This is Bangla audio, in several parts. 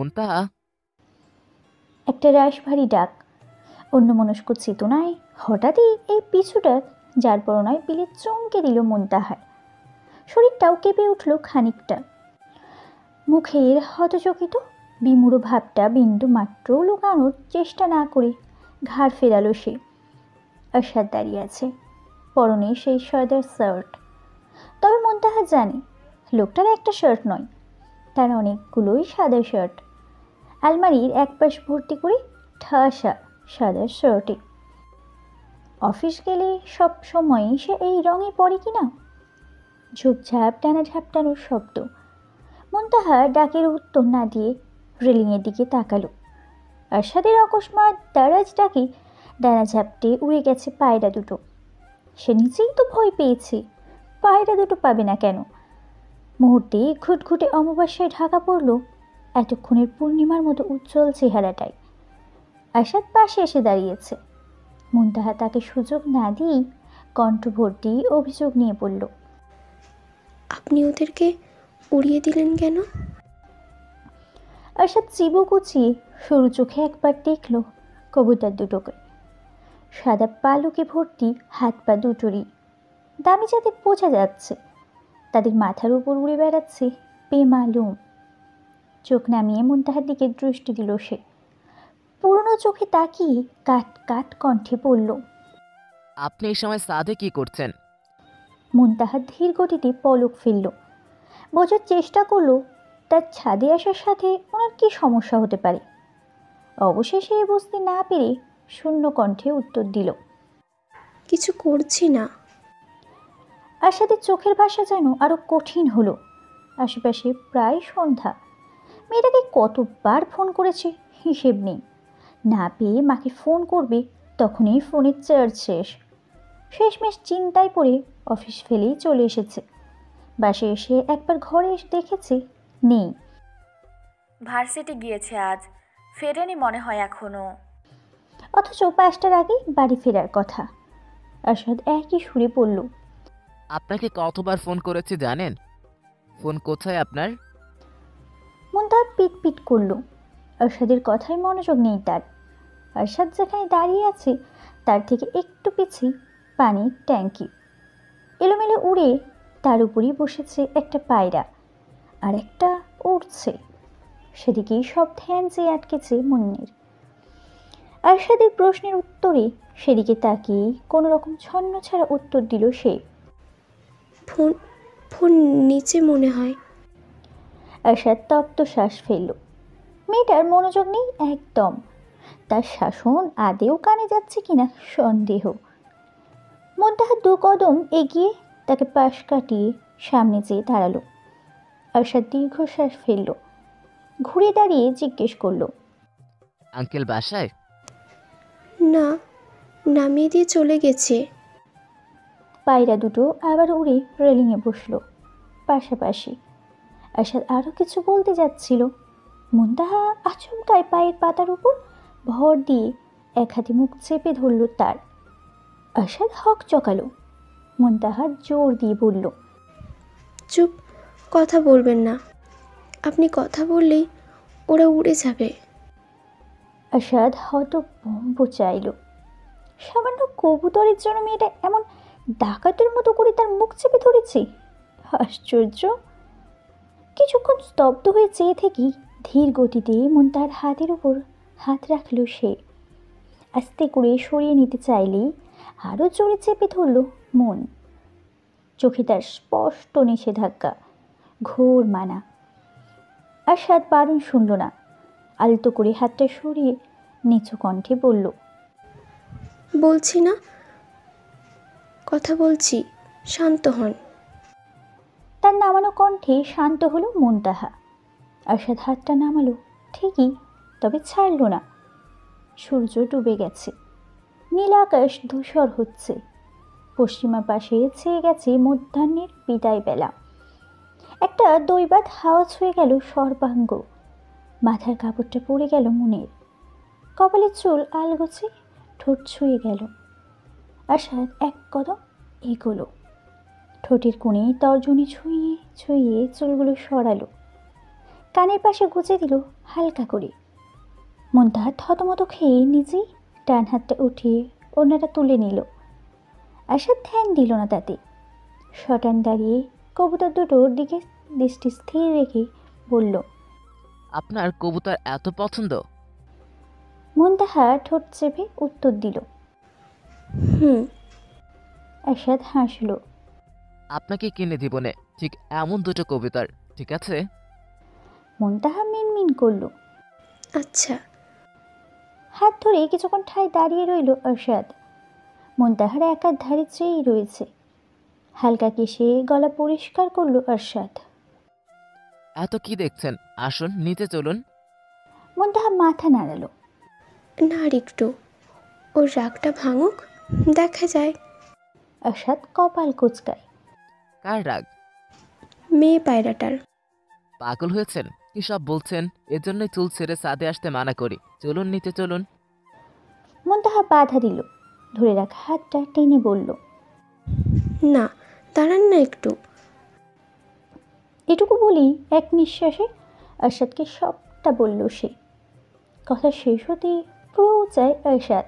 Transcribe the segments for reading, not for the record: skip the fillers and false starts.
মুনতাহা। একটা রাশভারী ডাক, অন্যমনস্ক চেতনায় হঠাৎই এই পিছুটা যার পরনায় পিলে চমকে দিল মুনতাহার। শরীরটাও কেঁপে উঠল খানিকটা। মুখের হতচকিত বিমূঢ় ভাবটা বিন্দু মাত্র লুকানোর চেষ্টা না করে ঘাড় ফেরালো সে। আশাদ দাঁড়িয়ে আছে, পরনে সেই সাদা শার্ট। তবে মুনতাহা জানে লোকটার একটা শার্ট নয়, তার অনেকগুলোই সাদা শার্ট। আলমারির এক পাশ ভর্তি করে ঠাসা সাদা শার্টে। অফিস গেলে সব সময়ই সে এই রঙে পড়ে কিনা। ঝোপঝাপ টানা ঝাপটানোর শব্দ। মুনতাহা ডাকের উত্তর না দিয়ে রেলিংয়ের দিকে তাকালো। আরশাদের অকস্মাৎ দারাজ ডাকে ডানা ঝাপটে উড়ে গেছে পায়রা দুটো। সে নিজেই তো ভয় পেয়েছে, পায়রা দুটো পাবে না কেন? মুহূর্তে ঘুটঘুটে অমাবস্যায় ঢাকা পড়ল এতক্ষণের পূর্ণিমার মতো উজ্জ্বল চেহারাটায়। আরশাদ পাশে এসে দাঁড়িয়েছে। মুনতাহা তাকে সুযোগ না দিয়েই কণ্ঠভর্তি অভিযোগ নিয়ে বলল, আপনি ওদেরকে উড়িয়ে দিলেন কেন? আরশাদ চিবু কুচিয়ে সরু চোখে একবার দেখল কবুতর দুটোকে। সাদা পালকে ভর্তি হাত পা দুটোরই। দামি যাতে বোঝা যাচ্ছে, তাদের মাথার উপর উড়ে বেড়াচ্ছে বেমালুম। চোখ নামিয়ে মুনতাহার দিকে দৃষ্টি দিল সে। পুরনো চোখে তাকিয়ে কাট কাট কণ্ঠে বলল, আপনি এই সময় সাদে কি করছেন? মুনতাহা ধীর গতিতে পলক ফেলল। বোঝার চেষ্টা করলো তার ছাদে আসার সাথে ওনার কী সমস্যা হতে পারে। অবশেষে বুঝতে না পেরে শূন্য কণ্ঠে উত্তর দিল, কিছু করছি না। আরশাদের চোখের ভাষা যেন আরো কঠিন হলো। আশেপাশে প্রায় সন্ধ্যা। মেয়েটাকে কতবার ফোন করেছে হিসেব নেই। না পেয়ে মাকে ফোন করবে তখনই ফোনের চার্জ শেষ। শেষমেশ চিন্তায় পড়ে অফিস ফেলেই চলে এসেছে। বাসে এসে একবার ঘরে এসে দেখেছে নেই। ভার্সিটি গিয়েছে আজ, ফেরেনি মনে হয় এখনো। অথচ 5টার আগে বাড়ি ফেরার কথা। আরশাদ একই সুরে বলল, আপনাকে কতবার ফোন করেছি জানেন? ফোন কোথায় আপনার? মুনতাহা পিট পিট করল। আরশাদের কথায় মনোযোগ নেই তার। আরশাদ যেখানে দাঁড়িয়ে আছে তার থেকে একটু পিছিয়ে পানির ট্যাঙ্কি। এলোমেলো উড়ে তার উপরই বসেছে একটা পায়রা, আর একটা উড়ছে। সেদিকেই সব ধ্যান চেয়ে আটকেছে মুন্নির। আরশাদের প্রশ্নের উত্তরে সেদিকে তাকিয়ে কোনো রকম ছন্ন ছাড়া উত্তর দিল সে, ফোন ফোন নিচে মনে হয়। আরশাদ তপ্ত শ্বাস ফেলল। মেয়েটার মনোযোগ নেই একদম। তার শাসন আদেও কানে যাচ্ছে কিনা সন্দেহ। মুনতাহা 2 কদম এগিয়ে তাকে পাশ কাটিয়ে সামনে যেয়ে দাঁড়ালো। আরশাদ দীর্ঘশ্বাস ফেলল। ঘুরে দাঁড়িয়ে জিজ্ঞেস করল, আঙ্কেল বাসায়? না, নামিয়ে দিয়ে চলে গেছে। পায়রা দুটো আবার উড়ে রেলিংয়ে বসল পাশাপাশি। আরশাদ আরও কিছু বলতে যাচ্ছিল। মুনতাহা আচমকায় পায়ের পাতার উপর ভর দিয়ে এক হাতে মুখ চেপে ধরল তার। আরশাদ হক চকালো। মুনতাহা জোর দিয়ে বলল, চুপ, কথা বলবেন না। আপনি কথা বললেই ওরা উড়ে যাবে। আরশাদ হতভম্ব চাইল। সামান্য কবুতরের জন্য মেয়েটা এমন ডাকাতের মতো করে তার মুখ চেপে ধরেছে। আশ্চর্য। কিছুক্ষণ স্তব্ধ হয়ে চেয়ে থেকেই ধীর গতিতে মুনতাহার হাতের উপর হাত রাখল সে। আস্তে করে সরিয়ে নিতে চাইলেই আরও জোরে চেপে ধরল মন। চোখে তার স্পষ্ট নিষেধাজ্ঞা, ঘোর মানা। আরশাদ বারণ শুনল না। আলতো করে হাতটা সরিয়ে নিচু কণ্ঠে বলল, বলছি না, কথা বলছি, শান্ত হন। তার নামানো কণ্ঠে শান্ত হলো মুনতাহা। আরশাদ হাতটা নামালো ঠিকই, তবে ছাড়ল না। সূর্য ডুবে গেছে। নীল আকাশ ধূসর হচ্ছে। পশ্চিমা পাশে ছেয়ে গেছে মধ্যাহ্নের বিদায় বেলা। একটা দৈবাত হাওয়া ছুঁয়ে গেল সর্বাঙ্গ। মাথার কাপড়টা পড়ে গেল মনের। কপালের চুল আলগোছে ঠোঁট ছুঁয়ে গেল। আরশাদ এক কদম এগোলো। ঠোঁটের কোণে তর্জনী ছুঁয়ে ছুঁয়ে চুলগুলো সরালো। কানের পাশে গুজে দিল হালকা করে। মুনতাহা থতমত খেয়ে নিজেই ডান হাতটা উঠিয়ে ওড়নাটা তুলে নিল। আশাদ ধ্যান দিল না তাতে। শটান দাঁড়িয়ে কবুতর দুটোর দিকে দৃষ্টি স্থির রেখে বলল, আপনার কবুতর এত পছন্দ? মুনতাহা ঠোঁট চেপে উত্তর দিল। হুম। আশাদ হাসল। আপনাকে কিনে দিবনে ঠিক এমন দুটো কবুতর, ঠিক আছে? মুনতাহা মিনমিন করল। আচ্ছা। হাত ধরে কিছুক্ষণ ঠায় দাঁড়িয়ে রইল আরশাদ। মুনতাহার একার ধারে চেয়েই রয়েছে। হালকা কেশে গলা পরিষ্কার করলো আরশাদ। এত কি দেখছেন, আসুন নিচে চলুন। মুনতাহা মাথা নাড়ালো। না আর একটু, ওর রাগটা ভাঙুক, দেখা যায়। আরশাদ কপাল কুঁচকায়। কার রাগ? মেয়ে পায়রাটার। পাগল হয়েছেন কি সব বলছেন? এজন্যই চুল ছেড়ে ছাদে আসতে মানা করি। চলুন নিচে চলুন। মুনতাহা বাধা দিল। ধরে রাখা হাতটা টেনে বলল, না, দাঁড়ান না একটু। এটুকু বলি এক নিঃশ্বাসে আরশাদকে সবটা বলল সে। কথা শেষ হতেই পুরো যায় আরশাদ।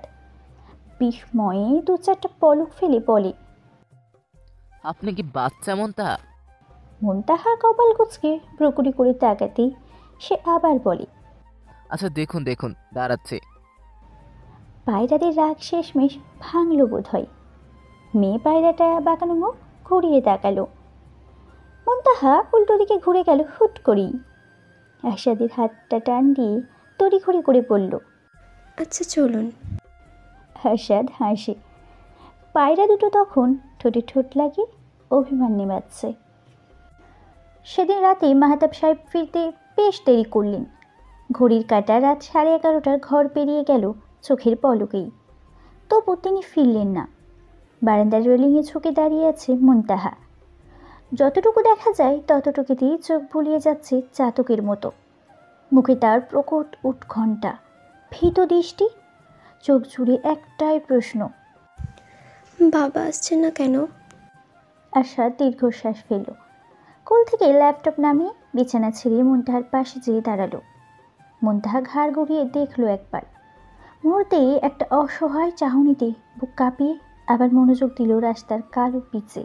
বিস্ময়ে দু চারটা পলক ফেলে বলে, আপনি কি বাচ্চা মন তা? মুনতাহা কপাল কুঁচকে প্রকুরি করে তাকাতেই সে আবার বলে, আচ্ছা দেখুন দেখুন, দাঁড়াচ্ছে। পায়রাদের রাগ শেষমেশ ভাঙল বোধ হয়। মেয়ে পায়রাটা বাঁকানো মুখ ঘুরিয়ে তাকালো। মুনতাহা উল্টো দিকে ঘুরে গেল হুট করেই। আশাদের হাতটা টান দিয়ে তড়িঘড়ি করে বলল, আচ্ছা চলুন। আশাদ হাসে। পায়রা দুটো তখন ঠোঁটে ঠোঁট লাগিয়ে অভিমান নেবাচ্ছে। সেদিন রাতে মাহতাব সাহেব ফিরতে বেশ দেরি করলেন। ঘড়ির কাঁটা রাত 11:30টার ঘর পেরিয়ে গেল চোখের পলকেই। তবু তিনি ফিরলেন না। বারান্দার রেলিংয়ে ঝুঁকে দাঁড়িয়ে আছে মুনতাহা। যতটুকু দেখা যায় ততটুকুতেই চোখ ভুলিয়ে যাচ্ছে চাতকের মতো। মুখে তার প্রকট উৎকণ্ঠা, ভীত দৃষ্টি, চোখ জুড়ে একটাই প্রশ্ন, বাবা আসছে না কেন? আশা দীর্ঘশ্বাস ফেলল। কোল থেকে ল্যাপটপ নামিয়ে বিছানা ছেড়ে মুনতাহার পাশে যেয়ে দাঁড়ালো। মুনতাহা ঘাড় গড়িয়ে দেখলো একবার। মুহূর্তেই একটা অসহায় চাহনিতে বুক কাঁপিয়ে আবার মনোযোগ দিল রাস্তার কালো পিচে।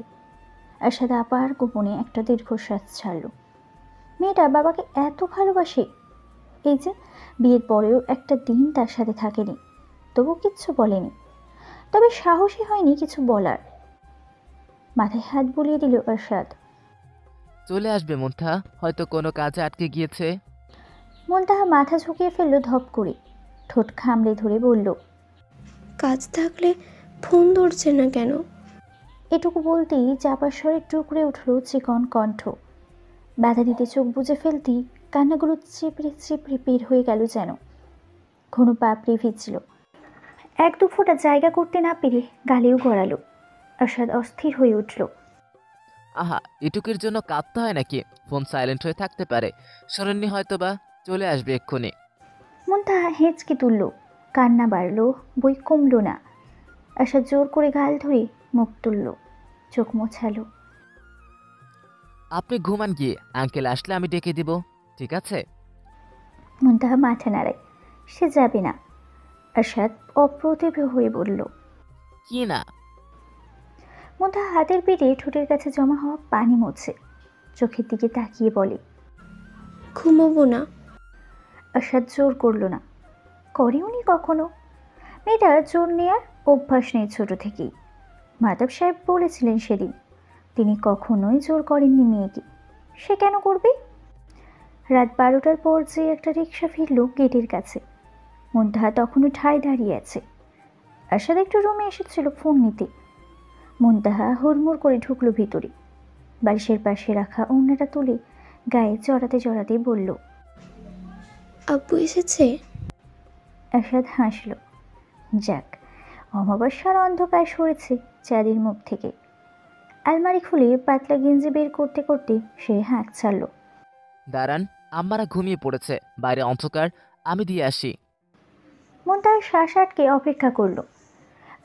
আশাদ আবার গোপনে একটা দীর্ঘশ্বাস ছাড়ল। মেয়েটা বাবাকে এত ভালোবাসে। এই যে বিয়ের পরেও একটা দিন তার সাথে থাকেনি, তবু কিচ্ছু বলেনি। তবে সাহসী হয়নি কিছু বলার। মাথায় হাত বুলিয়ে দিল আরশাদ। চলে আসবে মুন্থা, হয়তো কোনো কাজে আটকে গিয়েছে। মুনতাহা মাথা ঝুঁকিয়ে ফেলল ধপ করে। ঠোঁট খামড়ে ধরে বলল, কাজ থাকলে ফোন ধরছে না কেন? এটুকু বলতেই চাপার স্বরে টুকরে উঠল চিকন কণ্ঠ। বাধা দিতে চোখ বুজে ফেলতেই কান্নাগুলো চিপড়ে চিপড়ে বের হয়ে গেল যেন। ঘন পাপড়ি ভিজল। এক দু ফোঁটা জায়গা করতে না পেরে গালেও গড়ালো। আরশাদ অস্থির হয়ে উঠল। আহা, এটুকুর জন্য কাঁদতে হয় নাকি? ফোন সাইলেন্ট হয়ে থাকতে পারে, শরণ্যি হয়তো বা চলে আসবে এক্ষুনি। মুনতাহা হেঁচকে তুলল। কান্না বাড়ল, বই কমল না। আরশাদ জোর করে গাল ধরে মুখ তুলল, চোখ মোছালো। আপনি ঘুমান গিয়ে, আঙ্কেল আসলে আমি ডেকে দিব, ঠিক আছে? মুনতাহা মাথা নাড়ায়, সে যাবে না। আরশাদ অপ্রতিভ হয়ে বলল, কি না? মুনতাহা হাতের পেটে ঠোঁটের কাছে জমা হওয়া পানি মোছে, চোখের দিকে তাকিয়ে বলে, ঘুমোবো না। আরশাদ জোর করল না। করে উনি কখনো? মেয়েটার জোর নেয়ার অভ্যাস নেই ছোট থেকেই। মাধব সাহেব বলেছিলেন সেদিন, তিনি কখনোই জোর করেননি মেয়েকে। সে কেন করবে? রাত 12টার পর যে একটা রিক্সা ফিরল গেটের কাছে। মুনতাহা তখনও ঠায় দাঁড়িয়ে আছে। আরশাদ একটু রুমে এসেছিল ফোন নিতে। মুনতাহা হুড়মুড় করে ঢুকলো ভিতরে। বালিশের পাশে রাখা ওড়নাটা তুলে গায়ে জড়াতে জড়াতে বলল, আব্বু এসেছে? আরশাদ হাসল। যাক, অমাবস্যার অন্ধকার সরেছে চাঁদের মুখ থেকে। আলমারি খুলে পাতলা গেঞ্জি বের করতে করতে সে হাঁক ছাড়ল। দাঁড়ান, আম্মারা ঘুমিয়ে পড়েছে, বাইরে অন্ধকার, আমি দিয়ে আসি। মুনতাহা শ্বাস আটকে অপেক্ষা করল।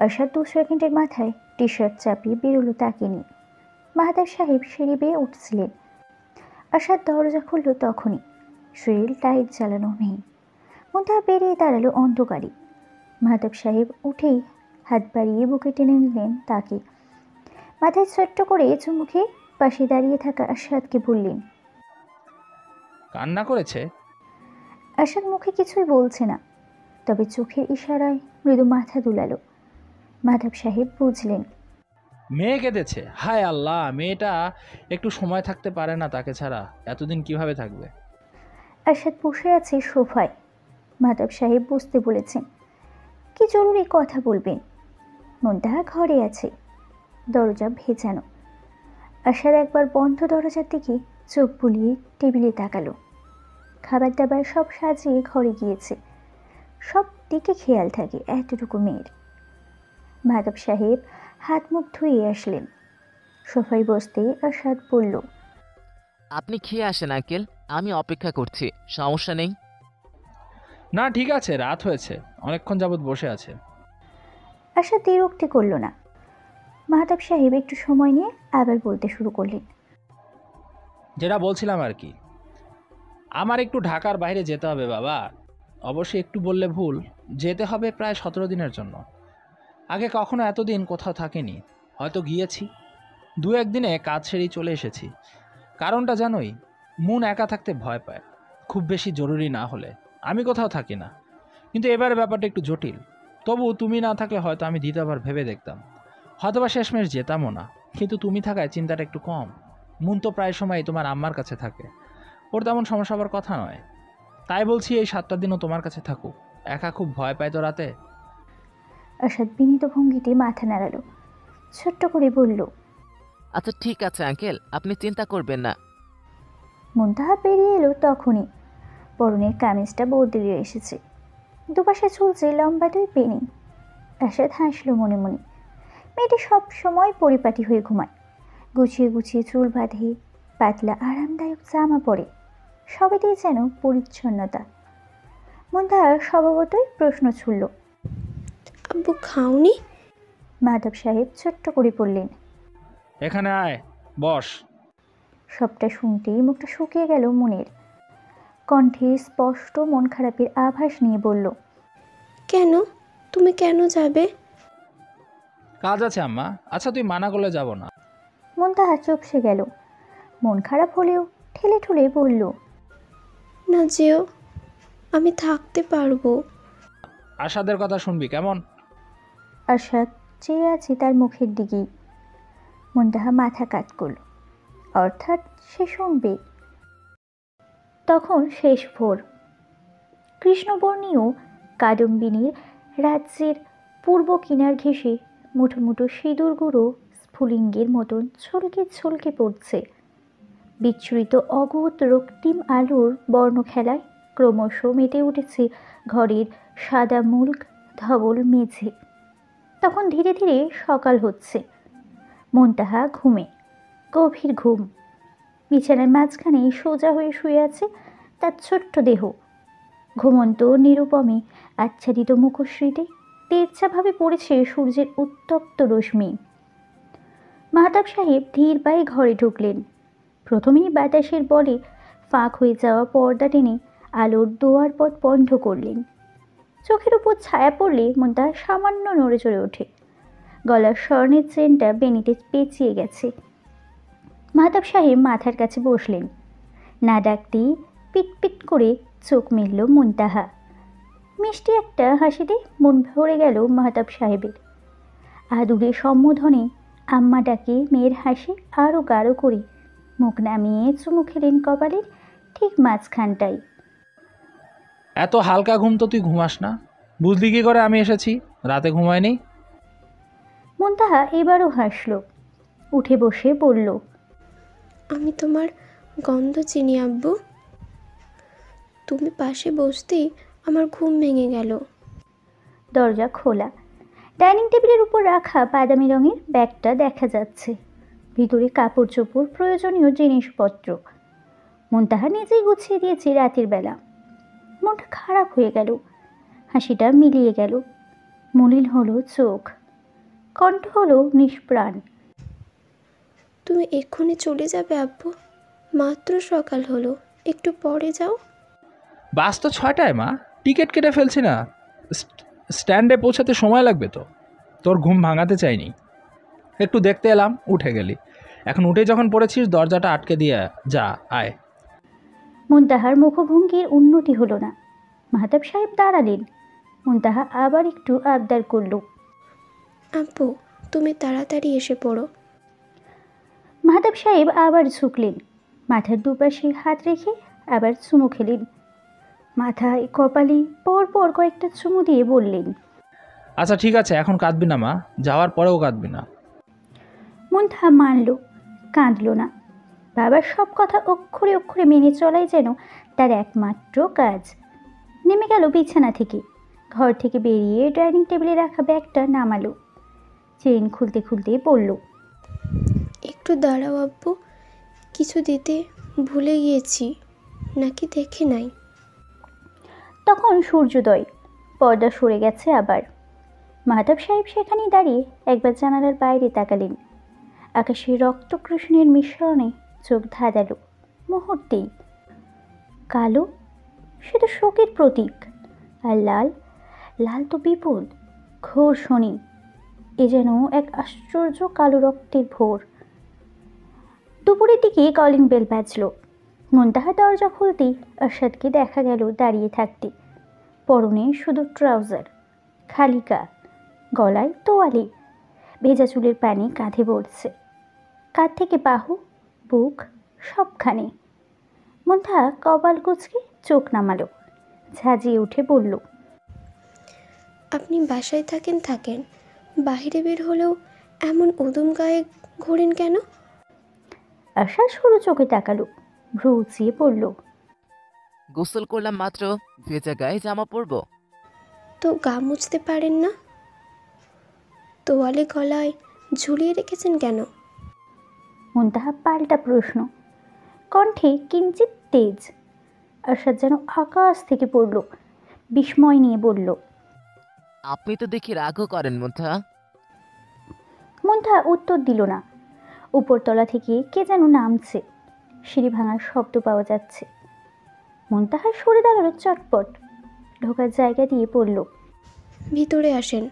আরশাদ 2 সেকেন্ডের মাথায় টি শার্ট চাপিয়ে বেরোলো তাকে নিয়ে। মাহাতাব সাহেব সিঁড়ি বেয়ে উঠছিলেন। আরশাদ দরজা খুলল তখনই। শরীর লাইট জ্বালানো নেই। মুন্তাহা বেরিয়ে দাঁড়ালো অন্ধকারে। মাহতাব সাহেব উঠেই হাত বাড়িয়ে বুকে টেনে নিলেন তাকে। মাথায় ছোট্ট করে চুমুকে পাশে দাঁড়িয়ে থাকা আশাদকে বললেন। কান্না করেছে? আশাদ মুখে কিছুই বলছে না, তবে চোখের ইশারায় মৃদু মাথা দুলালো। মাধব সাহেব বুঝলেন। মেয়ে কেঁদেছে? হায় আল্লাহ, মেয়েটা একটু সময় থাকতে পারে না তাকে ছাড়া? এতদিন কিভাবে থাকবে? আশাদ বসে আছে সোফায়। মাধব সাহেব বুঝতে বলেছেন কি জরুরি কথা বলবেন। মুন্তাহা ঘরে আছে, দরজা ভেজানো। আশাদ একবার বন্ধ দরজার দিকে চোখ বুলিয়ে টেবিলে তাকালো। খাবার দাবার সব সাজিয়ে ঘরে গিয়েছে। সব দিকে খেয়াল থাকে এতটুকু মেয়ের। মাধব সাহেব হাত মুখ ধুয়ে আসলেন। সোফায় বসতে আশাদ বলল। আপনি খেয়ে আসেন আঙ্কেল, আমি অপেক্ষা করছি, সমস্যা নেই। না ঠিক আছে, রাত হয়েছে, অনেকক্ষণ যাবৎ বসে আছে। আশাদ বিরক্তি করল না। মাহতাব সাহেব একটু সময় নিয়ে আবার বলতে শুরু করলেন। যেটা বলছিলাম আর কি, আমার একটু ঢাকার বাইরে যেতে হবে বাবা। অবশ্যই একটু বললে ভুল, যেতে হবে প্রায় 17 দিনের জন্য। আগে কখনো এতদিন কোথাও থাকিনি, হয়তো গিয়েছি, 2-1 দিনে কাজ সেরেই চলে এসেছি। কারণটা জানোই, মন একা থাকতে ভয় পায়, খুব বেশি জরুরি না হলে। আমি কোথাও থাকি না, কিন্তু এবারে ব্যাপারটা একটু জটিল। তবু তুমি না থাকলে হয়তো আমি দ্বিতীয়বার ভেবে দেখতাম, হয়তোবা শেষমেশ যেতামও না। কিন্তু তুমি থাকায় চিন্তাটা একটু কম। মন তো প্রায় সময় তোমার আম্মার কাছে থাকে, ওর তেমন সমস্যা হবার কথা নয়। তাই বলছি এই 7টা দিনও তোমার কাছে থাকুক। একা খুব ভয় পায় তো রাতে। আশাদ বিনীত ভঙ্গিতে মাথা নাড়ালো, ছোট্ট করে বলল। আচ্ছা ঠিক আছে আঙ্কেল, আপনি চিন্তা করবেন না। মুন্তাহা বেরিয়ে এলো তখনই। পরনের কামিজটা বদলে এসেছে, দুপাশে ঝুলছে লম্বা 2 পেনি। আশাদ হাসলো মনে মনে। মেয়েটি সব সময় পরিপাটি হয়ে ঘুমায়, গুছিয়ে গুছিয়ে চুল বাঁধে, পাতলা আরামদায়ক জামা পরে, সবেতেই যেন পরিচ্ছন্নতা। মুন্তাহা স্বভাবতই প্রশ্ন ছুড়ল। আব্বু খাওনি? মাধব সাহেব ছোট্ট করে বললেন। এখানে আয়, বস। সবটা শুনতেই মুখটা শুকিয়ে গেল মনের। কণ্ঠে স্পষ্ট মন খারাপের আভাস নিয়ে বলল। কেন? তুমি কেন যাবে? কাজ আছে আম্মা। আচ্ছা তুই মানা করলে যাব না। মুন্তাহা চুপসে গেল। মন খারাপ হলেও ঠেলে ঠুলে বলল। না যেও, আমি থাকতে পারবো। আশাদের কথা শুনবি কেমন? আশাদ চেয়ে আছে তার মুখের দিকেই। মুন্তাহা মাথা কাত করল, অর্থাৎ সে শুনবে। তখন শেষ ভোর। কৃষ্ণবর্ণীয় কাদম্বিনীর রাজ্যের পূর্ব কিনার ঘেঁষে মুঠো মুঠো সিঁদুর গুঁড়ো স্ফুলিঙ্গের মতন ছলকে ছলকে পড়ছে। বিচ্ছুরিত অগোত রক্তিম আলোর বর্ণখেলায় ক্রমশ মেতে উঠেছে ঘরের সাদা মুল্ক ধবল মেঝে। তখন ধীরে ধীরে সকাল হচ্ছে। মুন্তাহা ঘুমে, গভীর ঘুম। বিছানার মাঝখানে সোজা হয়ে শুয়ে আছে তার ছোট্ট দেহ। ঘুমন্ত নিরুপমে আচ্ছাদিত মুখশ্রীতে তেরছাভাবে পড়েছে সূর্যের উত্তপ্ত রশ্মি। মাহতাব সাহেব ধীর পায়ে ঘরে ঢুকলেন। প্রথমেই বাতাসের বলে ফাঁক হয়ে যাওয়া পর্দা টেনে আলোর দোয়ার পথ বন্ধ করলেন। চোখের উপর ছায়া পড়লে মুন্তাহা সামান্য নড়ে চড়ে ওঠে। গলার স্বর্ণের চেনটা বেনিতে পেঁচিয়ে গেছে। মাহতাব সাহেব মাথার কাছে বসলেন। না ডাকতেই পিটপিট করে চোখ মেলল মুন্তাহা। মিষ্টি একটা হাসিতে মন ভরে গেল মাহতাব সাহেবের। আদুরে সম্বোধনে আম্মা ডাকে মেয়ের হাসি আরও গাঢ় করে মুখ নামিয়ে চুমু খেলেন কপালের ঠিক মাঝখানটাই। এত হালকা ঘুম তো তুই ঘুমাস না, বুঝলি কি করে আমি এসেছি? রাতে ঘুমায়নি। মুন্তাহা এবারও হাসল, উঠে বসে বলল। আমি তোমার গন্ধ চিনি আব্বু। তুমি পাশে বসতেই আমার ঘুম ভেঙে গেল। দরজা খোলা। ডাইনিং টেবিলের উপর রাখা বাদামি রঙের ব্যাগটা দেখা যাচ্ছে। ভিতরে কাপড় চোপড়, প্রয়োজনীয় জিনিসপত্র। মুন্তাহা নিজেই গুছিয়ে দিয়েছে রাতের বেলা। মনটা খারাপ হয়ে গেল, হাসিটা মিলিয়ে গেল। মলিন হলো চোখ, কণ্ঠ হলো নিষ্প্রাণ। তুমি এক্ষুনি চলে যাবে আব্বু? মাত্র সকাল হলো, একটু পরে যাও। বাস তো 6টায় মা, টিকিট কেটে ফেলছি না। স্ট্যান্ডে পৌঁছাতে সময় লাগবে তো। তোর ঘুম ভাঙাতে চাইনি, একটু দেখতে এলাম, উঠে গেলি। এখন উঠে যখন পড়েছিস দরজাটা আটকে দিয়ে যা, আয়। মুনতাহার মুখভঙ্গির উন্নতি হলো না। মাহতাব সাহেব দাঁড়ালেন। মুনতাহা আবার একটু আবদার করল। আব্বু, তুমি তাড়াতাড়ি এসে পড়ো। মাহতাব সাহেব আবার ঝুঁকলেন, মাথার দুপাশে হাত রেখে আবার চুমু খেলেন। মাথায় কপালে পরপর কয়েকটা চুমু দিয়ে বললেন, আচ্ছা ঠিক আছে, এখন কাঁদবি না মা, যাওয়ার পরেও কাঁদবি না। মুনতাহা মানল, কাঁদল না। বাবার সব কথা অক্ষরে অক্ষরে মেনে চলাই যেন তার একমাত্র কাজ। নেমে গেল বিছানা থেকে, ঘর থেকে বেরিয়ে ডাইনিং টেবিলে রাখা ব্যাগটা নামালো। চেইন খুলতে খুলতে বলল, একটু দাঁড়াও আব্বু, কিছু দিতে ভুলে গিয়েছি, নাকি দেখে নাই। তখন সূর্যোদয়, পর্দা সরে গেছে আবার। মাহতাব সাহেব সেখানেই দাঁড়িয়ে একবার জানালার বাইরে তাকালেন। আকাশে রক্তকৃষ্ণের মিশ্রণে চোখ ধাঁধালো মুহূর্তেই। কালো, সে তো শোকের প্রতীক। আর লাল, লাল তো বিপদ, ঘোর শনি। এ যেন এক আশ্চর্য কালো রক্তের ভোর। দুপুরের দিকে কলিং বেল বাজল। মুনতাহা দরজা খুলতেই আরশাদকে দেখা গেল দাঁড়িয়ে থাকতে। পরনে শুধু ট্রাউজার, খালি গা, গলায় তোয়ালে, ভেজা চুলের পানি কাঁধে পড়ছে। কাঁধ থেকে বাহু, বুক সবখানে। মুনতাহা কপাল কুঁচকে চোখ নামালো, ঝাঁঝিয়ে উঠে বলল, আপনি বাসায় থাকেন, বাইরে বের হলেও এমন উদুম গায়ে ঘোরেন কেন? আশা সরু চোখে তাকালো, ভ্রু উঁচিয়ে পড়ল, গোসল করলাম মাত্র, ভেজা গায়ে জামা পরবো। তো গা মুছতে পারেন না? তোয়ালে গলায় ঝুলিয়ে রেখেছেন কেন? মুনতাহা পাল্টা প্রশ্ন, কণ্ঠে কিঞ্চিত তেজ। আরশাদ যেন আকাশ থেকে পড়ল, বিস্ময় নিয়ে বলল, আপনি তো দেখি রাগও করেন মুনতাহা। মুনতাহা উত্তর দিল না। উপরতলা থেকে কে যেন নামছে, সিঁড়ি ভাঙার শব্দ পাওয়া যাচ্ছে। মুনতাহা সরে দাঁড়ালো চটপট, ঢোকার জায়গা দিয়ে পড়ল, ভিতরে আসেন,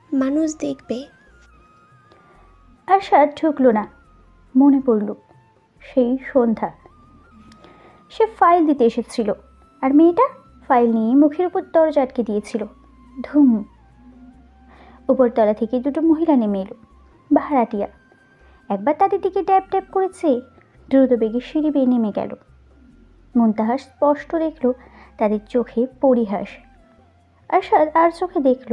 মানুষ দেখবে। আরশাদ ঢুকল না। মনে পড়ল সেই সন্ধ্যা, সে ফাইল দিতে এসেছিল, আর মেয়েটা ফাইল নিয়ে মুখের উপর দরজা আটকে দিয়েছিল। ধুম। উপরতলা থেকে দুটো মহিলা নেমে এলো, ভাড়াটিয়া। একবার তাদের দিকে ট্যাপ ট্যাপ করেছে, দ্রুত বেগে সিঁড়ি বেয়ে নেমে গেল। মুনতাহা স্পষ্ট দেখল তাদের চোখে পরিহাস। আরশাদ আর চোখে দেখল।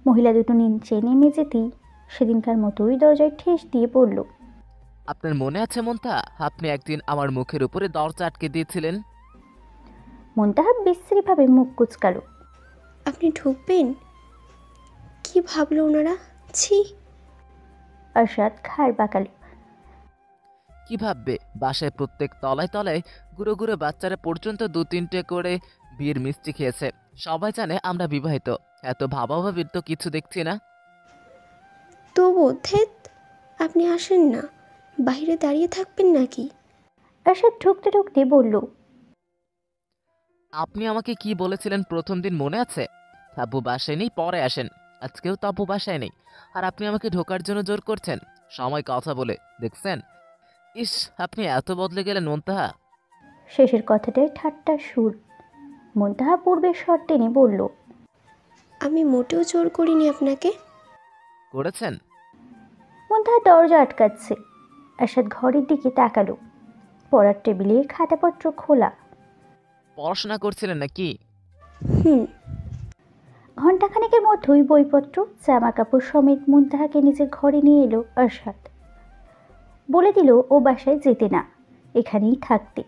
মহিলা দুটো নিচে নেমে যেতেই সেদিনকার মতোই দরজায় ঠেস দিয়ে পড়ল, আপনার মনে আছে মুনতাহা, আপনি একদিন আমার মুখের উপরে দরজা আটকে দিয়েছিলেন? মুনতাহা বিশ্রীভাবে মুখ কুচকালো। আপনি ঢুকবেন? কি ভাবলো ওনারা? ছি। আরশাদ ঘাড় বাঁকালো, কি ভাববে, বাসায় প্রত্যেক তলায় তলায় গুঁড়ো গুঁড়ো বাচ্চারা পর্যন্ত 2-3টে করে বিয়ের মিষ্টি খেয়েছে। সবাই জানে আমরা বিবাহিত। এত ভাবাভাবির তো কিছু দেখছি না। তবু ধেত, আপনি আসেন না, বাইরে দাঁড়িয়ে থাকবেন নাকি? আরশাদ ঢুকতে ঢুকতে বলল, আপনি আমাকে কি বলেছিলেন প্রথম দিন মনে আছে? আব্বু বাসায় নেই, পরে আসেন। আজকেও তো আব্বু বাসায় নেই, আর আপনি আমাকে ঢোকার জন্য জোর করছেন সময় কথা বলে। দেখছেন, ইস, আপনি এত বদলে গেলেন মুনতাহা। শেষের কথাটায় ঠাট্টার সুর। মুনতাহা পূর্বের স্বর টেনে বলল, আমি মোটেও জোর করিনি আপনাকে। করেছেন? মুনতাহা দরজা আটকাচ্ছে। আরশাদ ঘরের দিকে তাকালো, পড়ার টেবিলে খাতাপত্র খোলা। পড়াশোনা করছিলেন নাকি? হুম। ঘণ্টাখানেকের মধ্যেই বইপত্র জামা কাপড় সমেত মুনতাহাকে নিজের ঘরে নিয়ে এলো আরশাদ। বলে দিল ও বাসায় যেতে না, এখানেই থাকতে।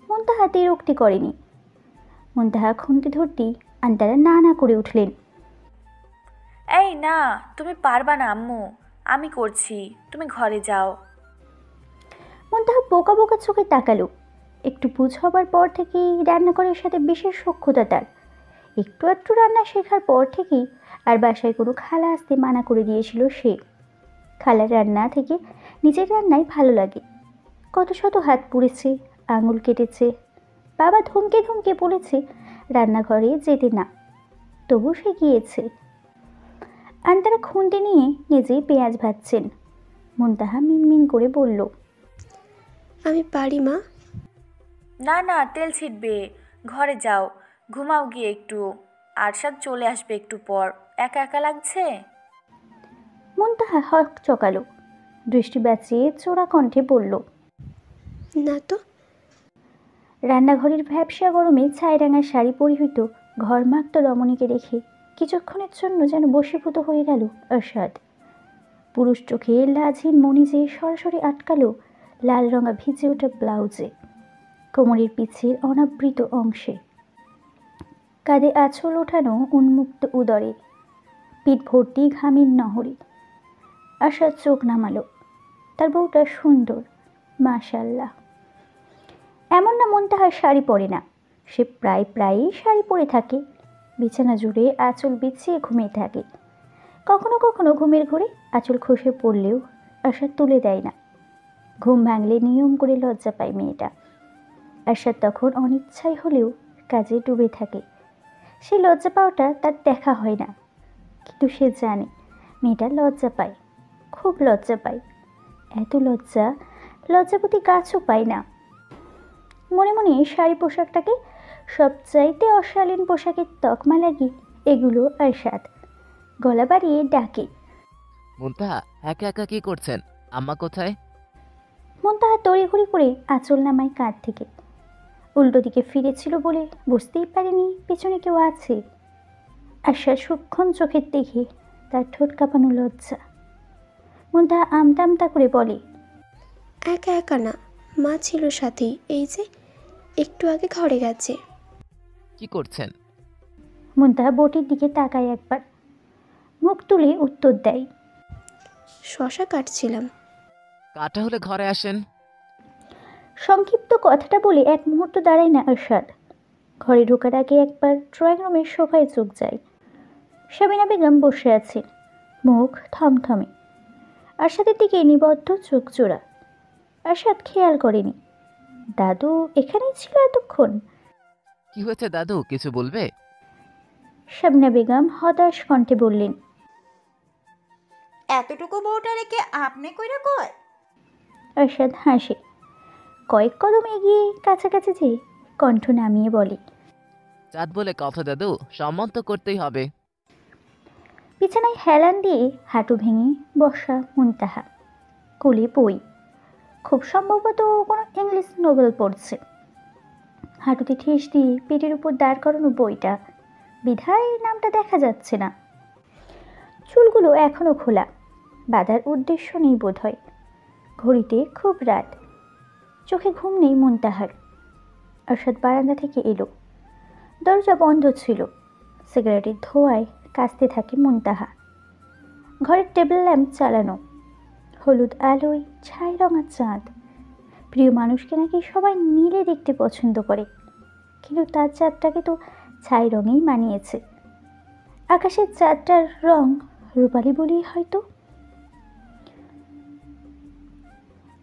মুনতাহা তিরুক্তি করেনি। মুনতাহা খুন্তি ধরতেই আন্তারা না না করে উঠলেন, এই না, তুমি পারবা না আম্মু, আমি করছি, তুমি ঘরে যাও। মুনতাহা বোকা বোকা চোখে তাকালো। একটু বুঝ হবার পর থেকেই রান্নাঘরের সাথে বিশেষ সখ্যতা তার। একটু একটু রান্না শেখার পর থেকেই আর বাসায় কোনো খালা আসতে মানা করে দিয়েছিল সে। খালার রান্না থেকে নিজের রান্নাই ভালো লাগে। কত শত হাত পুড়েছে, আঙুল কেটেছে, বাবা ধমকে ধমকে বলেছে রান্নাঘরে যেতে না, তবু সে গিয়েছে। আন্তারা খুন্তি নিয়ে নিজেই পেঁয়াজ ভাজছেন। মুনতাহা মিনমিন করে বলল, আমি পারি মা। না না, তেল ছিটবে। ঘরে যাও, ঘুমাও গিয়ে একটু। আরশাদ চলে আসবে একটু পর। একা একা লাগছে? মুনতাহা হক চকালো, দৃষ্টি বাঁচিয়ে চোরা কণ্ঠে বলল, না তো। রান্নাঘরের ভ্যাবসা গরমে ছাইরাঙা শাড়ি পরিহিত ঘরমাক্ত রমণীকে রেখে কিছুক্ষণের জন্য যেন বশীভূত হয়ে গেল আরশাদ। পুরুষ চোখে লাজহীন মণি যে সরাসরি আটকালো লাল রঙা ভিজে ওঠা ব্লাউজে, কোমরের পিছের অনাবৃত অংশে, কাঁধে আঁচল ওঠানো উন্মুক্ত উদরে, পিঠ ভর্তি ঘামের নহরে। আরশাদ চোখ নামালো। তার বউটা সুন্দর, মাশাআল্লাহ। এমন না মুনতাহার শাড়ি পরে না, সে প্রায়ই শাড়ি পরে থাকে, বিছানা জুড়ে আঁচল বিছিয়ে ঘুমিয়ে থাকে। কখনো কখনো ঘুমের ঘোরে আঁচল খসে পড়লেও আরশাদ তুলে দেয় না। ঘুম ভাঙলে নিয়ম করে লজ্জা পায় মেয়েটা। আরশাদ তখন অনিচ্ছায় হলেও কাজে ডুবে থাকে। সে লজ্জা পাওয়াটা তার দেখা হয় না, কিন্তু সে জানে মেয়েটা লজ্জা পায়, খুব লজ্জা পায়। এত লজ্জাপতি গাছও পায় না। মনে মনে শাড়ি পোশাকটাকে সবচাইতে অশালীন পোশাকের তকমা লাগিয়ে এগুলো আরশাদ গলা বাড়িয়ে ডাকে, মুনতাহা একা একা কি করছেন? আম্মা কোথায়? মুনতাহা তড়িঘড়ি করে আঁচল নামায় কাঁধ থেকে। উল্টো দিকে ফিরেছিল বলে বুঝতেই পারেনি পেছনে কেউ আছে। আরশাদ সূক্ষ্ম চোখের দেখে তার ঠোঁট কাঁপানো লজ্জা। মুনতাহা আমতা আমতা করে বলে, একা একা না, মা ছিল সাথেই, এই যে একটু আগে ঘরে গেছে। কি করছেন? মুনতাহা বটির দিকে তাকায় একবার, মুখ তুলে উত্তর দেয়, শশা কাটছিলাম। কাটা হলে ঘরে আসেন। সংক্ষিপ্ত কথাটা বলে এক মুহূর্ত দাঁড়ায় না আরশাদ। ঘরে ঢোকার আগে একবার ড্রয়িং রুমের সোফায় চোখ যায়। সাবিনা বেগম বসে আছে, মুখ থমথমে, আরশাদের দিকে নিবদ্ধ চোখ জোড়া। আরশাদ খেয়াল করেনি দাদু এখানেই ছিল এতক্ষণ। কি হয়েছে দাদু, কিছু বলবে? সাবিনা বেগম হতাশ কণ্ঠে বললেন, এতটুকু বউটা রেখে আপনি কইরা কয়? আরশাদ হাসে, কয়েক কদম এগিয়ে কাছাকাছি যেয়ে কণ্ঠ নামিয়ে বলে, চাঁদ বলে কথা দাদু, সম্মান তো করতেই হবে। বিছানায় হেলান দিয়ে হাঁটু ভেঙে বসা মুনতাহা, কোলে বই, খুব সম্ভবত কোনো ইংলিশ নোবেল পড়ছে। হাঁটুতে ঠেস দিয়ে পেটের উপর দাঁড় করানো বইটা, বিধায় নামটা দেখা যাচ্ছে না। চুলগুলো এখনো খোলা, বাঁধার উদ্দেশ্য নেই বোধ হয়। ঘড়িতে খুব রাত, চোখে ঘুম নেই মুনতাহার। আরশাদ বারান্দা থেকে এলো, দরজা বন্ধ ছিল। সিগারেটের ধোঁয়ায় কাঁচতে থাকে মুনতাহা। ঘরের টেবিল ল্যাম্প চালানো, হলুদ আলোয় ছাই রঙা চাঁদ। প্রিয় মানুষকে নাকি সবাই নীলে দেখতে পছন্দ করে, কিন্তু তার চাঁদটাকে তো ছাই রঙেই মানিয়েছে। আকাশের চাঁদটার রং রূপালি বলেই হয়তো।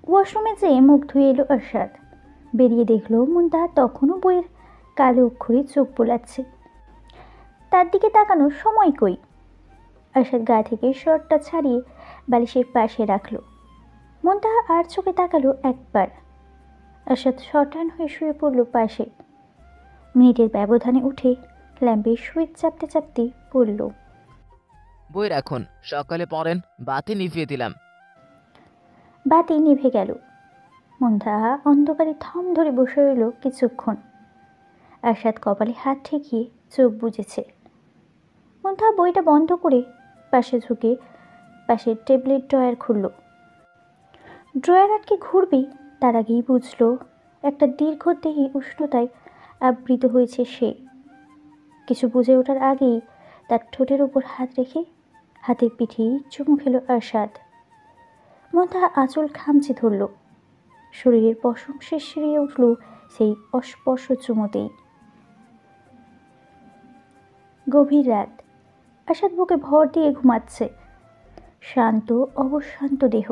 ওয়াশরুমে যেয়ে মুখ ধুয়ে এলো আরশাদ। বেরিয়ে দেখলো মুনতাহা তখনও বইয়ের কালো অক্ষরে চোখ বোলাচ্ছে। তার দিকে তাকানোর সময় কই। আরশাদ গা থেকে শার্টটা ছাড়িয়ে বালিশের পাশে রাখলো। মুনতাহা আর চোখে তাকালো একবার। আরশাদ শটান হয়ে শুয়ে পড়ল পাশে। মিনিটের ব্যবধানে উঠে ল্যাম্পের সুইচ চাপতে চাপতে পড়ল, বই রাখুন, সকালে পড়েন। বাতি নিভিয়ে দিলাম। বাতি নিভে গেল। মুনতাহা অন্ধকারে থম ধরে বসে রইল কিছুক্ষণ। আরশাদ কপালে হাত ঠেকিয়ে চোখ বুজেছে। মুনতাহা বইটা বন্ধ করে পাশে ঝুঁকে পাশের টেবিলের ড্রয়ার খুলল। ড্রয়ার আটকে ঘুরবে তার আগেই বুঝল একটা দীর্ঘদেহী উষ্ণতায় আবৃত হয়েছে সে। কিছু বুঝে ওঠার আগেই তার ঠোঁটের উপর হাত রেখে হাতের পিঠেই চুমু খেলো আরশাদ। মুনতাহা আঁচল খামচে ধরল। শরীরের পশম শিরশিরিয়ে উঠল সেই অস্পর্শ চুমুতেই। গভীর রাত, আরশাদ বুকে ভর দিয়ে ঘুমাচ্ছে। শান্ত অবশান্ত দেহ।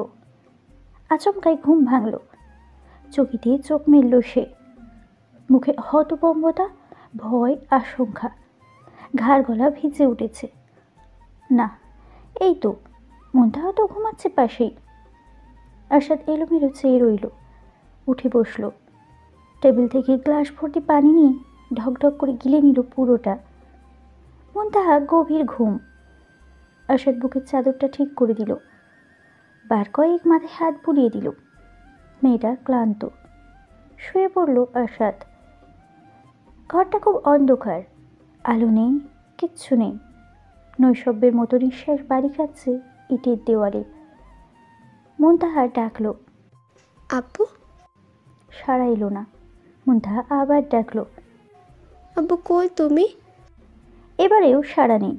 আচমকাই ঘুম ভাঙল। চকিতে চোখ মেলল সে। মুখে হতভম্বতা, ভয়, আশঙ্কা, ঘাড় গলা ভিজে উঠেছে। না, এই তো মুনতাহা তো ঘুমাচ্ছে পাশেই। আরশাদ এলোমেলো চেয়ে রইল, উঠে বসল। টেবিল থেকে গ্লাস ভর্তি পানি নিয়ে ঢকঢক করে গিলে নিল পুরোটা। মুনতাহা গভীর ঘুম। আরশাদ বুকের চাদরটা ঠিক করে দিল, বার কয়েক মাথায় হাত বুলিয়ে দিল। মেয়েটা ক্লান্ত, শুয়ে পড়ল আরশাদ। ঘরটা খুব অন্ধকার, আলো নেই, কিচ্ছু নেই। নৈশব্যের মতো নিঃশ্বাস বাড়ি খাচ্ছে ইটের দেওয়ালে। মুনতাহা ডাকলো, আব্বু, সাড়া এলো না। মুনতাহা আবার ডাকলো, আব্বু কই তুমি? এবারেও সাড়া নেই।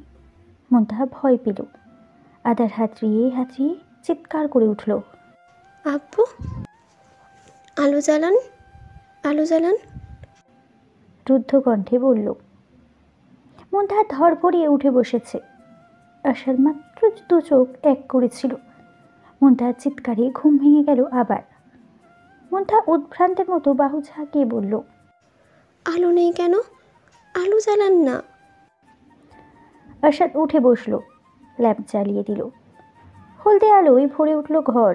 মুনতাহা ভয় পেল, আদার হাতড়িয়ে হাতড়িয়ে চিৎকার করে উঠল, আব্বু, আলো জ্বালান, আলো জ্বালান। রুদ্ধ কণ্ঠে বলল। মুনতাহা ধর ভরিয়ে উঠে বসেছে। আরশাদ মাত্র দু চোখ এক করেছিল। মুনতাহার চিৎকারে ঘুম ভেঙে গেল আবার। মুনতাহা উদ্ভ্রান্তের মতো বাহু ঝাঁকিয়ে বলল, আলো নেই কেন? আলো জ্বালান না। আরশাদ উঠে বসল, ল্যাম্প জ্বালিয়ে দিল। হলদে আলোয় ভরে উঠল ঘর।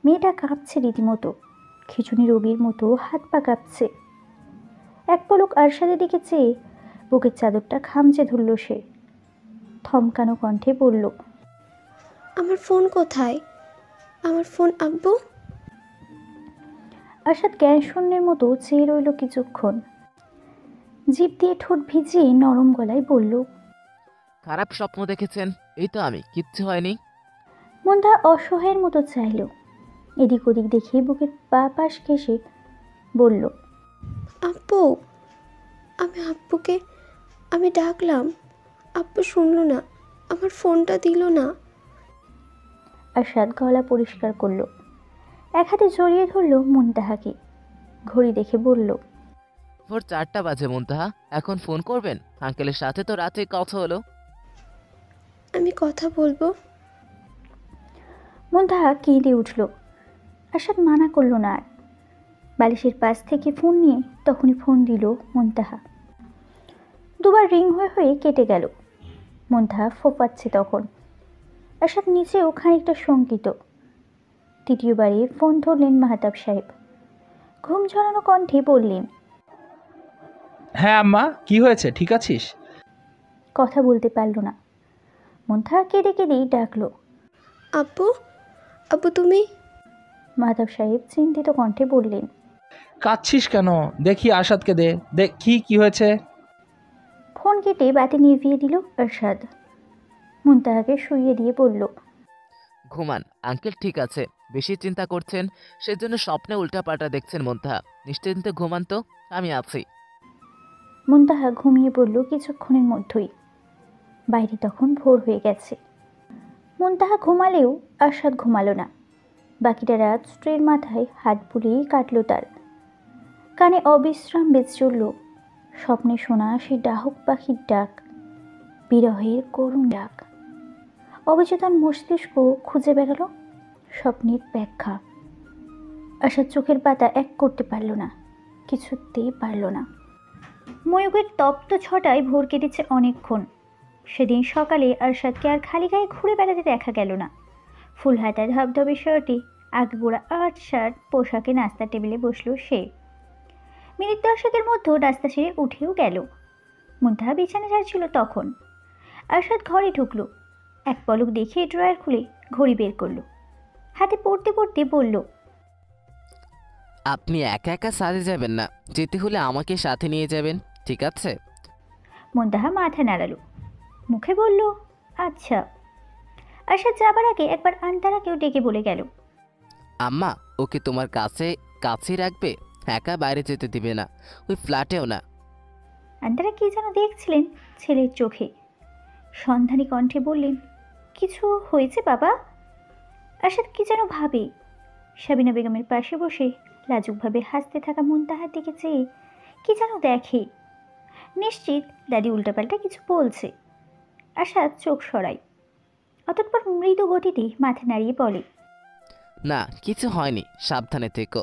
মেয়েটা কাঁপছে রীতিমতো, খিচুনি রোগীর মতো হাত পা কাঁপছে। এক পলক আরশাদের দিকে চেয়ে বুকের চাদরটা খামচে ধরল সে। থমকানো কণ্ঠে বলল, আমার ফোন কোথায়? আমার ফোন আব্বু। আরশাদ জ্ঞান শূন্যের মতো চেয়ে রইল কিছুক্ষণ। জিভ দিয়ে ঠোঁট ভিজিয়ে নরম গলায় বলল, খারাপ স্বপ্ন দেখেছেন? এই তো আমি, কিচ্ছু হয়নি। মুনতাহা অসহায়ের মতো চাইল। এদিক ওদিক দেখে বুকের পা পাশ ঘেঁষে বলল, আব্বু, আব্বুকে আমি ডাকলাম, আব্বু শুনলো না, আমার ফোনটা দিল না। আরশাদ গলা পরিষ্কার করল, এক হাতে জড়িয়ে ধরল মুনতাহাকে। ঘড়ি দেখে বলল, ভোর 4টা বাজে মুনতাহা, এখন ফোন করবেন? আঙ্কেলের সাথে তো রাতে কথা হলো। আমি কথা বলবো। মুনতাহা কেঁদে উঠল। আরশাদ মানা করল না আর। বালিশের পাশ থেকে ফোন নিয়ে তখনই ফোন দিল মুনতাহা। দুবার রিং হয়ে হয়ে কেটে গেল। মুনতাহা ফোঁপাচ্ছে তখন। আরশাদ নিচেও খানিকটা শঙ্কিত। তৃতীয়বারে ফোন ধরলেন মাহতাব সাহেব। ঘুম ঝরানো কণ্ঠে বললেন, হ্যাঁ আম্মা, কি হয়েছে? ঠিক আছিস? কথা বলতে পারল না। মুনতাহা কেঁদে কেঁদেই ডাকলো, আব্বু, আব্বু তুমি? মাহতাব সাহেব চিন্তিত কণ্ঠে বললেন, কাঁদছিস কেন? দেখি আরশাদকে দে, দেখি কি হয়েছে। ফোন কেটে বাতি নিভিয়ে দিল আরশাদ। মুনতাহাকে শুইয়ে দিয়ে বলল, ঘুমান, আঙ্কেল ঠিক আছে। বেশি চিন্তা করছেন, সেজন্য স্বপ্নে উল্টাপাল্টা দেখছেন মুনতাহা। নিশ্চিন্তে ঘুমান তো, আমি আছি। মুনতাহা ঘুমিয়ে পড়ল কিছুক্ষণের মধ্যেই। বাইরে তখন ভোর হয়ে গেছে। মুনতাহা ঘুমালেও আরশাদ ঘুমালো না। বাকিটা রাত স্ত্রীর মাথায় হাত বুলিয়েই কাটল তার। কানে অবিশ্রাম বেজে চলল স্বপ্নে শোনা সেই ডাহুক পাখির ডাক, বিরহের করুণ ডাক। অবচেতন মস্তিষ্ক খুঁজে বেড়ালো স্বপ্নের ব্যাখ্যা। আরশাদ চোখের পাতা এক করতে পারল না, কিছুতেই পারল না। ময়ূকের তপ্ত ছটায় ভোর কেটেছে অনেকক্ষণ। সেদিন সকালে আরশাদকে আর খালি গায়ে ঘুরে বেড়াতে দেখা গেল না। ফুলহাতা ধবধবে শার্টে আগবোড়া আর্ট শার্ট পোশাকে নাস্তার টেবিলে বসল সে। মিনিট 10-এর মধ্যে নাস্তা সেরে উঠেও গেল। মুনতাহা বিছানা ঝাড়ছিল তখন। আরশাদ ঘরে ঢুকলো। এক পলক দেখে ড্রয়ার খুলে ঘড়ি বের করলো। হাতে পড়তে পড়তে বলল, আপনি একা একা সাজে যাবেন না, যেতে হলে আমাকে সাথে নিয়ে যাবেন, ঠিক আছে? মুনতাহা মাথা নাড়ালো, মুখে বলল, আচ্ছা। আরশাদ যাবার আগে একবার আন্তারাকেও ডেকে বলে গেল, আম্মা, ওকে তোমার কাছেই রাখবে, একা বাইরে যেতে দিবে না, ওই ফ্ল্যাটেও না। আন্তারা কি যেন দেখছিলেন ছেলের চোখে। সন্ধানী কণ্ঠে বললেন, কিছু হয়েছে বাবা? আরশাদ কি যেন ভাবে। সাবিনা বেগমের পাশে বসে লাজুকভাবে হাসতে থাকা মুনতাহার দিকে চেয়ে কি যেন দেখে। নিশ্চিত দাদি উল্টাপাল্টা কিছু বলছে। আরশাদ চোখ সরায়। অতঃপর মৃদু গতিতে মাথা নাড়িয়ে বলে, না, কিছু হয়নি, সাবধানে থেকো।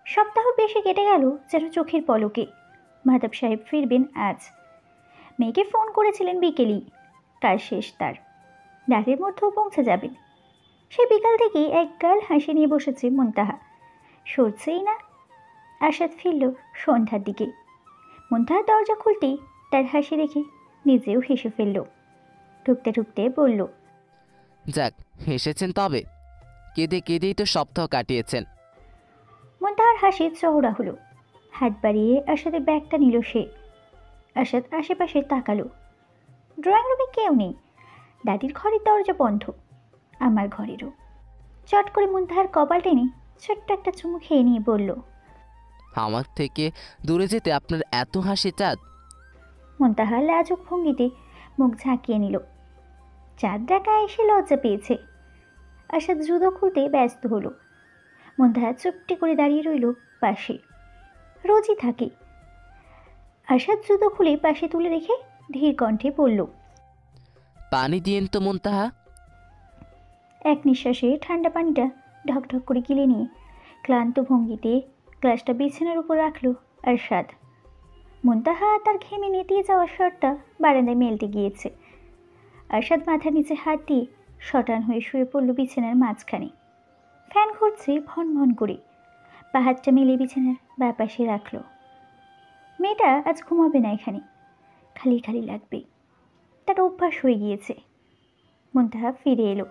সপ্তাহ বেশি কেটে গেল যেন চোখের পলকে। মাহতাব সাহেব ফিরবেন আজ। মেয়েকে ফোন করেছিলেন বিকেলেই, কাজ শেষ তার, রাতের মধ্যেও পৌঁছে যাবেন। সে বিকাল থেকেই এক গাল হাসি নিয়ে বসেছে মুনতাহা, সরছেই না। আশাদ ফিরল সন্ধ্যার দিকে। মুনতাহা দরজা খুলতেই তার হাসি দেখে নিজেও হেসে ফেলল। ঢুকতে ঢুকতে বলল, যাক, হেসেছেন তবে। কেঁদে কেঁদেই তো সপ্তাহ কাটিয়েছেন। মুনতাহার হাসি চওড়া হলো। হাত বাড়িয়ে আশাদের ব্যাগটা নিল সে। আশাদ আশেপাশে তাকালো। ড্রয়িং রুমে কেউ নেই। দাদির ঘরের দরজা বন্ধ, আমার ঘরেরও। চট করে মুনতাহার কপাল টেনে ছোট্ট একটা চুমু খেয়ে নিয়ে বলল, আমার থেকে দূরে যেতে আপনার এত হাসি চাঁদ? মুনতাহা লাজুক ভঙ্গিতে মুখ ঝাঁকিয়ে নিল। চাঁদ ডাকা এসে লজ্জা পেয়েছে। আশাদ জুতো খুলতে ব্যস্ত হলো। মুনতাহা চুপটি করে দাঁড়িয়ে রইল পাশে। রোজই থাকে। আশাদ জুতো খুলে পাশে তুলে রেখে ধীর কণ্ঠে বলল, পানি দিয়েন তো মুনতাহা। এক নিঃশ্বাসে ঠান্ডা পানিটা ঢকঢক করে গিলে নিয়ে ক্লান্ত ভঙ্গিতে গ্লাসটা বিছানার উপর রাখল আরশাদ। মুনতাহা তার ঘেমে নেতিয়ে যাওয়া শার্টটা বারান্দায় মেলতে গিয়েছে। আরশাদ মাথার নিচে হাত দিয়ে শটান হয়ে শুয়ে পড়ল বিছানার মাঝখানে। ফ্যান ঘুরছে ভন ভন করে। পাহাড়টা মেলে বিছানার ব্যাপাশে রাখল। মেয়েটা আজ ঘুমাবে না এখানে, খালি খালি লাগবে। তার অভ্যাস হয়ে গিয়েছে। মুনতাহা ফিরে এলো।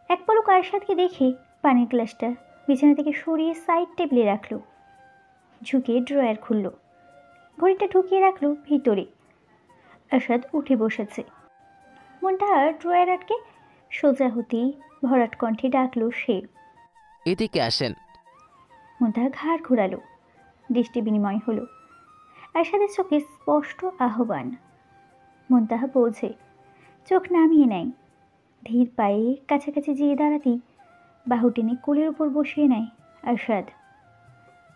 এক পলক আরশাদকে দেখে পানির গ্লাসটা বিছানা থেকে সরিয়ে সাইড টেবিলে রাখল। ঝুঁকে ড্রয়ার খুলল, ঘড়িটা ঢুকিয়ে রাখল ভিতরে। আরশাদ উঠে বসেছে। মুনতাহা ড্রয়ার আটকে সোজা হতেই ভরাট কণ্ঠে ডাকল সে। এদিকে আসেন। মুনতাহা ঘাড় ঘোরালো। দৃষ্টি বিনিময় হলো। আরশাদের চোখে স্পষ্ট আহ্বান। মুনতাহা বোঝে, চোখ নামিয়ে নেয়। ধীর পায়ে কাছাকাছি যেয়ে দাঁড়াতেই বাহু টেনে কোলের উপর বসিয়ে নেয় আরশাদ।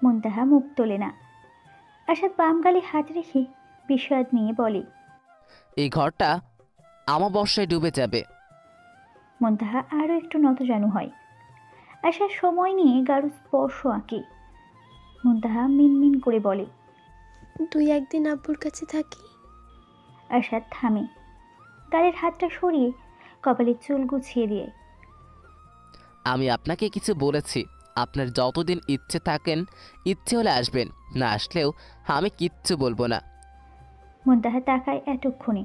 মুনতাহা মুখ তোলে না। আরশাদ বাম গালে হাত রেখে বিষাদ নিয়ে বলে, এই ঘরটা আমাবস্যায় ডুবে যাবে। মুনতাহা আরও একটু নতজানু হয়। আশার সময় নিয়ে গাঢ় স্পর্শ আঁকে। মুনতাহা মিনমিন করে বলে, 2-1 দিন আব্বুর কাছে থাকি। আরশাদ থামে। গালের হাতটা সরিয়ে কপালের চুল গুছিয়ে দিয়ে, আমি আপনাকে কিছু বলেছি, আপনার যতদিন ইচ্ছে থাকেন, ইচ্ছে হলে আসবেন, না আসলেও আমি কিচ্ছু বলবো না। মুনতাহা তাকায় এতক্ষণে।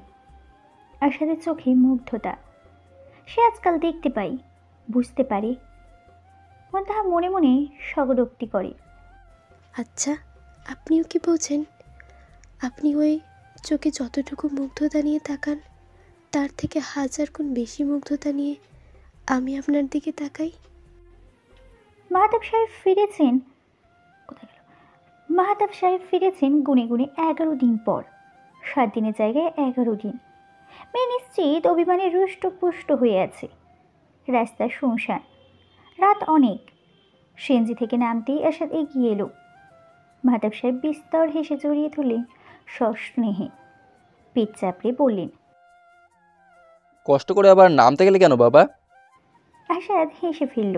আরশাদের চোখে মুগ্ধতা। সে আজকাল দেখতে পাই, বুঝতে পারে। মুনতাহা মনে মনে স্বগতোক্তি করে, আচ্ছা, আপনিও কি বোঝেন? আপনি ওই চোখে যতটুকু মুগ্ধতা নিয়ে তাকান, তার থেকে 1000 গুণ বেশি মুগ্ধতা নিয়ে আমি আপনার দিকে তাকাই। মাহতাব সাহেব ফিরেছেন। কোথায় গেল? মাহতাব সাহেব ফিরেছেন গুনে গুনে 11 দিন পর। 7 দিনের জায়গায় 11 দিন। মেয়ে নিশ্চিত অভিমানে রুষ্টপুষ্ট হয়ে আছে। রাস্তা শুনশান, রাত অনেক। সিএনজি থেকে নামতেই আরশাদ এগিয়ে এলো। মাহতাব সাহেব বিস্তর হেসে জড়িয়ে ধরলেন সস্নেহে। পেট চাপড়ে বললেন, কষ্ট করে আবার নামতে গেলে কেন বাবা? আরশাদ হেসে ফেলল।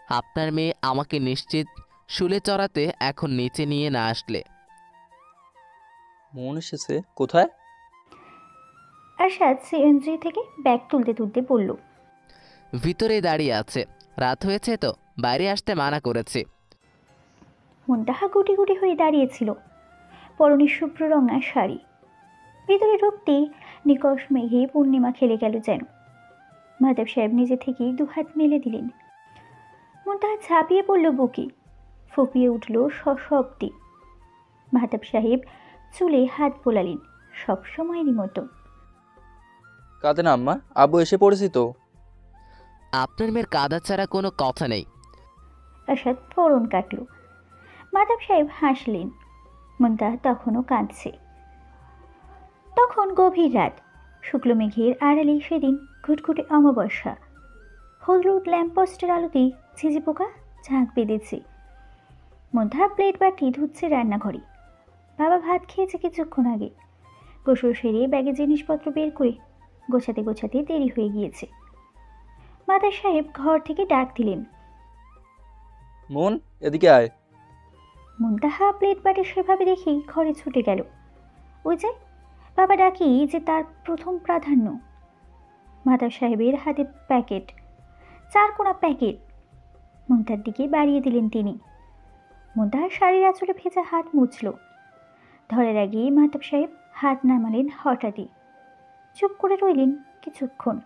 আপনার মেয়ে আমাকে নিশ্চিত শুলে চড়াতে এখন নিচে নিয়ে না আসলে। মন এসেছে কোথায়? আরশাদ সিএনজি থেকে ব্যাগ তুলতে তুলতে বলল, ভিতরে দাঁড়িয়ে আছে, রাত হয়েছে তো বাইরে আসতে মানা করেছি। মুনতাহা গুটি গুটি হয়ে দাঁড়িয়েছিল। পরনে শুভ্র রঙা শাড়ি। ভিতরে ঢুকতেই নিকষ মেঘে পূর্ণিমা খেলে গেল যেন। মাহতাব সাহেব নিজে থেকেই দুহাত মেলে দিলেন। মুনতাহা ঝাঁপিয়ে পড়ল বুকে, ফুপিয়ে উঠল সশব্দে। মাহতাব সাহেব চুলে হাত বোলালেন সব সময়েরই মতো। কাঁদে না আম্মা, আব্বু এসে পড়েছি তো। আপনার মেয়ের কাদা ছাড়া কোনো কথা নেই। আরশাদ ফোড়ন কাটল। মাহতাব সাহেব হাসলেন। মুনতাহা তখনও কাঁদছে। তখন গভীর রাত। শুক্ল মেঘের আড়ালে সেদিন ঘুটঘুটে অমাবস্যা। হলরুদ ল্যাম্পপোস্টের আলোতেই ঝিঝি পোকা ঝাঁক বেঁধেছে। মুনতাহা প্লেট বাটি ধুচ্ছে রান্নাঘরে। বাবা ভাত খেয়েছে কিছুক্ষণ আগে। গোসল সেরে ব্যাগে জিনিসপত্র বের করে গোছাতে গোছাতে দেরি হয়ে গিয়েছে। মাতা সাহেব ঘর থেকে ডাক দিলেন, মন এদিকে আয়। মুনতাহা প্লেট বাটে সেভাবে দেখেই ঘরে ছুটে গেল। ওই যে বাবা ডাকি যে তার প্রথম প্রাধান্য। মাতা সাহেবের হাতে প্যাকেট, 4 কোনা প্যাকেট। মুনতার দিকে বাড়িয়ে দিলেন তিনি। মুনতাহার শাড়ির আঁচলে ভেজা হাত মুছল। ধরার আগে মাতাব সাহেব হাত নামালেন হঠাৎই। চুপ করে রইলেন কিছুক্ষণ,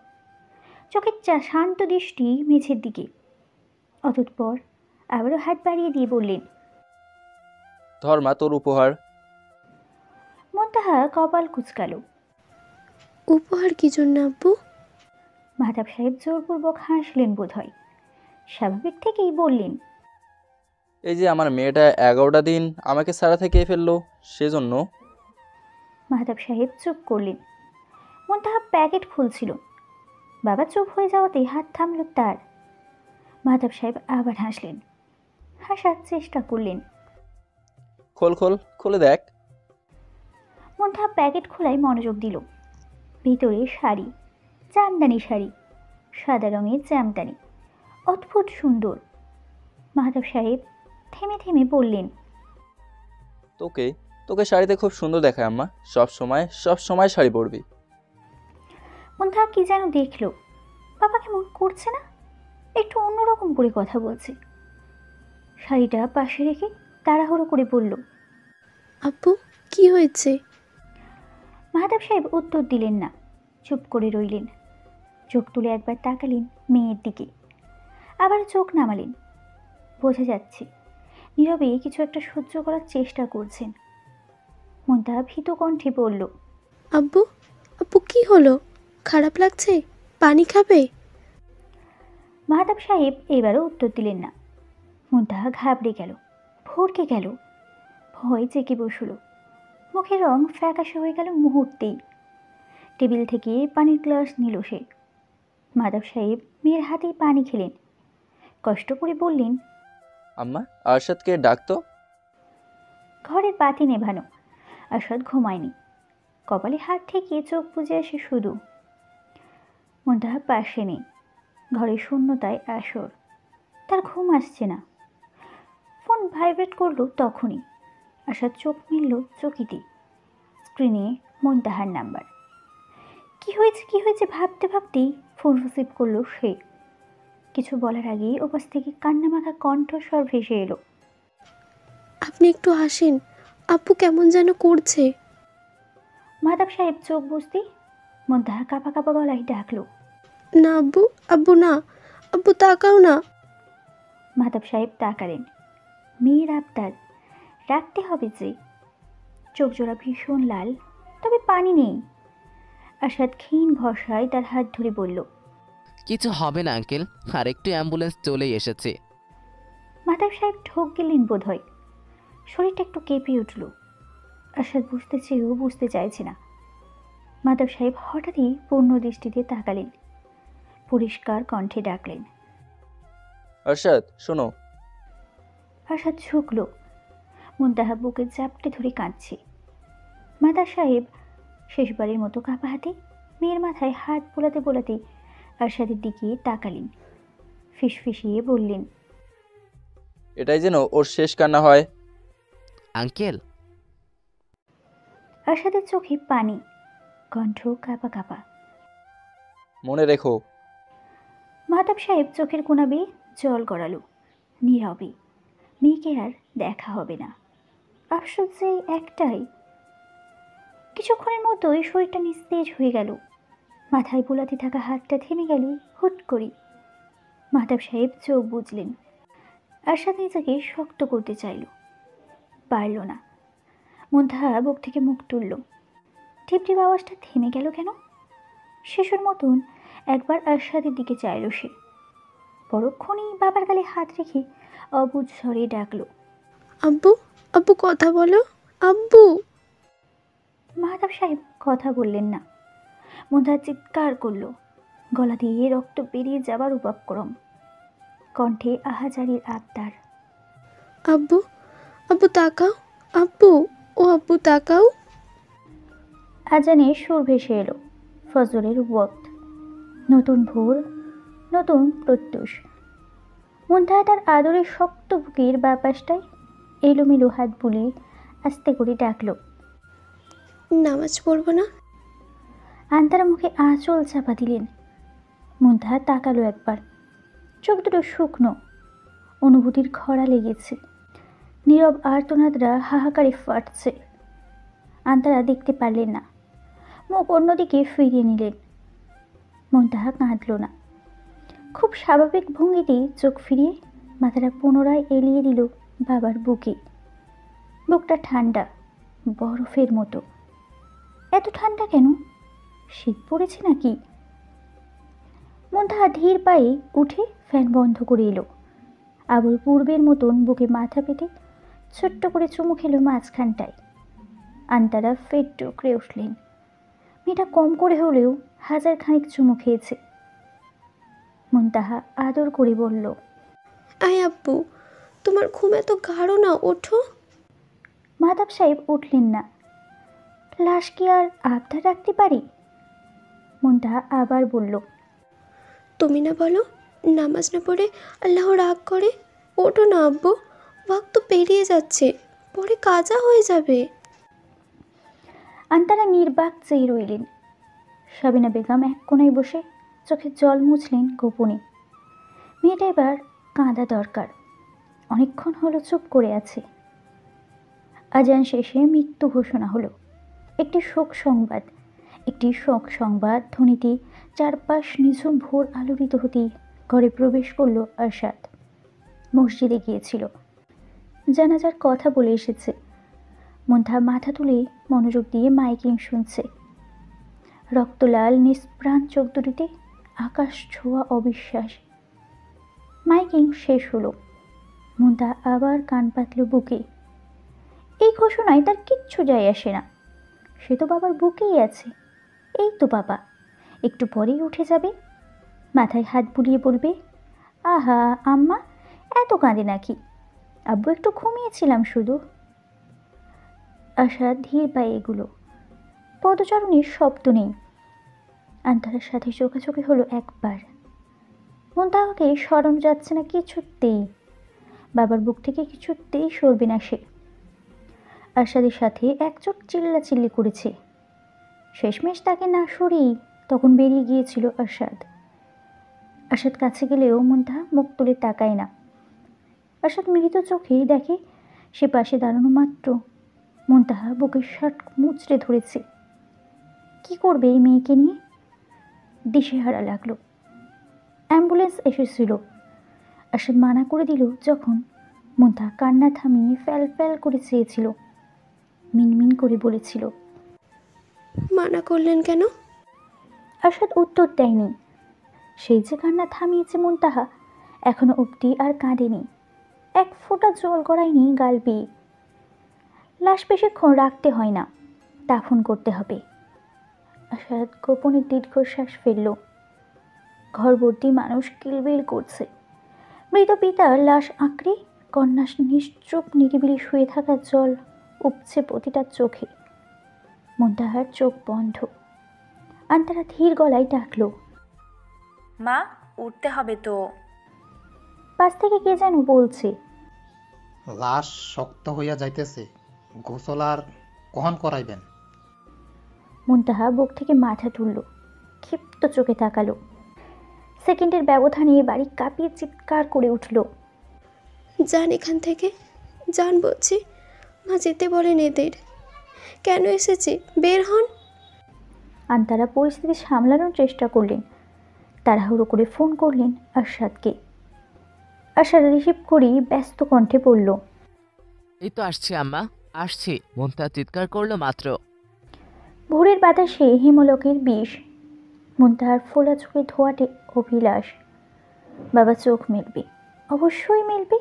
চোখের শান্ত দৃষ্টি মেঝের দিকে। অতঃপর আবারও হাত বাড়িয়ে দিয়ে বললেন, ধর মা তোর উপহার। মুনতাহা কপাল কুঁচকাল। উপহার কি জন্য আব্বু? মাতাব সাহেব জোরপূর্বক হাসলেন বোধ হয়। স্বাভাবিক থেকেই বললেন, এই যে আমার মেয়েটা 11টা দিন আমাকে ছাড়া থেকে ফেললো, সেজন্য। মাহতাব সাহেব চুপ করলেন। মুনতাহা প্যাকেট খুলছিল। বাবা চুপ হয়ে যাওয়াতেই হাত থামল তার। মাহতাব সাহেব আবার হাসলেন, হাসার চেষ্টা করলেন। খোল খোল, খুলে দেখ। মুনতাহা প্যাকেট খোলায় মনোযোগ দিল। ভিতরে শাড়ি, জামদানি শাড়ি, সাদা রঙের জামদানি, অদ্ভুত সুন্দর। মাহতাব সাহেব থেমে থেমে বললেন, তোকে তোকে শাড়িতে খুব সুন্দর দেখায় আম্মা, সব সময় শাড়ি পরবি। মুনতাহা কি যেন দেখল, বাবা কেমন করছে না, একটু অন্যরকম করে কথা বলছে। শাড়িটা পাশে রেখে তাড়াহুড়ো করে বলল, আব্বু কি হয়েছে? মাহতাব সাহেব উত্তর দিলেন না, চুপ করে রইলেন। চোখ তুলে একবার তাকালেন মেয়ের দিকে, আবার চোখ নামালেন। বোঝা যাচ্ছে নীরবে কিছু একটা সহ্য করার চেষ্টা করছেন। মুনতাহা ভীত কণ্ঠে বলল, আব্বু আব্বু কি হলো? খারাপ লাগছে? পানি খাবে? মাহতাব সাহেব এবারও উত্তর দিলেন না। মুনতাহা ঘাবড়ে গেল, ভরকে গেল, ভয় জেগে বসল। মুখের রং ফ্যাকাশে হয়ে গেল মুহূর্তেই। টেবিল থেকে পানির গ্লাস নিল সে। মাহতাব সাহেব মেয়ের হাতেই পানি খেলেন। কষ্ট করে বললেন, আম্মা আরশাদকে ডাকতো। ঘরের বাতি নেভানো। আরশাদ ঘুমায়নি। কপালে হাত ঠেকিয়ে চোখ বুজে আসে শুধু। মুনতাহা পাশে নেই। ঘরের শূন্যতায় আসর। তার ঘুম আসছে না। ফোন ভাইব্রেট করলো তখনই। আরশাদ চোখ মিলল চকিতে। স্ক্রিনে মুনতাহার নাম্বার। কি হয়েছে ভাবতে ভাবতেই ফোন রিসিভ করলো সে। কিছু বলার আগেই ওপাশ থেকে কান্নামাখা কণ্ঠস্বর ভেসে এলো, আপনি একটু হাসেন, আব্বু কেমন যেন করছে। মাহতাব সাহেব চোখ বুঝতেই মুনতাহা কাঁপা কাঁপা গলায় ডাকলো, না আব্বু, আব্বু না, আব্বু তাকাও না। মাহতাব সাহেব তাকালেন। মেয়ের আবদার, রাখতে হবে যে। চোখ জোড়া ভীষণ লাল, তবে পানি নেই। আরশাদ ক্ষীণ ভরসায় তার হাত ধরে বলল, কিছু হবে না আঙ্কেল, আর একটু অ্যাম্বুলেন্স চলেই এসেছে। মাহতাব সাহেব ঠোক গেলেন বোধ হয়। শরীরটা একটু কেঁপে উঠল। আরশাদ বুঝতে চেয়েও বুঝতে চাইছে না। মাহতাব সাহেব হঠাৎই পূর্ণ দৃষ্টিতে তাকালেন। পরিষ্কার কণ্ঠে ডাকলেন, আরশাদ শোনো। আরশাদ ঝুঁকল। মুনতাহা বুকে চাপটে ধরে কাঁদছে। মাহতাব সাহেব শেষবারের মতো কাঁপা হাতে মেয়ের মাথায় হাত বোলাতে বোলাতে আরশাদের দিকে তাকালেন। ফিসফিসিয়ে বললেন, এটাই যেন ওর শেষ কান্না হয়। আঙ্কেল। আরশাদের চোখে পানি, কণ্ঠ কাঁপা কাঁপা। মনে রেখো। মাহতাব সাহেব চোখের কোনা বেয়ে জল গড়ালো। নীরবে। মেয়েকে আর দেখা হবে না। আফসোস যে একটাই। কিছুক্ষণের মতোই শরীরটা নিস্তেজ হয়ে গেল। মাথায় বোলাতে থাকা হাতটা থেমে গেল হুট করে। মাহতাব সাহেব চোখ বুঝলেন। আরশাদ নিজেকে শক্ত করতে চাইল, পারল না। মুনতাহা বুক থেকে মুখ তুলল। টিপটিপ আওয়াজটা থেমে গেল কেন? শিশুর মতন একবার আরশাদের দিকে চাইল সে। পরক্ষণেই বাবার গালে হাত রেখে অবুঝ স্বরে ডাকল, আব্বু আব্বু কথা বলো, আব্বু। মাহতাব সাহেব কথা বললেন না। মুনতাহা চিৎকার করল, গলা দিয়ে রক্ত বেরিয়ে যাবার উপক্রম। কণ্ঠে আহাজারির আবদার, আব্বু আব্বু তাকাও, আব্বু ও আব্বু তাকাও। আজানের সুর ভেসে এলো। ফজরের ওয়াক্ত। নতুন ভোর, নতুন প্রত্যুষ। মুনতাহা তার আদরের শক্ত বুকের বাঁ পাশটায় এলোমেলো হাত বুলিয়ে আস্তে করে ডাকলো, নামাজ পড়বো না? আন্তারা মুখে আঁচল চাপা দিলেন। মুন্তাহা তাকালো একবার, চোখ দুটো শুকনো, অনুভূতির খরা লেগেছে। নীরব আর্তনাদরা হাহাকারে ফাটছে। আন্তারা দেখতে পারলেন না, মুখ অন্যদিকে ফিরিয়ে নিলেন। মুন্তাহা কাঁদল না, খুব স্বাভাবিক ভঙ্গিতেই চোখ ফিরিয়ে মাথাটা পুনরায় এলিয়ে দিল বাবার বুকে। বুকটা ঠান্ডা, বরফের মতো। এত ঠান্ডা কেন? শীত পড়েছে নাকি? মুন্তাহা ধীর পায়ে উঠে ফ্যান বন্ধ করে এলো। আবার পূর্বের মতন বুকে মাথা পেতে ছোট্ট করে চুমু খেলো মাঝখানটায়। আন্তারা ফের টুকরে উঠলেন। মেয়েটা কম করে হলেও 1000 খানিক চুমু খেয়েছে। মুন্তাহা আদর করে বলল, আয় আব্বু, তোমার ঘুম এত গাঢ় না, ওঠো। মাহতাব সাহেব উঠলেন না। লাশ কি আর আবদার রাখতে পারি? মুন্তাহা আবার বলল, তুমি না বলো নামাজ না পড়ে আল্লাহ রাগ করে? ওঠো না আব্বু, ওয়াক্ত পেরিয়ে যাচ্ছে, পরে কাজা হয়ে যাবে। আন্তারা নির্বাক চেয়ে রইলেন। সাবিনা বেগম এক কোণায় বসে চোখের জল মুছলেন গোপনে। মেয়েটা এবার কাঁদা দরকার। অনেকক্ষণ হলো চুপ করে আছে। আজান শেষে মৃত্যু ঘোষণা হলো। একটি শোক সংবাদ ধ্বনিতে চারপাশ নিঝুম ভোর আলোড়িত হতেই ঘরে প্রবেশ করলো আরশাদ। মসজিদে গিয়েছিল, জানাজার কথা বলে এসেছে। মুন্তাহা মাথা তুলে মনোযোগ দিয়ে মাইকিং শুনছে। রক্তলাল নিষ্প্রাণ চোখ দুটিতে আকাশ ছোঁয়া অবিশ্বাস। মাইকিং শেষ হলো। মুন্তাহা আবার কান পাতল বুকে। এই ঘোষণায় তার কিচ্ছু যায় আসে না। সে তো বাবার বুকেই আছে। এই তো বাবা, একটু পরেই উঠে যাবে। মাথায় হাত বুলিয়ে বলবে, আহা আম্মা, এত কাঁদে নাকি? আব্বু একটু ঘুমিয়েছিলাম শুধু। আশা ধীর পায়ে এগুলো। পদচারণের শব্দ নেই। আন্তারার সাথে চোখাচোখি হলো একবার। মুন্তাহাকে সরানো যাচ্ছে না কিছুতেই। বাবার বুক থেকে কিছুতেই সরবে না সে। আরশাদের সাথে একচোট চিল্লাচিল্লি করেছে। শেষমেশ তাকে না সরিয়েই তখন বেরিয়ে গিয়েছিল আরশাদ। আরশাদ কাছে গেলেও মুন্তাহা মুখ তুলে তাকায় না। আরশাদ মৃত চোখেই দেখে সে পাশে দাঁড়ানো মাত্র মুন্তাহা বুকের শার্ট মুচড়ে ধরেছে। কি করবে এই মেয়েকে নিয়ে? দিশেহারা লাগলো। অ্যাম্বুলেন্স এসেছিল। আরশাদ মানা করে দিল যখন মুন্তাহা কান্না থামিয়ে ফ্যাল ফ্যাল করে চেয়েছিল। মিনমিন করে বলেছিল, মানা করলেন কেন? আরশাদ উত্তর দেয়নি। সেই যে কান্না থামিয়েছে মুন্তাহা, এখনো অবধি আর কাঁদেনি। এক ফোঁটা জল গড়ায়নি গাল বেয়ে। লাশ বেশিক্ষণ রাখতে হয় না, দাফন করতে হবে। আরশাদ গোপনে দীর্ঘশ্বাস ফেলল। ঘরভর্তি মানুষ কিলবিল করছে। মৃত পিতার লাশ আঁকড়ে কন্যা নিশ্চুপ নিরিবিলি শুয়ে থাকা জল উপছে প্রতিটা চোখে। মুন্তাহার চোখ বন্ধ। আন্তারা ধীর গলায় ডাকলো, মা, উঠতে হবে তো। পাশ থেকে কে যেন বলছে, লাশ শক্ত হইয়া যাইতেছে, গোসল আর কখন করাইবেন? মুন্তাহা বুক থেকে মাথা তুলল, ক্ষিপ্ত চোখে তাকালো। সেকেন্ডের ব্যবধানে বাড়ি কাঁপিয়ে চিৎকার করে উঠল, যান এখান থেকে, যান বলছি। মা যেতে বলেন এদের। কেন এসেছে, বের হন। আন্তারা পরিস্থিতি সামলানোর চেষ্টা করলেন। তাড়াহুড়ো করে ফোন করলেন আরশাদকে। আরশাদ রিসিভ করেই ব্যস্ত কণ্ঠে বলল, এই তো আসছি আম্মা, আসছি। মুন্তাহা চিৎকার করলো মাত্র। ভোরের বাতাসে হিমলোকের বিষ। মুন্তাহার ফোলা চোখে ধোয়াটে অভিলাষ। বাবা চোখ মেলবে, অবশ্যই মেলবে,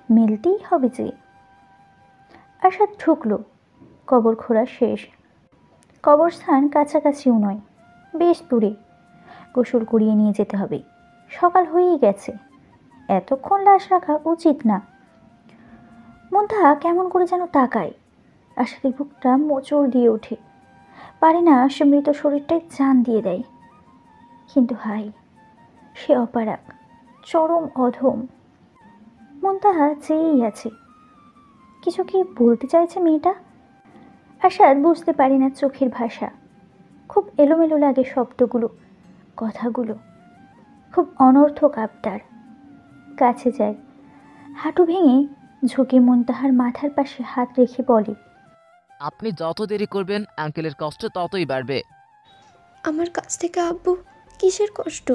মেলতেই হবে যে। আরশাদ ঢুকলো। কবর খোঁড়া শেষ। কবরস্থান কাছাকাছিও নয়, বেশ দূরে। গোসল করিয়ে নিয়ে যেতে হবে। সকাল হয়েই গেছে, এতক্ষণ লাশ রাখা উচিত না। মুন্তাহা কেমন করে যেন তাকায়। আরশাদের বুকটা মোচড় দিয়ে ওঠে। পারে না সে মৃত শরীরটায় জান দিয়ে দেয়। কিন্তু হাই, সে অপারগ, চরম অধম। মুন্তাহা চেয়েই আছে। কিছু কি বলতে চাইছে মেয়েটা? আশাদ বুঝতে পারি না চোখের ভাষা, খুব এলোমেলো লাগে শব্দগুলো, কথাগুলো, খুব অনর্থক আবদার। কাছে যায়, হাঁটু ভেঙে ঝুঁকে মুনতাহার মাথার পাশে হাত রেখে বলে, আপনি যত দেরি করবেন আঙ্কেলের কষ্ট ততই বাড়বে। আমার কাছ থেকে আব্বু কিসের কষ্ট?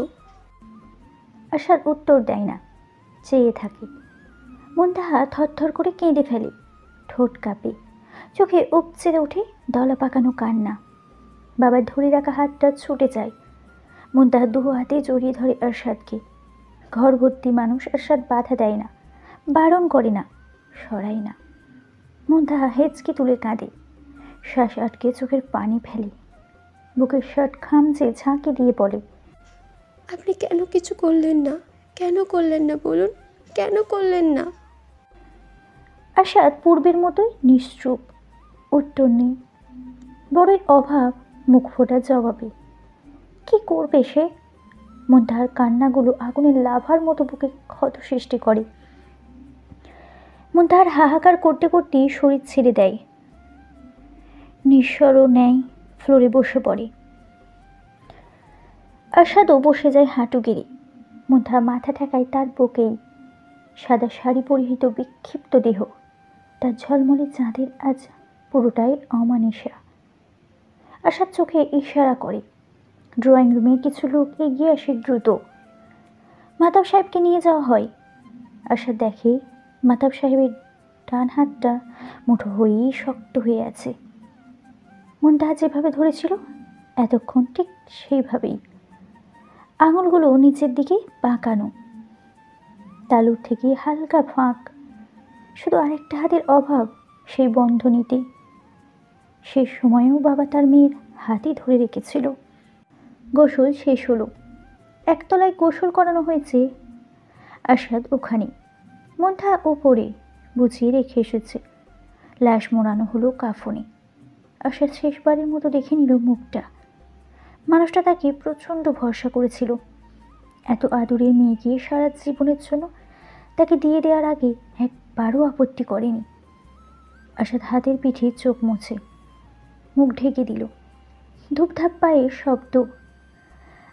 আশাদ উত্তর দেয় না, চেয়ে থাকে। মুনতাহা থরথর করে কেঁদে ফেলে, ঠোঁট কাঁপে, চোখে উপচে ওঠে দলা পাকানো কান্না। বাবার ধরে রাখা হাতটা ছুটে যায়। মুনতাহা দু হাতে জড়িয়ে ধরে আরশাদকে। ঘর ভর্তি মানুষ, আরশাদ বাধা দেয় না, বারণ করে না, সরায় না। মুনতাহা হেঁচকি তুলে কাঁদে, শ্বাস আটকে চোখের পানি ফেলে, বুকের শার্ট খামচে ঝাঁকি দিয়ে বলে, আপনি কেন কিছু করলেন না? কেন করলেন না বলুন, কেন করলেন না? আশাদ পূর্বের মতোই নিশ্চুপ, উত্তর নেই, বড়ই অভাব মুখ ফোটার জবাবে। কি করবে সে? মুনতাহার কান্নাগুলো আগুনের লাভার মতো বুকে ক্ষত সৃষ্টি করে। মুনতাহার হাহাকার করতে করতেই শরীর ছেড়ে দেয়, নিঃস্বরও নেয়, ফ্লোরে বসে পড়ে। আশাদও বসে যায় হাঁটু গেড়ে। মুনতাহা মাথা ঠেকায় তার বুকেই। সাদা শাড়ি পরিহিত বিক্ষিপ্ত দেহ, তার ঝলমলে চাঁদের আজ পুরোটাই অমানিসা। আশাদ চোখে ইশারা করে। ড্রয়িং রুমে কিছু লোক এগিয়ে আসে দ্রুত। মাতাব সাহেবকে নিয়ে যাওয়া হয়। আশাদ দেখে মাতাব সাহেবের ডান হাতটা মুঠো হয়েই শক্ত হয়ে আছে। মুনতাহা যেভাবে ধরেছিল এতক্ষণ ঠিক সেইভাবেই, আঙুলগুলো নিচের দিকে বাঁকানো, তালুর থেকে হালকা ফাঁক, শুধু আরেকটা হাতের অভাব সেই বন্ধনীতে। সেই সময়েও বাবা তার মেয়ের হাতই ধরে রেখেছিল। গোসল শেষ হলো, একতলায় গোসল করানো হয়েছে। আশাদ ওখানে, মুনতাহা ওপরে বুঝিয়ে রেখে এসেছে। লাশ মোড়ানো হলো কাফনে। আশাদ শেষবারের মতো দেখে নিল মুখটা। মানুষটা তাকে প্রচণ্ড ভরসা করেছিল। এত আদরের মেয়েকে সারা জীবনের জন্য তাকে দিয়ে দেওয়ার আগে একবারও আপত্তি করেনি। আশাদ হাতের পিঠে চোখ মুছে মুখ ঢেকে দিল। ধূপধাপ পায়ের শব্দ।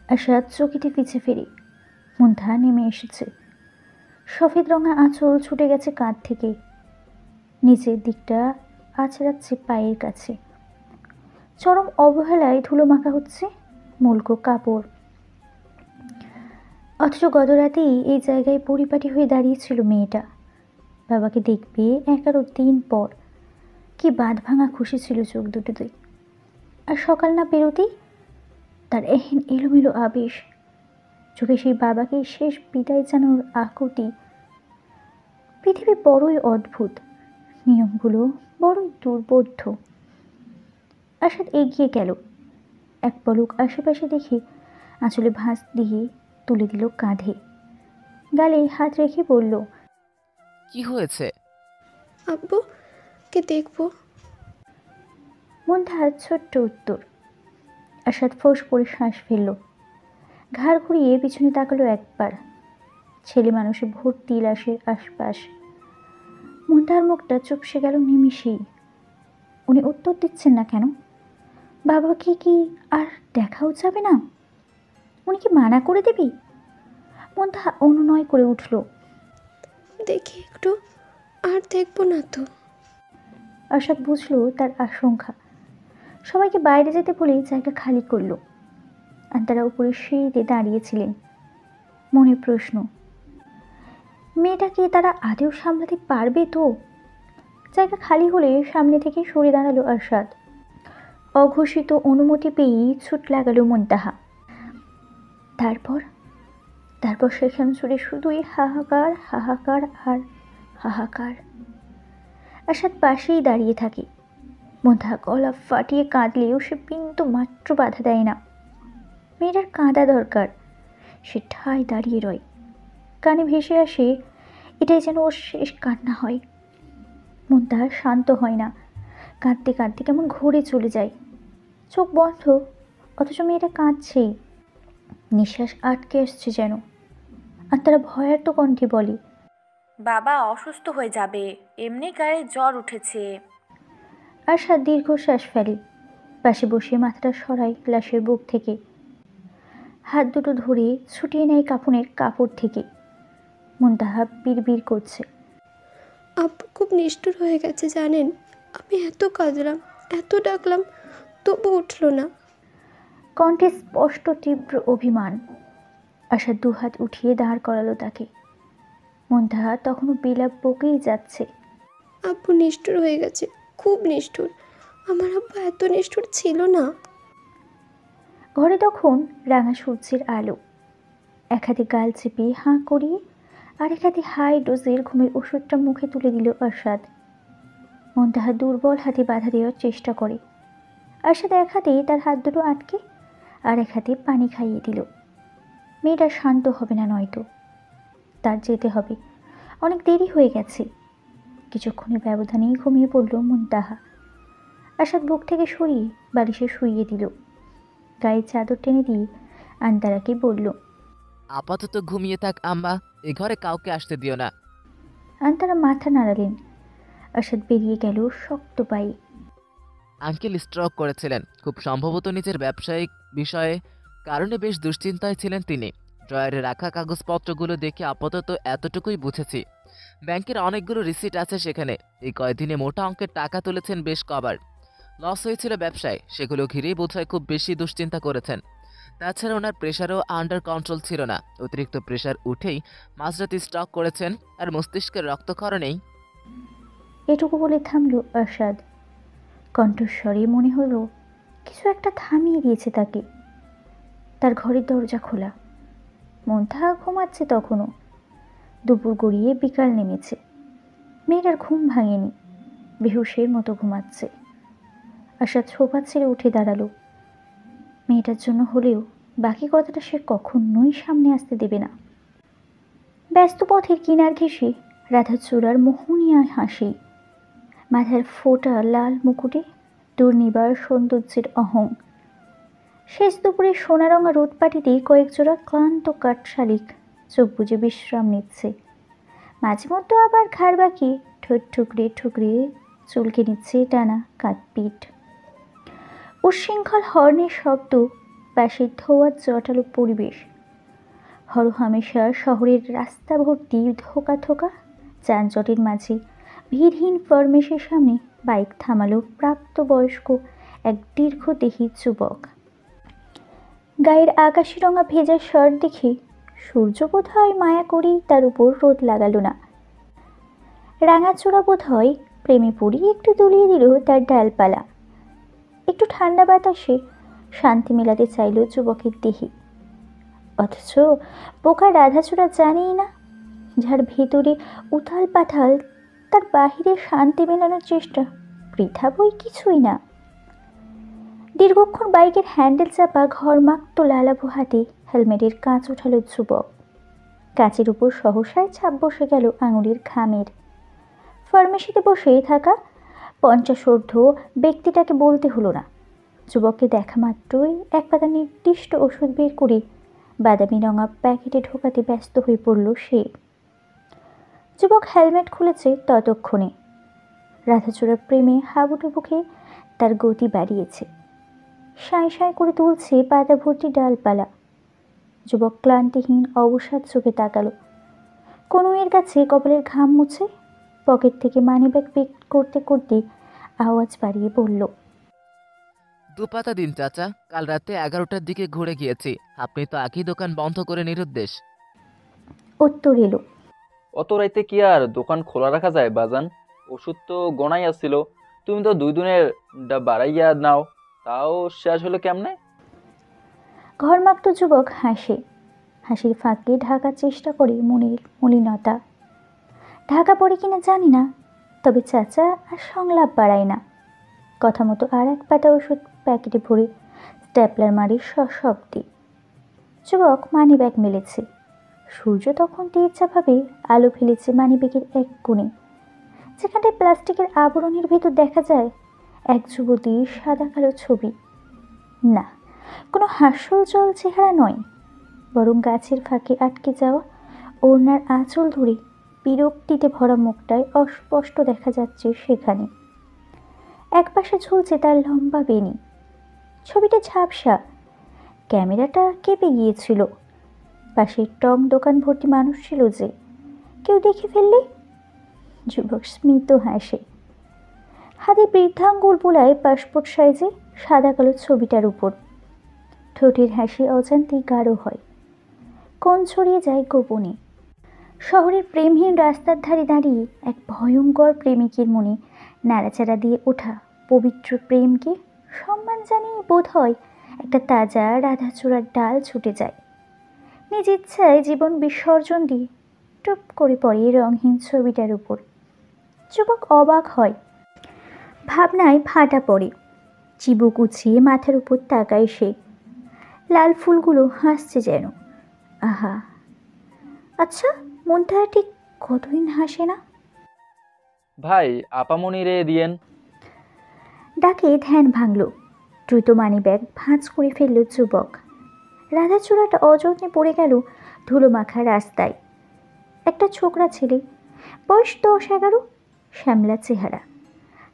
আশাদ চকিতে পিছে ফেরে। মুনতাহা নেমে এসেছে। সফেদ রঙা আঁচল ছুটে গেছে কাঁধ থেকে, নিচের দিকটা আছড়াচ্ছে পায়ের কাছে। চরম অবহেলায় ধুলো মাখা হচ্ছে মুলকো কাপড়। অথচ গত রাতেই এই জায়গায় পরিপাটি হয়ে দাঁড়িয়েছিল মেয়েটা। বাবাকে দেখবে 11 দিন পর। কি বাঁধ ভাঙা খুশি ছিল চোখ দুটোতে। আর সকাল না পেরোতেই তার এহেন এলোমেলো আবেশ, চোখে সেই বাবাকে শেষ বিদায় জানানোর আকুতি। পৃথিবী বড়ই অদ্ভুত, নিয়মগুলো বড়ই দুর্বোধ্য। আশাদ এগিয়ে গেল, এক পলক আশেপাশে দেখে আঁচলে ভাঁজ দিয়ে তুলে দিল কাঁধে, গালে হাত রেখে বলল, কি হয়েছে? আব্বু কে দেখবো। মুনতাহার ছোট্ট উত্তর। আশাদ ফোঁস করে শ্বাস ফেলল, ঘাড় ঘুরিয়ে পিছনে তাকালো একবার। ছেলে মানুষে ভর্তি লাশের আশপাশ। মুনতাহার মুখটা চুপসে গেল নিমিষেই। উনি উত্তর দিচ্ছেন না কেন? বাবাকে কি আর দেখাও যাবে না? উনি কি মানা করে দেবে? মুনতাহা অনুনয় করে উঠল, দেখি একটু, আর দেখবো না তো। আশাদ বুঝলো তার আশঙ্কা। সবাইকে বাইরে যেতে বলে জায়গা খালি করলো। আর তারা উপরে সিঁড়িতে দাঁড়িয়েছিলেন। মনে প্রশ্ন, মেয়েটাকে তারা আদেও সামলাতে পারবে তো? জায়গা খালি হলে সামনে থেকে সরে দাঁড়ালো আরশাদ। অঘোষিত অনুমতি পেয়েই ছুট লাগালো মুনতাহা। তারপর সেখান জুড়ে শুধুই হাহাকার, হাহাকার আর হাহাকার। আরশাদ পাশেই দাঁড়িয়ে থাকে। মুনতাহা গলা ফাটিয়ে কাঁদলেও সে বিন্দু মাত্র বাধা দেয় না। মেয়েটার কাঁদা দরকার, সে ঠায় দাঁড়িয়ে রয়। কানে ভেসে আসে এটাই যেন ওর শেষ কান্না হয়। মুনতাহা শান্ত হয় না, কাঁদতে কাঁদতে কেমন ঘুরে চলে যায়। চোখ বন্ধ, অথচ মেয়েটা কাঁদছেই। নিঃশ্বাস আটকে আসছে যেন। আর তারা ভয়ার্ত কণ্ঠে বলে, বাবা অসুস্থ হয়ে যাবে, এমনি গায়ে জ্বর উঠেছে। আশা দীর্ঘশ্বাস ফেলে, পাশে বসে মাথাটা সরায় লাশের বুক থেকে, হাত দুটো ধরে ছুটিয়ে নেয় কাফনের কাপড় থেকে। মুনতাহা বিড়বিড় করছে, আব্বু খুব নিষ্ঠুর হয়ে গেছে জানেন। আমি এত কাঁদলাম, এত ডাকলাম, তবু উঠলো না। কণ্ঠে স্পষ্ট তীব্র অভিমান। আশা দুহাত উঠিয়ে দাঁড় করালো তাকে। মুনতাহা তখনও বিলাপ বকেই যাচ্ছে। আব্বু নিষ্ঠুর হয়ে গেছে, খুব নিষ্ঠুর। আমার আব্বু এত নিষ্ঠুর ছিল না। ঘরে তখন রাঙা সূর্যের আলো। এক হাতে গাল চেপে হাঁ করিয়ে আর এক হাতে হাই ডোজের ঘুমের ওষুধটা মুখে তুলে দিল আরশাদ। মুনতাহা দুর্বল হাতে বাধা দেওয়ার চেষ্টা করে। আরশাদ এক হাতে তার হাত দুটো আটকে আর এক হাতে পানি খাইয়ে দিল। মেয়েটা শান্ত হবে না নয়তো। তার যেতে হবে, অনেক দেরি হয়ে গেছে। কিছুক্ষণের ব্যবধানেই ঘুমিয়ে পড়ল মুনতাহা। আরশাদ বুক থেকে সরিয়ে বালিশে শুইয়ে দিল। গায়ে চাদর টেনে দিয়ে আন্তারাকে বলল, আপাতত ঘুমিয়ে থাক আম্মা, এ ঘরে কাউকে আসতে দিও না। আন্তারা মাথা নাড়ালেন। আরশাদ বেরিয়ে গেল শক্ত পায়ে। আঙ্কেল স্ট্রোক করেছিলেন, খুব সম্ভবত নিজের ব্যবসায়িক বিষয়ে কারণে বেশ দুশ্চিন্তায় ছিলেন তিনি। ড্রয়ারে রাখা কাগজপত্রগুলো দেখে আপাতত এতটুকুই বুঝেছি। ব্যাংকের অনেকগুলো রিসিট আছে সেখানে। এই কয়দিনে মোটা অঙ্কের টাকা তুলেছেন বেশ কবার। লস হয়েছিল ব্যবসায়, সেগুলো ঘিরেই বোধহয় খুব বেশি দুশ্চিন্তা করেছেন। তাছাড়া ওনার প্রেশারও আন্ডার কন্ট্রোল ছিল না। অতিরিক্ত প্রেশার উঠেই মাঝরাতে স্ট্রোক করেছেন, আর মস্তিষ্কের রক্তক্ষরণেই। এটুকু বলে থামল আরশাদ। কণ্ঠস্বরে মনে হলো কিছু একটা থামিয়ে দিয়েছে তাকে। তার ঘরের দরজা খোলা। মুনতাহা ঘুমাচ্ছে তখনও। দুপুর গড়িয়ে বিকাল নেমেছে। মেয়েটার ঘুম ভাঙেনি, বেহুশের মতো ঘুমাচ্ছে। আরশাদ সোফা ছেড়ে উঠে দাঁড়ালো। মেয়েটার জন্য হলেও বাকি কথাটা সে কখনোই সামনে আসতে দেবে না। ব্যস্ত পথের কিনার ঘেঁষে রাধাচূড়ার মোহনীয় হাসি, মাথার ফোঁটা লাল মুকুটে দুর্নিবার সৌন্দর্যের অহং। শেষ দুপুরে সোনারঙা রোদপাটিতেই কয়েকজোড়া ক্লান্ত কাঠশালিক চোখ বুজে বিশ্রাম নিচ্ছে। মাঝে মধ্যে আবার ঘাড় বাঁকিয়ে ঠোঁট ঠুকরে ঠুকরে চুলকে নিচ্ছে টানা কাঠপিঠ। উচ্ছৃঙ্খল হর্নের শব্দ, পাশের ধোঁয়ার জটালো পরিবেশ। হরহামেশা শহরের রাস্তা ভর্তি ধোকা ধোকা যানজটের মাঝে ভিড়হীন ফার্মেসের সামনে বাইক থামালো প্রাপ্তবয়স্ক এক দীর্ঘদেহী যুবক। গায়ের আকাশি রঙা ভেজা শার্ট দেখে সূর্য বোধ হয় মায়া করেই তার উপর রোদ লাগালো না। রাঙাচূড়া বোধ হয় প্রেমে পড়ি একটু দুলিয়ে দিল তার ডালপালা। একটু ঠান্ডা বাতাসে শান্তি মেলাতে চাইল যুবকের দেহে। অথচ বোকা রাধাচূড়া জানেই না, যার ভেতরে উথাল পাথাল তার বাহিরে শান্তি মেলানোর চেষ্টা বৃথা বই কিছুই না। দীর্ঘক্ষণ বাইকের হ্যান্ডেল চাপা ঘরমাক্ত লালাভু হাতে হেলমেটের কাঁচ ওঠালো যুবক। কাঁচের উপর সহসায় ছাপ বসে গেল আঙুলের ঘামের। ফার্মেসিতে বসে থাকা 50 ব্যক্তিটাকে বলতে হলো না। যুবককে দেখা মাত্রই এক পাতা নির্দিষ্ট ওষুধ বের করে বাদামি রঙা প্যাকেটে ঢোকাতে ব্যস্ত হয়ে পড়ল সে। যুবক হেলমেট খুলেছে ততক্ষণে। রাধাচূড়ার প্রেমে হাবুডুবু খেয়ে তার গতি বাড়িয়েছে। সাঁই সাঁই করে তুলছে পাতা ভর্তি ডালপালা। যুবক ক্লান্তিহীন অবসাদ চোখে তাকালো। কনুইয়ের কাছে কপালের ঘাম মুছে পকেট থেকে মানিব্যাগ বের করতে করতে আওয়াজ বাড়িয়ে বলল, 2 পাতা দিন চাচা, কাল রাতে 11টার দিকে ঘুরে গিয়েছি। আপনি তো আগেই দোকান বন্ধ করে নিরুদ্দেশ। উত্তর এলো, অত রাইতে কি আর দোকান খোলা রাখা যায় বাজান? ওষুধ তো গনাই আসছিল, তুমি তো 2 দিনের বাড়াইয়া নাও, তাও শেষ হলো কেমনে? ঘরমাক্ত যুবক হাসে। হাসির ফাঁকে ঢাকার চেষ্টা করে মনের মলিনতা। ঢাকা পড়ে কিনা জানি না, তবে চাচা আর সংলাপ বাড়ায় না। কথা মতো আর এক পাতা ওষুধ প্যাকেটে ভরে স্ট্যাপলার মারি সশব্দে। যুবক মানিব্যাগ মেলেছে। সূর্য তখন তেজভাবে আলো ফেলেছে মানিব্যাগের এক কোণে, যেখানটায় প্লাস্টিকের আবরণের ভেতর দেখা যায় এক যুবতীর সাদা কালো ছবি। না, কোনো হাস্যোজ্জ্বল চেহারা নয়, বরং গাছের ফাঁকে আটকে যাওয়া ওড়নার আঁচল ধরে বিরক্তিতে ভরা মুখটায় অস্পষ্ট দেখা যাচ্ছে সেখানে। একপাশে ঝুলছে তার লম্বা বেনি। ছবিটা ঝাপসা, ক্যামেরাটা কেঁপে গিয়েছিল। পাশের টং দোকান ভর্তি মানুষ ছিল যে, কেউ দেখে ফেললে। যুবক স্মিত হাসে, হাতে বৃদ্ধাঙ্গুল বোলায় পাসপোর্ট সাইজে সাদা কালো ছবিটার উপর। ঠোঁটের হাসি অজান্তেই গাঢ় হয়, কোণ ছড়িয়ে যায় গোপনে। শহরের প্রেমহীন রাস্তার ধারে দাঁড়িয়ে এক ভয়ঙ্কর প্রেমিকের মনে নাড়াচাড়া দিয়ে ওঠা পবিত্র প্রেমকে সম্মান জানিয়ে বোধ হয় একটা তাজা রাধাচূড়ার ডাল ছুটে যায়। নিজ ইচ্ছায় জীবন বিসর্জন দিয়ে টুপ করে পড়ে রঙহীন ছবিটার উপর। যুবক অবাক হয়, ভাবনায় ভাটা পড়ে। চিবুক উছিয়ে মাথার উপর তাকায় সে। লাল ফুলগুলো হাসছে যেন। আহা, আচ্ছা মনটা ঠিক কতদিন হাসে না। ভাই আপামনি রে দিয়েন। ডাকে ধ্যান ভাঙল। দ্রুত মানি ব্যাগ ভাঁজ করে ফেলল যুবক। রাধাচূড়াটা অযত্নে পড়ে গেল ধুলো মাখা রাস্তায়। একটা ছোকরা ছেলে, বয়স 10-11, শ্যামলা চেহারা,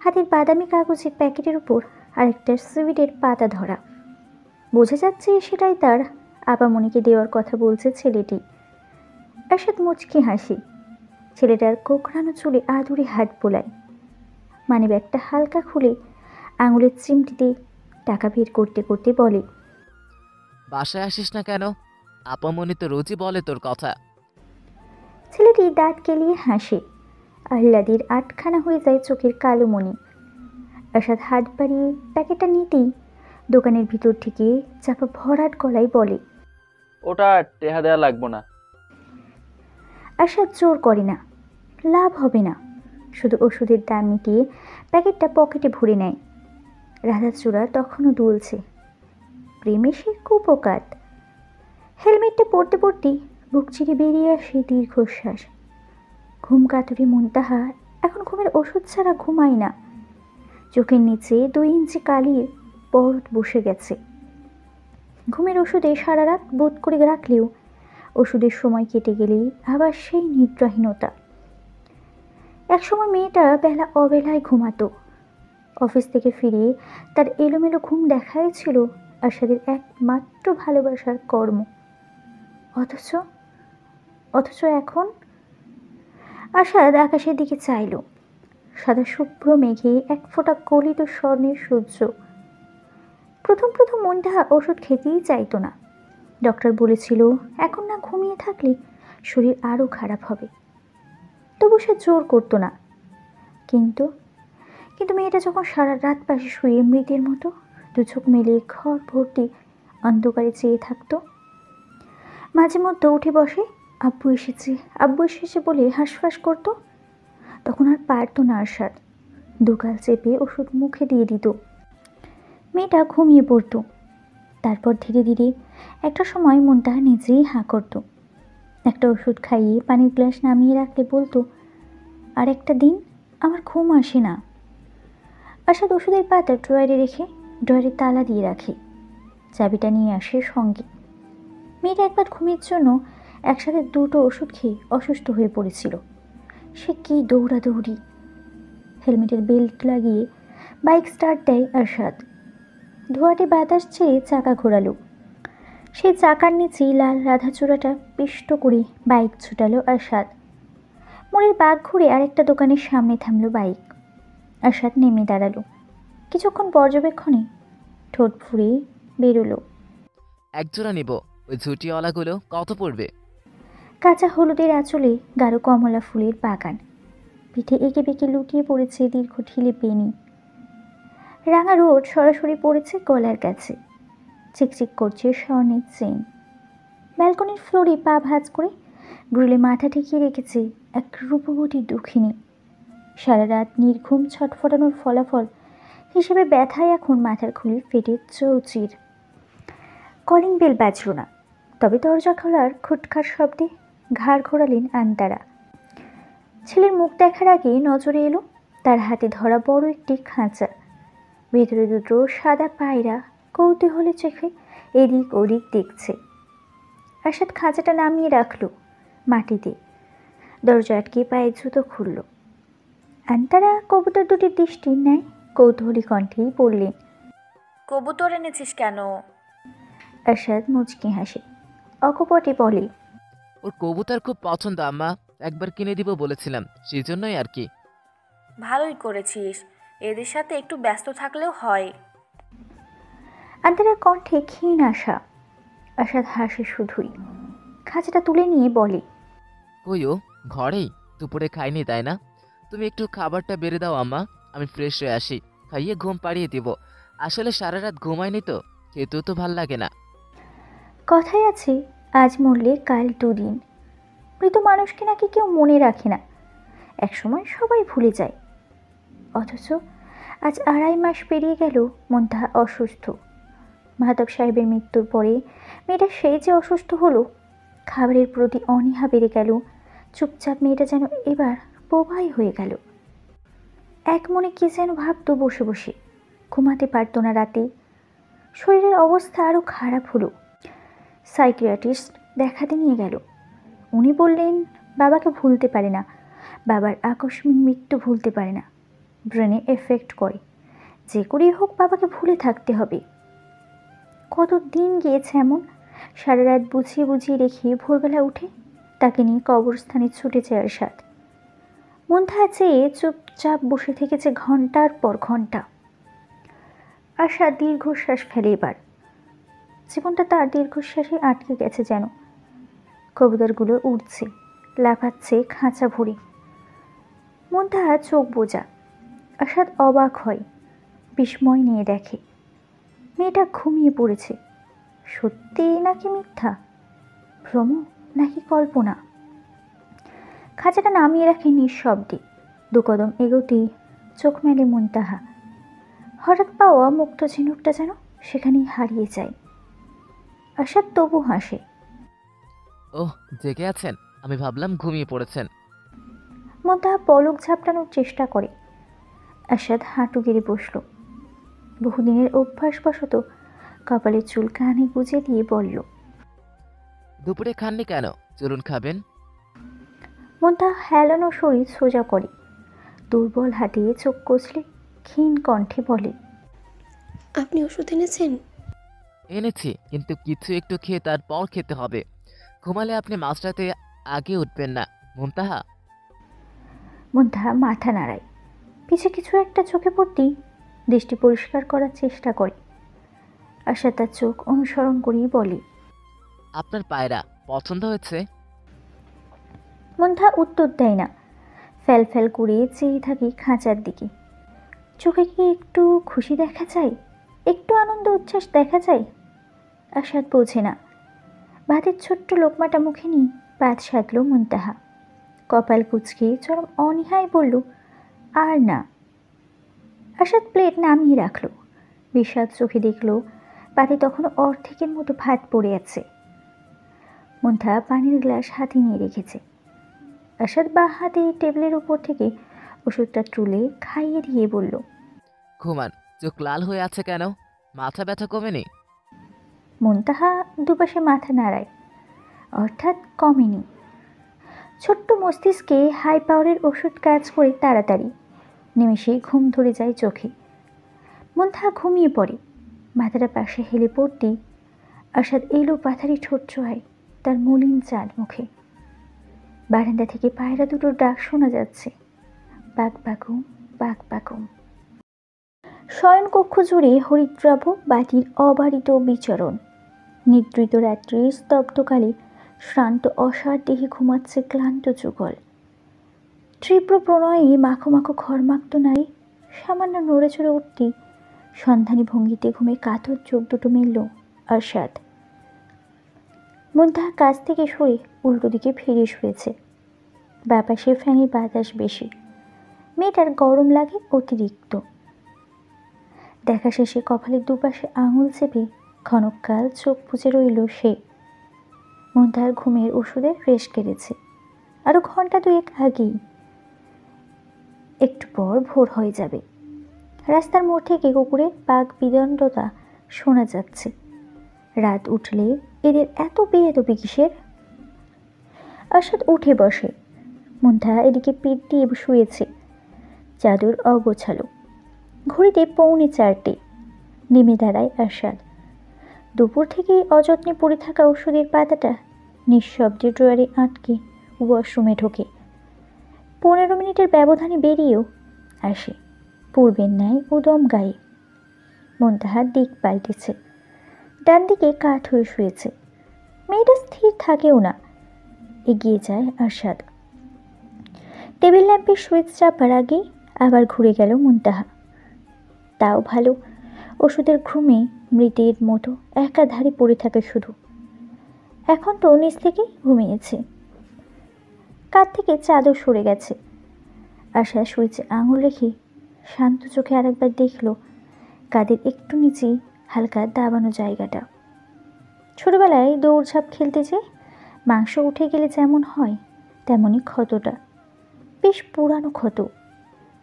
হাতের বাদামি কাগজের প্যাকেটের উপর আরেকটা সুইটের পাতা ধরা। বোঝা যাচ্ছে সেটাই তার আপামনিকে দেওয়ার কথা বলছে ছেলেটি। আরশাদ মুচকি হাসি। ছেলেটার কোকড়ানো চুলে আদুরে হাত বোলায়। মানিব্যাগটা হালকা খুলে আঙুলের চিমটিতে টাকা বের করতে করতে বলে, বাসায় আসিস না কেন? আপামনি তো রোজই বলে তোর কথা। ছেলেটি দাঁত কেলিয়ে হাসে। আহ্লাদের আটখানা হয়ে যায় চোখের কালো মণি। আরশাদ হাত বাড়িয়ে প্যাকেটটা নিতেই দোকানের ভিতর থেকে চাপা ভরাট গলায় বলে, ওটা টেহা দেয়া লাগবো না। আরশাদ জোর করে না, লাভ হবে না। শুধু ওষুধের দাম মিটিয়ে প্যাকেটটা পকেটে ভরে নেয়। রাধাচূড়া তখনও দুলছে। প্রেমে সে কুপকাত। হেলমেটটা পরতে পরতেই বুক চিরে বেরিয়ে আসে দীর্ঘশ্বাস। ঘুম কাতুরে মুনতাহা এখন ঘুমের ওষুধ ছাড়া ঘুমায় না। চোখের নিচে 2 ইঞ্চি কালির পরত বসে গেছে। ঘুমের ওষুধে সারা রাত বোধ করে রাখলেও ওষুধের সময় কেটে গেলেই আবার সেই নিদ্রাহীনতা। একসময় মেয়েটা বেলা অবেলায় ঘুমাতো। অফিস থেকে ফিরে তার এলোমেলো ঘুম দেখাই ছিল আরশাদের একমাত্র ভালোবাসার কর্ম। অথচ এখন আরশাদ আকাশের দিকে চাইল। সাদা শুভ্র মেঘে এক ফোঁটা গলিত স্বর্ণের সূর্য। প্রথম মুনতাহা ওষুধ খেতেই চাইতো না। ডক্টর বলেছিল এখন না ঘুমিয়ে থাকলে শরীর আরও খারাপ হবে। তবু সে জোর করতো না। কিন্তু মেয়েটা যখন সারা রাত পাশে শুয়ে মৃতের মতো 2 চোখ মেলিয়ে ঘর ভর্তি অন্ধকারে চেয়ে থাকতো, মাঝে মধ্যে উঠে বসে আব্বু এসেছে বলে হাঁসফাঁস করতো, তখন আর পারতো না আরশাদ। 2 গাল চেপে ওষুধ মুখে দিয়ে দিত। মেয়েটা ঘুমিয়ে পড়তো। তারপর ধীরে ধীরে একটা সময় মুনতাহা নিজেই হাঁ করত। একটা ওষুধ খাইয়ে পানির গ্লাস নামিয়ে রাখলে বলতো, আর একটা দিন আমার ঘুম আসে না। আরশাদ ওষুধের পাতা ড্রয়ারে রেখে ড্রয়ারে তালা দিয়ে রাখে। চাবিটা নিয়ে আসে সঙ্গে। মেয়েটা একবার ঘুমের জন্য একসাথে 2টো ওষুধ খেয়ে অসুস্থ হয়ে পড়েছিল। সে কি দৌড়াদৌড়ি! হেলমেটের বেল্ট লাগিয়ে বাইক স্টার্ট দেয় আরশাদ। ধোঁয়াটে বাতাস ছেড়ে চাকা ঘোরালো। সেই চাকার নিচেই লাল রাধাচূড়াটা পিষ্ট করে বাইক ছুটালো আরশাদ। মোড়ের বাঁক ঘুরে আরেকটা দোকানের সামনে থামলো বাইক। আরশাদ নেমে দাঁড়ালো। কিছুক্ষণ পর্যবেক্ষণে ঠোঁট ফুঁড়ে বেরোলো, একজোড়া নিব। ওই ঝুটিওয়ালাগুলো কত পড়বে? কাঁচা হলুদের আঁচলে গাঢ় কমলা ফুলের বাগান। পিঠে এঁকে বেঁকে লুটিয়ে পড়েছে দীর্ঘ ঢিলে বেনি। রাঙা রোদ সরাসরি পড়েছে গলার কাছে। চিকচিক করছে স্বর্ণের চেইন। ব্যালকনির ফ্লোরে পা ভাঁজ করে গ্রিলে মাথা ঠেকিয়ে রেখেছে এক রূপবতী দুঃখিনী। সারা রাত নির্ঘুম ছটফটানোর ফলাফল হিসেবে ব্যথায় এখন মাথার খুলি ফেটে চৌচির। কলিং বেল বাজল না, তবে দরজা খোলার খুটখাট শব্দে ঘাড় ঘোরালেন আন্তারা। ছেলের মুখ দেখার আগে নজরে এলো তার হাতে ধরা বড় একটি খাঁচা। ভেতরে 2টো সাদা পায়রা কৌতূহলী চোখে এদিক ওদিক দেখছে। আরশাদ খাঁচাটা নামিয়ে রাখল মাটিতে। দরজা আটকে পায়ে জুতো খুলল। আন্তারা কবুতর দুটির দৃষ্টি নেয় কৌতূহলী কণ্ঠেই বললেন, কবুতর এনেছিস কেন? আরশাদ মুচকি হাসে, অকপটে বলে, ওর কবুতর খুব পছন্দ আম্মা, একবার কিনে দিব বলেছিলাম, সেই জন্যই আর কি। ভালোই করেছিস, এদের সাথে একটু ব্যস্ত থাকলেও হয়। আন্তারার কণ্ঠে ক্ষীণ আশা। আরশাদ হাসে শুধুই, খাঁচাটা তুলে নিয়ে বলে, কই ও? ঘরেই? দুপুরে খাইনি তাই না? তুমি একটু খাবারটা বেড়ে দাও আম্মা, আমি ফ্রেশ হয়ে আসি, খাইয়ে ঘুম পাড়িয়ে দিব। আসলে সারা রাত ঘুমায়নি তো, খেতেও তো ভাল লাগে না। কথায় আছে আজ মরলে কাল দুদিন। মৃত মানুষকে নাকি কেউ মনে রাখে না, একসময় সবাই ভুলে যায়। অথচ আজ 2.5 মাস পেরিয়ে গেল মুনতাহা অসুস্থ। মাহতাব সাহেবের মৃত্যুর পরে মেয়েটা সেই যে অসুস্থ হলো, খাবারের প্রতি অনীহা বেড়ে গেল। চুপচাপ মেয়েটা যেন এবার বোবাই হয়ে গেল। এক মনে কি যেন ভাবতো বসে বসে, ঘুমাতে পারতো না রাতে। শরীরের অবস্থা আরও খারাপ হলো। সাইকিয়াট্রিস্ট দেখাতে নিয়ে গেল। উনি বললেন বাবাকে ভুলতে পারে না, বাবার আকস্মিক মৃত্যু ভুলতে পারে না, ব্রেনে এফেক্ট করে, যে করেই হোক বাবাকে ভুলে থাকতে হবে। কত দিন গিয়েছে এমন, সারা রাত বুঝিয়ে বুঝিয়ে রেখে ভোরবেলা উঠে তাকে নিয়ে কবরস্থানে ছুটেছে আরশাদ। মুনতাহা চেয়ে চুপচাপ বসে থেকেছে ঘন্টার পর ঘন্টা। আরশাদ দীর্ঘশ্বাস ফেলে এবার। জীবনটা তার দীর্ঘশ্বাসে আটকে গেছে যেন। কবুতরগুলো উড়ছে, লাফাচ্ছে খাঁচা ভরে। মুনতাহা চোখ বোঝা। আরশাদ অবাক হয়, বিস্ময় নিয়ে দেখে মেয়েটা ঘুমিয়ে পড়েছে। সত্যি নাকি মিথ্যা, ভ্রম নাকি কল্পনা? খাঁচাটা নামিয়ে রাখে নিঃশব্দে। 2 কদম এগোতেই চোখ মেলে মুনতাহা। হঠাৎ পাওয়া মুক্ত ঝিনুকটা যেন সেখানেই হারিয়ে যায়। আরশাদ তবু হাসে। ওহ, জেগে আছেন? আমি ভাবলাম ঘুমিয়ে পড়েছেন। মুনতাহা পলক ঝাপটানোর চেষ্টা করে। আরশাদ হাঁটু গেড়ে বসল। বহুদিনের অভ্যাসবশত কপালের চুল কানে গুজে দিয়ে বলল, দুপুরে খাননি কেন? চলুন খাবেন। মুনতাহা হেলানো শরীর সোজা করে, দুর্বল হাতে চোখ কষলে ক্ষীণ কণ্ঠে বলে, আপনি ওষুধ এনেছেন? এনেছি, কিন্তু কিছু একটু খেয়ে তারপর খেতে হবে। ঘুমালে আপনি মাঝরাতে আগে উঠবেন না মুনতাহা। মুনতাহা মাথা নাড়ায়। পিছে কিছু একটা চোখে পড়তেই দৃষ্টি পরিষ্কার করার চেষ্টা করে। আশা তার চোখ অনুসরণ করেই বলে, আপনার পায়রা পছন্দ হয়েছে? মুনতাহা উত্তর দেয় না, ফ্যাল ফ্যাল করে চেয়ে থাকে খাঁচার দিকে। চোখে কি একটু খুশি দেখা যায়, একটু আনন্দ উচ্ছ্বাস দেখা যায়? আশাদ বোঝে না। ভাতের ছোট্ট লোকমাটা মুখে নিয়ে পাত সাধল মুনতাহা। কপাল কুঁচকে চরম অনীহায় বলল, আর না। আশাদ প্লেট নামিয়ে রাখল। বিষাদ চোখে দেখল পাতে তখনও অর্ধেকের মতো ভাত পড়ে আছে। মুনতাহা পানির গ্লাস হাতে নিয়ে রেখেছে। আশাদ বাঁ হাতে টেবিলের উপর থেকে ওষুধটা তুলে খাইয়ে দিয়ে বলল, ঘুমান। চোখ লাল হয়ে আছে কেন? মাথা ব্যথা কমেনি? মুনতাহা দুপাশে মাথা নাড়ায়, অর্থাৎ কমেনি। ছোট্ট মস্তিষ্কে হাই পাওয়ারের ওষুধ কাজ করে তাড়াতাড়ি, নিমেষেই ঘুম ধরে যায় চোখে। মুনতাহা ঘুমিয়ে পড়ে। মাথাটা পাশে হেলে পড়তেই আশাদ এলো পাথারি ঠোঁট ছোঁয়ায় তার মলিন চাঁদ মুখে। বারান্দা থেকে পায়রা দুটোর ডাক শোনা যাচ্ছে, বাক বাকুম বাক বাকুম। শয়নকক্ষ জুড়ে হরিদ্রাভ বাতির অবারিত বিচরণ। নিদ্রিত রাত্রির স্তব্ধকালে শ্রান্ত অসার দেহে ঘুমাচ্ছে ক্লান্ত যুগল। তীব্র প্রণয়ে মাখো মাখো ঘরমাক্ত নারী সামান্য নড়ে চড়ে উঠতেই সন্ধানী ভঙ্গিতে ঘুমে কাতর চোখ দুটো মেলল আরশাদ। মুনতাহা কাছ থেকে সরে উল্টো দিকে ফিরে শুয়েছে। বাপাসে ফ্যানের বাতাস বেশি, মেয়েটার গরম লাগে অতিরিক্ত। দেখা শেষে কপালের দুপাশে আঙুল চেপে ক্ষণকাল চোখ বুজে রইল সে। মুনতাহার ঘুমের ওষুধের রেশ কেড়েছে আরো ঘন্টা 2 আগেই। একটু পর ভোর হয়ে যাবে। রাস্তার মোড় থেকে কুকুরের পাক বিদণ্ডতা শোনা যাচ্ছে। রাত উঠলে এদের এত বেয়াদবি কিসের? আরশাদ উঠে বসে, মুন্তাহা এদিকে পিঠ দিয়ে শুয়েছে, চাদর অগোছালো। ঘড়িতে 3:45। নেমে দাঁড়ায় আরশাদ। দুপুর থেকে অযত্নে পড়ে থাকা ওষুধের পাতাটা নিঃশব্দে ড্রয়ারে আটকে ওয়াশরুমে ঢোকে। 15 মিনিটের ব্যবধানে বেরিয়েও আসে পূর্বের ন্যায় উদম গায়ে। মুন্তাহার দিক পাল্টেছে, ডান দিকে কাত হয়ে শুয়েছে। মেয়েটা স্থির থাকেও না, এগিয়ে যায় আরশাদ। টেবিল ল্যাম্পের সুইচ চাপার আগেই আবার ঘুরে গেল মুন্তাহা। তাও ভালো, ওষুধের ঘুমে মৃতের মতো একাধারে পড়ে থাকে শুধু। এখন তো নিচ থেকেই ঘুমিয়েছে। কাঁধ থেকে চাদর সরে গেছে। আশা সুইচে আঙুল রেখে শান্ত চোখে আরেকবার দেখল কাঁধের একটু নিচেই হালকা দাবানো জায়গাটা। ছোটবেলায় দৌড়ঝাঁপ খেলতে যেয়ে মাংস উঠে গেলে যেমন হয় তেমনই ক্ষতটা। বেশ পুরানো ক্ষত,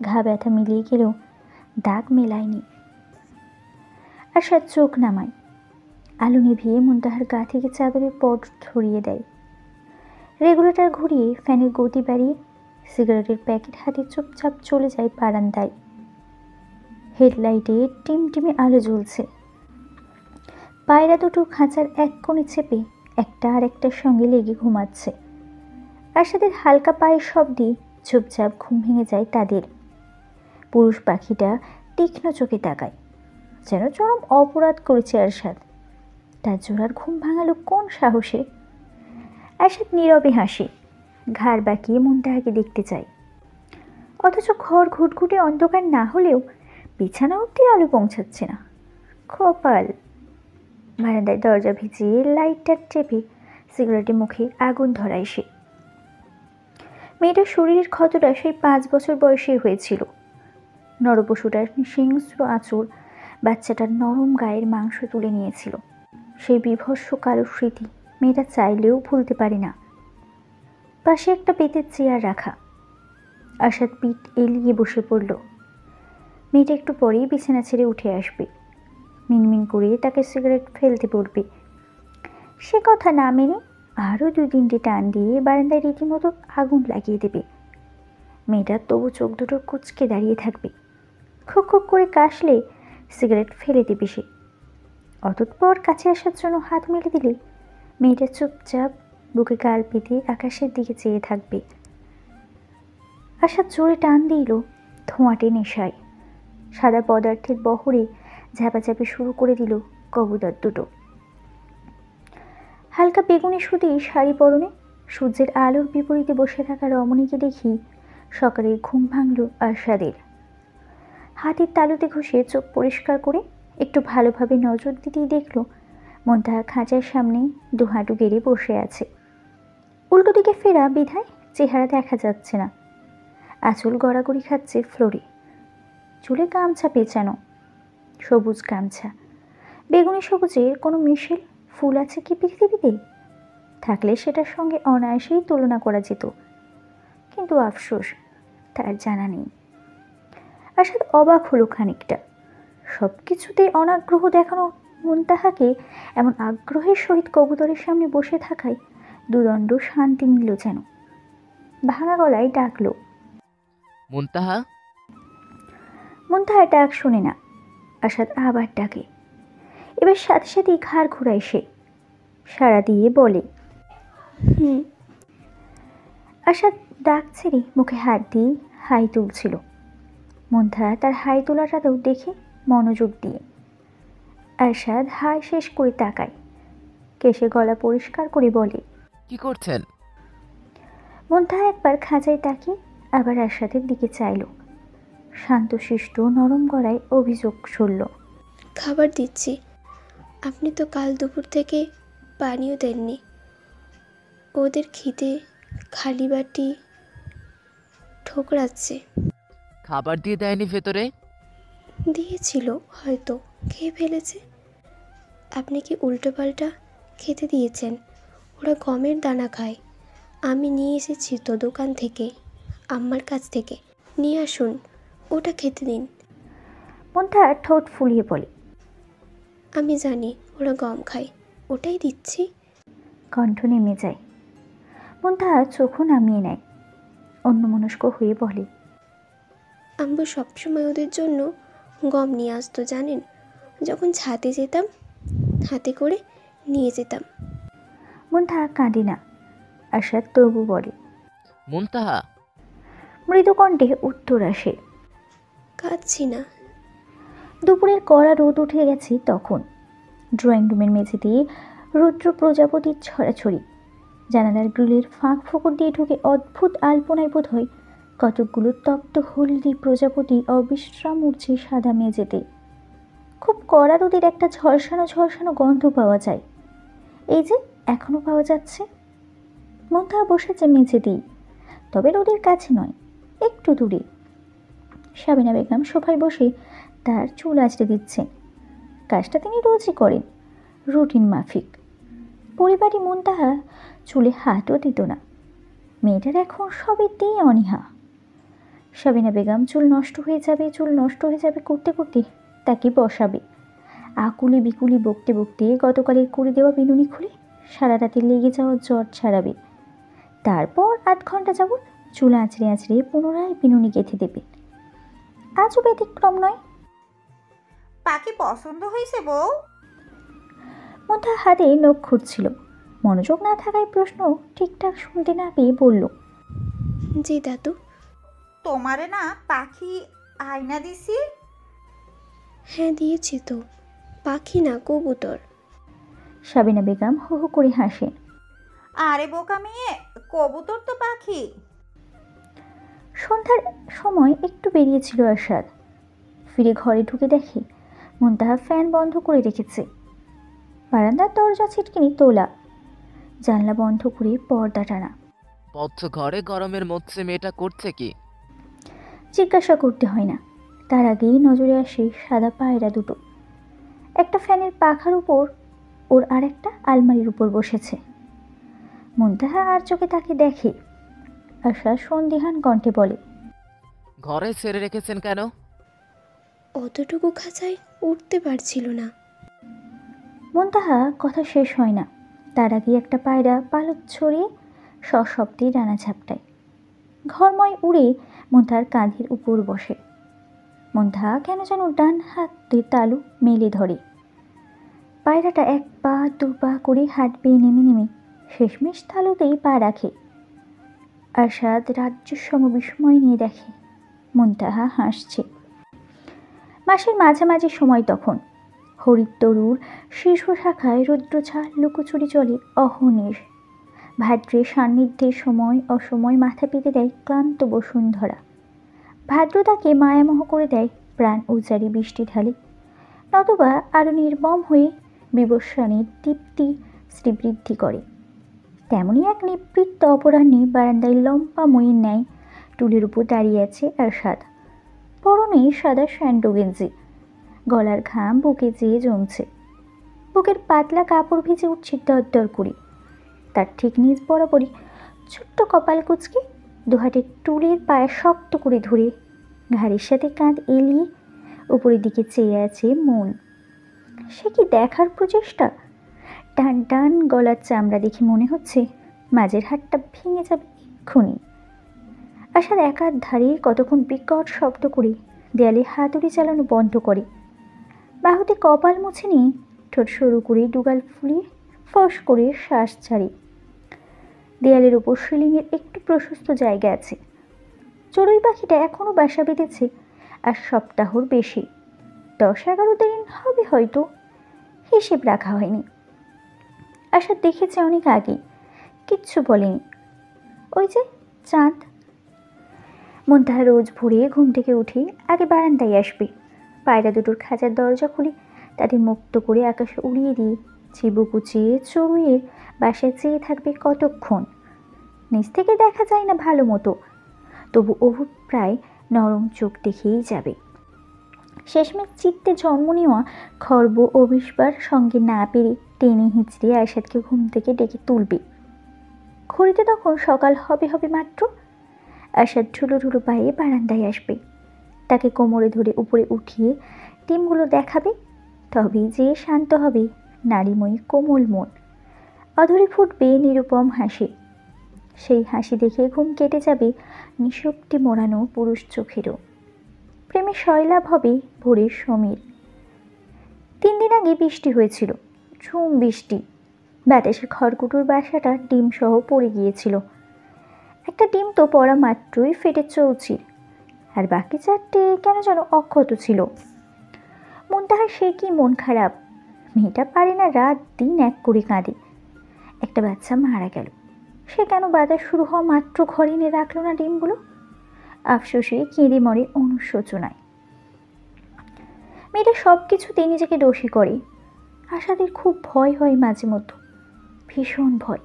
ঘা ব্যথা মিলিয়ে গেলেও দাগ মেলায়নি। আশা চোখ নামায়, আলো নিভিয়ে মুন্তাহার গা থেকে চাদরের পট ছড়িয়ে দেয়। রেগুলেটর ঘুরিয়ে ফ্যানের গতি বাড়িয়ে সিগারেটের প্যাকেট হাতে চুপচাপ চলে যায় বারান্দায়। হেডলাইটে টিমটিমে আলো জ্বলছে। পায়রা দুটো খাঁচার এক কোণে চেপে একটা আর একটার সঙ্গে লেগে ঘুমাচ্ছে। আশাদের হালকা পায়ের শব্দে চুপচাপ ঘুম ভেঙে যায় তাদের। পুরুষ পাখিটা তীক্ষ্ণ চোখে তাকায়, যেন চরম অপরাধ করেছে আরশাদ। তার জোড়ার ঘুম ভাঙালো কোন সাহসে? আরশাদ নীরবে হাসে, ঘাড় বাঁকিয়ে মুন্তাহাকে দেখতে চায়। অথচ ঘর ঘুটঘুটে অন্ধকার না হলেও বিছানা অব্দি আলো পৌঁছাচ্ছে না। কপাল। বারান্দায় দরজা ভিজিয়ে লাইটটা চেপে সিগারেটে মুখে আগুন ধরায় সে। মেয়েটার শরীরের ক্ষতটা সেই 5 বছর বয়সে হয়েছিল। নরপশুটার হিংস্র আঁচড় বাচ্চাটার নরম গায়ের মাংস তুলে নিয়েছিল। সেই বিভৎস কালো স্মৃতি মেয়েটা চাইলেও ভুলতে পারে না। পাশে একটা বেতের চেয়ার রাখা। আশাদ পিঠ এলিয়ে বসে পড়ল। মেয়েটা একটু পরেই বিছানা ছেড়ে উঠে আসবে। মিনমিন করে তাকে সিগারেট ফেলতে পড়বে। সে কথা না মেনে আরও 2-3টে টান দিয়ে বারান্দায় রীতিমতো আগুন লাগিয়ে দেবে। মেয়েটা তবু চোখ দুটো কুঁচকে দাঁড়িয়ে থাকবে। খুক খুক করে কাশলে সিগারেট ফেলে দেবে সে। অতঃপর কাছে আসার জন্য হাত মেলে দিলে মেয়েটা চুপচাপ বুকে গাল পেতে আকাশের দিকে চেয়ে থাকবে। আশাদ জোরে টান দিল, ধোঁয়াটে নেশায়। সাদা পদার্থের বহরে ঝাপাঝাপি শুরু করে দিল কবুতর দুটো। হালকা বেগুনি সুতি শাড়ি পরনে সূর্যের আলোর বিপরীতে বসে থাকা রমণীকে দেখি সকালের ঘুম ভাঙল আরশাদের। হাতের তালুতে ঘষে চোখ পরিষ্কার করে একটু ভালোভাবে নজর দিতেই দেখল মুন্তাহা খাঁচার সামনে দুহাঁটু গেড়ে বসে আছে। উল্টো দিকে ফেরা বিধায় চেহারা দেখা যাচ্ছে না। আঁচল গড়াগড়ি খাচ্ছে ফ্লোরে। চুলে গামছা পেঁচানো, সবুজ গামছা। বেগুনি সবুজের কোনো মিশেল ফুল আছে কি পৃথিবীতে? থাকলে সেটার সঙ্গে অনায়াসেই তুলনা করা যেত, কিন্তু আফসোস তার জানা নেই। আশাদ অবাক হলো খানিকটা। সব কিছুতে অনাগ্রহ দেখানো মুন্তাহাকে এমন আগ্রহের সহিত কবুতরের সামনে বসে থাকায় দুদণ্ড শান্তি মিলল যেন। ভাঙা গলায় ডাকলো, মুনতাহা। মুন্তাহা ডাক শোনে না। আশাদ আবার ডাকে। এবার সাথে সাথেই ঘাড় ঘুরায় সে। সাড়া দিয়ে বলে, হুম। আশাদ ডাক ছেড়ে মুখে হাত দিয়ে হাই তুলছিল। মুন্তাহা তার হাই তোলাটাতেও দেখে মনোযোগ দিয়ে। আরশাদ হাই শেষ করে তাকায়, কেশে গলা পরিষ্কার করে বলে, কি করছেন? মুন্তাহা একবার খাঁচায় তাকিয়ে আবার আরশাদের দিকে চাইল। শান্তশিষ্ট নরম গলায় অভিযোগ শুনল, খাবার দিচ্ছি। আপনি তো কাল দুপুর থেকে পানিও দেননি। ওদের খিদে খালি বাটি ঠোকরাচ্ছে। খাবার দিয়ে দেয়নি ভেতরে? দিয়েছিল, হয়তো খেয়ে ফেলেছে। আপনি কি উল্টোপাল্টা খেতে দিয়েছেন? ওরা গমের দানা খায়। আমি নিয়ে এসেছি তো দোকান থেকে, আম্মার কাছ থেকে। নিয়ে আসুন, ওটা খেতে দিন। মুন্তাহা ঠোঁট ফুলিয়ে বলে, আমি জানি ওরা গম খায়, ওটাই দিচ্ছি। কণ্ঠ নেমে যায়। মুন্তাহা চোখও নামিয়ে নেয়। অন্যমনস্ক হয়ে বলে, আম্মু সবসময় ওদের জন্য গম নিয়ে আসতো জানেন, যখন ছাদে যেতাম হাতে করে নিয়ে যেতাম। মুনতাহা কাঁদে না। আশাদ তবু বলে। মুনতাহা, মৃদু কণ্ঠে উত্তর আসে। কাঁদছি না। দুপুরের কড়া রোদ উঠে গেছে তখন। ড্রয়িং রুমের মেঝে দিয়ে রুদ্র প্রজাপতির ছড়াছড়ি। জানালার গ্রিলের ফাঁক ফোকর দিয়ে ঢুকে অদ্ভুত আলপনায় বোধ হয় কতকগুলো তপ্ত হলদি প্রজাপতি অবিশ্রাম উঠছে সাদা মেঝেতে। খুব কড়া রোদের একটা ঝলসানো ঝলসানো গন্ধ পাওয়া যায়। এই যে এখনো পাওয়া যাচ্ছে। মুনতাহা বসেছে মেঝেতেই, তবে রোদের কাছে নয়, একটু দূরে। সাবিনা বেগম সোফায় বসে তার চুল আঁচড়ে দিচ্ছেন। কাজটা তিনি রোজই করেন, রুটিন মাফিক। পরিবারই মুনতাহা চুলে হাতও দিত না। মেয়েটার এখন সবেতেই অনীহা। সাবিনা বেগম চুল নষ্ট হয়ে যাবে করতে করতে তাকে বসাবে। আকুলি বিকুলি বকতে বকতে গতকালের করে দেওয়া বিনুনি খুলে সারা রাতে লেগে যাওয়া জ্বর ছাড়াবে। তারপর 8 ঘন্টা যাবৎ চুল আঁচড়ে আঁচড়ে পুনরায় বিনুনি গেঁথে দেবে। আজও ব্যতিক্রম নয়। পাখি পছন্দ হয়েছে বউ? মুনতাহা হাতে নখ খুঁজছিল। মনোযোগ না থাকায় প্রশ্ন ঠিকঠাক শুনতে না পেয়ে বলল, জি দাদু। তোমারে না পাখি আয়না দিছি? হ্যাঁ দিয়েছি তো, পাখি না কবুতর। সাবিনা বেগম হো হো করে হাসেন। আরে বোকা মেয়ে, কবুতর তো পাখি। সন্ধ্যার সময় একটু বেরিয়েছিল আশাদ। ফিরে ঘরে ঢুকে দেখে মুনতাহা ফ্যান বন্ধ করে রেখেছে। বারান্দার দরজা ছিটকিনি তোলা, জানলা বন্ধ করে পর্দা টানা। বদ্ধ ঘরে গরমের মধ্যে মেয়েটা করছে কি? জিজ্ঞাসা করতে হয় না, তার আগেই নজরে আসে সাদা পায়রা দুটো। একটা ফ্যানের পাখার উপর, ওর আর একটা আলমারির উপর বসেছে। মুনতাহা আর চোখে তাকে দেখে। আশা সন্দিহান কণ্ঠে বলে, ঘরে ছেড়ে রেখেছেন কেন? অতটুকু খাঁচায় উঠতে পারছিল না। মুনতাহা কথা শেষ হয় না, তার আগে একটা পায়রা পালক ছড়িয়ে সশব্দে ডানা ঝাপটায়। ঘরময় উড়ে মুনতাহার কাঁধের উপর বসে। মুনতাহা কেন যেন ডান হাতে তালু মেলে ধরে। পায়রাটা 1 পা 2 পা করে হাত বেয়ে নেমে নেমে শেষমেশ তালুতেই পা রাখে। আশাদ রাজ্যসম বিস্ময় নিয়ে দেখে মুনতাহা হাসছে। মাসের মাঝামাঝি সময় তখন। হরিৎ তরুর শীর্ষ শাখায় রৌদ্রঝাল লুকোচুরি চলে অহনির। ভাদ্রের সান্নিধ্যের সময় অসময় মাথা পেতে দেয় ক্লান্ত বসুন্ধরা। ভাদ্রতাকে মায়ামোহ করে দেয় প্রাণ উজারি বৃষ্টি ঢালে, নতুবা আরও নির্মম হয়ে বিবস্বানের দীপ্তি শ্রীবৃদ্ধি করে। তেমনই এক নিবৃত্ত অপরাহ্নে বারান্দায় লম্বা মইয়ের ন্যায় টুলের উপর দাঁড়িয়ে আছে আরশাদ। পরনে সাদা স্যান্ডো গেঞ্জি, গলার ঘাম বুকে যেয়ে জমছে। বুকের পাতলা কাপড় ভিজে উঠছে দরদর করে। তার ঠিক নিচ বরাবরই ছোট্ট কপাল কুচকে দুহাতে টুলের পায়ে শক্ত করে ধরে ঘাড়ের সাথে কাঁধ এলিয়ে উপরের দিকে চেয়ে আছে মন। সে কি দেখার প্রচেষ্টা! টান টান গলার চামড়া দেখে মনে হচ্ছে মাঝের হাতটা ভেঙে যাবে এক্ষুনি। আশাদ একার ধারে কতক্ষণ বিকট শব্দ করে দেয়ালে হাতুড়ি চালানো বন্ধ করে। বাহুতে কপাল মুছে নিয়ে ঠোঁট সরু করে দুগাল ফুলিয়ে ফস করে শ্বাস ছাড়ে। দেয়ালের ওপর সিলিংয়ের একটু প্রশস্ত জায়গা আছে। চড়ুই পাখিটা এখনও বাসা বেঁধেছে আর সপ্তাহর বেশি, 10-11 দিন হবে হয়তো, হিসেব রাখা হয়নি। আশাদ দেখেছে অনেক আগেই, কিচ্ছু বলেনি। ওই যে চাঁদ। মুনতাহা রোজ ভোরে ঘুম থেকে উঠে আগে বারান্দায় আসবে। পায়রা দুটোর খাঁচার দরজা খুলে তাদের মুক্ত করে আকাশে উড়িয়ে দিয়ে চিবু কুচিয়ে চড়ুইয়ের বাসায় চেয়ে থাকবে কতক্ষণ। নিচ থেকে দেখা যায় না ভালো মতো, তবু অভিপ্রায় নরম চোখ দেখেই যাবে। শেষমেশ চিত্তে জন্ম নেওয়া খর্ব অভিসবার সঙ্গে না পেরে টেনে হিঁচড়ে আশাদকে ঘুম থেকে ডেকে তুলবে। ঘড়িতে তখন সকাল হবে হবে মাত্র। আশাদ ঢুলো ঢুলো পায়ে বারান্দায় আসবে। তাকে কোমরে ধরে উপরে উঠিয়ে ডিমগুলো দেখাবে, তবেই যে শান্ত হবে নারীময়ী কোমল মন। অধরে ফুটবে নিরুপম হাসি। সেই হাসি দেখে ঘুম কেটে যাবে নিঃশক্তি মোড়ানো পুরুষ চোখেরও। প্রেমে সয়লাভ হবে ভোরের সমীর। 3 দিন আগে বৃষ্টি হয়েছিল, ঝুম বৃষ্টি। বাতাসে খড়কুটোর বাসাটা ডিম সহ পড়ে গিয়েছিল। একটা ডিম তো পড়া মাত্রই ফেটে চৌচির, আর বাকি 4টে কেন যেন অক্ষত ছিল। মুনতাহার সে কি মন খারাপ। মেয়েটা পারে না রাত দিন এক করে কাঁদে। একটা বাচ্চা মারা গেল, সে কেন বাতাস শুরু হওয়া মাত্র ঘরে এনে রাখলো না ডিমগুলো? আফসোসে কেঁদে মরে অনুশোচনায়। মেয়েটা সব কিছুতে নিজেকে দোষী করে। আশাদের খুব ভয় হয় মাঝে মধ্যে, ভীষণ ভয়।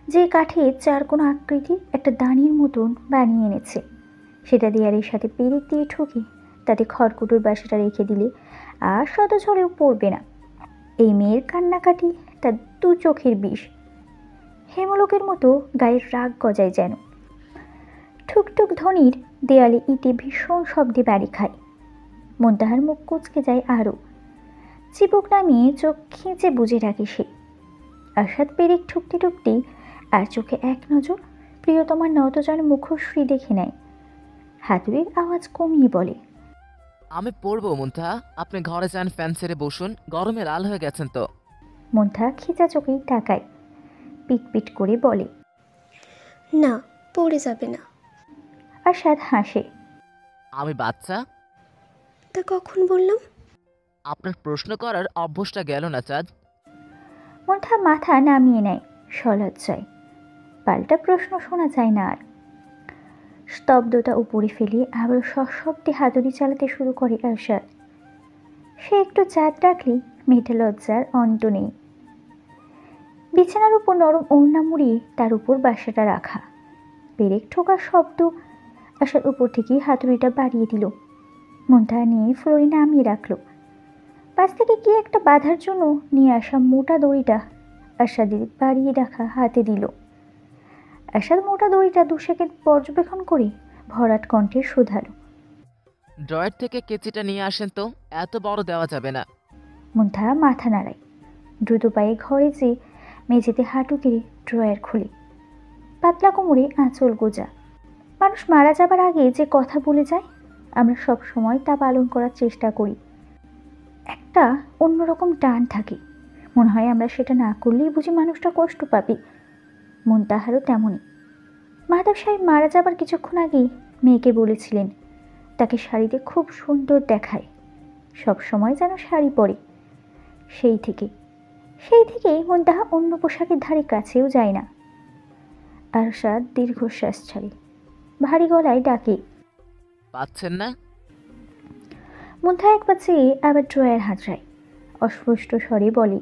যে কাঠের 4 কোণ আকৃতি একটা দানির মতন বানিয়ে এনেছে, সেটা দেয়ালের সাথে পেরেক দিয়ে ঠুকে তাতে খড়কুটোর বাসাটা রেখে দিলে আর শত ঝড়েও পড়বে না। এই মেয়ের কান্নাকাটি তার 2 চোখের বিষ। হেমলোকের মতো গায়ের রাগ গজায় যেন। ঠুকঠুক ধ্বনির দেয়ালে ইটে ভীষণ শব্দে বাড়ি খায়। মুনতাহার মুখ কুঁচকে যায় আরও। চিবুক নামিয়ে চোখ খিঁচে বুঝে রাখে সে। আরশাদ পেরেক ঠুকতে ঠুকতেই আর চোখে এক নজর প্রিয়তমার নতজন মুখশ্রী দেখে নেয়। হাতুড়ির আওয়াজ কমিয়ে বলে, আমি পড়বো মুনতাহা, আপনি ঘরে যান, ফ্যান ছেড়ে বসুন, গরমে লাল হয়ে গেছেন তো। মুনতাহা খিচা চোখেই তাকায়, পিট পিট করে বলে, না, পড়ে যাবে না। আরশাদ হাসে। আমি বাচ্চা? তা কখন বললাম? আপনার প্রশ্ন করার অভ্যাসটা গেল না চাঁদ। মুনতাহা মাথা নামিয়ে নেয় সলজ্জায়। পাল্টা প্রশ্ন শোনা যায় না আর। স্তব্ধতা উপরে ফেলিয়ে আবার সশব্দে হাতুড়ি চালাতে শুরু করে আরশাদ। সে একটু চাঁদ ডাকলেই মেয়েটা লজ্জার অন্ত নেই। বিছানার উপর নরম ওড়না মুড়িয়ে তার উপর বাসাটা রাখা। পেরেক ঠোকার শব্দ আসার উপর থেকেই হাতুড়িটা বাড়িয়ে দিল। মুনতাহা নিয়ে ফ্লোরে নামিয়ে রাখলো। পাশ থেকে কি একটা বাঁধার জন্য নিয়ে আসা মোটা দড়িটা আরশাদের বাড়িয়ে রাখা হাতে দিল। আরশাদ মোটা দড়িটা 2 সেকেন্ড পর্যবেক্ষণ করে ভরাট কণ্ঠে শোধালো, ড্রয়ার থেকে কেচিটা নিয়ে আসেন তো, এত বড় দেওয়া যাবে না। মুনতাহা মাথা নাড়ায়। দ্রুত পায়ে ঘরে যেয়ে মেঝেতে হাঁটু গেড়ে ড্রয়ার খুলে। পাতলা কোমরে আঁচল গোজা। মানুষ মারা যাবার আগে যে কথা বলে যায়, আমরা সব সময় তা পালন করার চেষ্টা করি। একটা অন্যরকম টান থাকে, মনে হয় আমরা সেটা না করলেই বুঝি মানুষটা কষ্ট পাবে। মুনতাহারও তেমনই। মাধব সাহেব মারা যাবার কিছুক্ষণ আগেই মেয়েকে বলেছিলেন তাকে শাড়িতে খুব সুন্দর দেখায়, সব সময় যেন শাড়ি পরে। সেই থেকেই মুনতাহা অন্য পোশাকের ধারে কাছেও যায় না। আরশাদ দীর্ঘশ্বাস ছাড়ে, ভারী গলায় ডাকে, পাচ্ছেন না? মুনতাহা একবার চেয়ে আবার ড্রয়ার হাতড়ায়, অস্পষ্ট স্বরে বলে,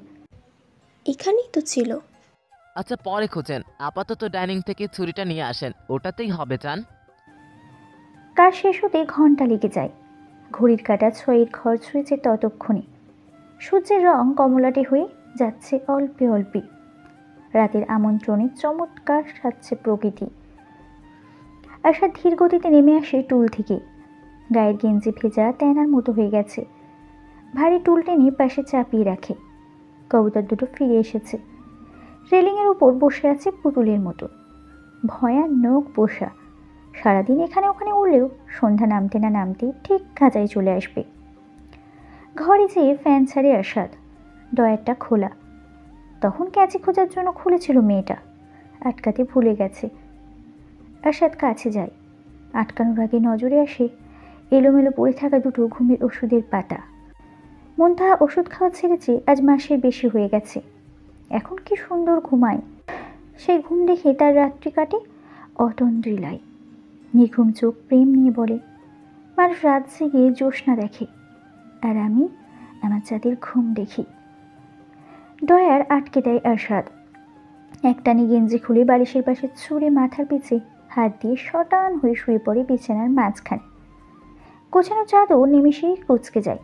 এখানেই তো ছিল। আচ্ছা পরে খোঁজেন, আপাতত ডাইনিং থেকে ছুরিটা নিয়ে আসেন, ওটাতেই হবে চান। কাজ শেষ হতে ঘন্টা লেগে যায়। ঘড়ির কাঁটা 6-এর ঘর ছুঁয়েছে ততক্ষণে। সূর্যের রং কমলাটে হয়ে যাচ্ছে অল্পে অল্পে। রাতের আমন্ত্রণে চমৎকার সাজছে প্রকৃতি। আরশাদ ধীর গতিতে নেমে আসে টুল থেকে। গায়ের গেঞ্জি ভেজা তেনার মতো হয়ে গেছে। ভারী টুল টেনে পাশে চাপিয়ে রাখে। কবুতর দুটো ফিরে এসেছে। রেলিংয়ের উপর বসে আছে পুতুলের মতো, ভয়ানক পোষা। সারাদিন এখানে ওখানে উড়লেও সন্ধ্যা নামতে না নামতেই ঠিক খাঁচায় চলে আসবে। ঘরে যেয়ে ফ্যান ছাড়ে আরশাদ। ডয়ারটা খোলা। তখন ক্যাচি খোঁজার জন্য খুলেছিল মেয়েটা, আটকাতে ভুলে গেছে। আরশাদ কাছে যায়। আটকানোর আগে নজরে আসে এলোমেলো পড়ে থাকা 2 ঘুমের ওষুধের পাতা। মুনতাহা ওষুধ খাওয়া ছেড়েছে আজ মাসের বেশি হয়ে গেছে। এখন কি সুন্দর ঘুমায়। সেই ঘুম দেখে তার রাত্রি কাটে অতন্দ্রিলায়। নির্ঘুম চোখ প্রেম নিয়ে বলে, মানুষ রাত জেগে জ্যোৎস্না দেখে, আর আমি আমার জাতির ঘুম দেখি। ডয়ার আটকে দেয় আরশাদ। একটানি গেঞ্জি খুলে বালিশের পাশে ছুঁড়ে মাথার পিছে হাত দিয়ে শটান হয়ে শুয়ে পড়ে বিছানার মাঝখানে। গোছানো চাদর নিমিষেই কুঁচকে যায়।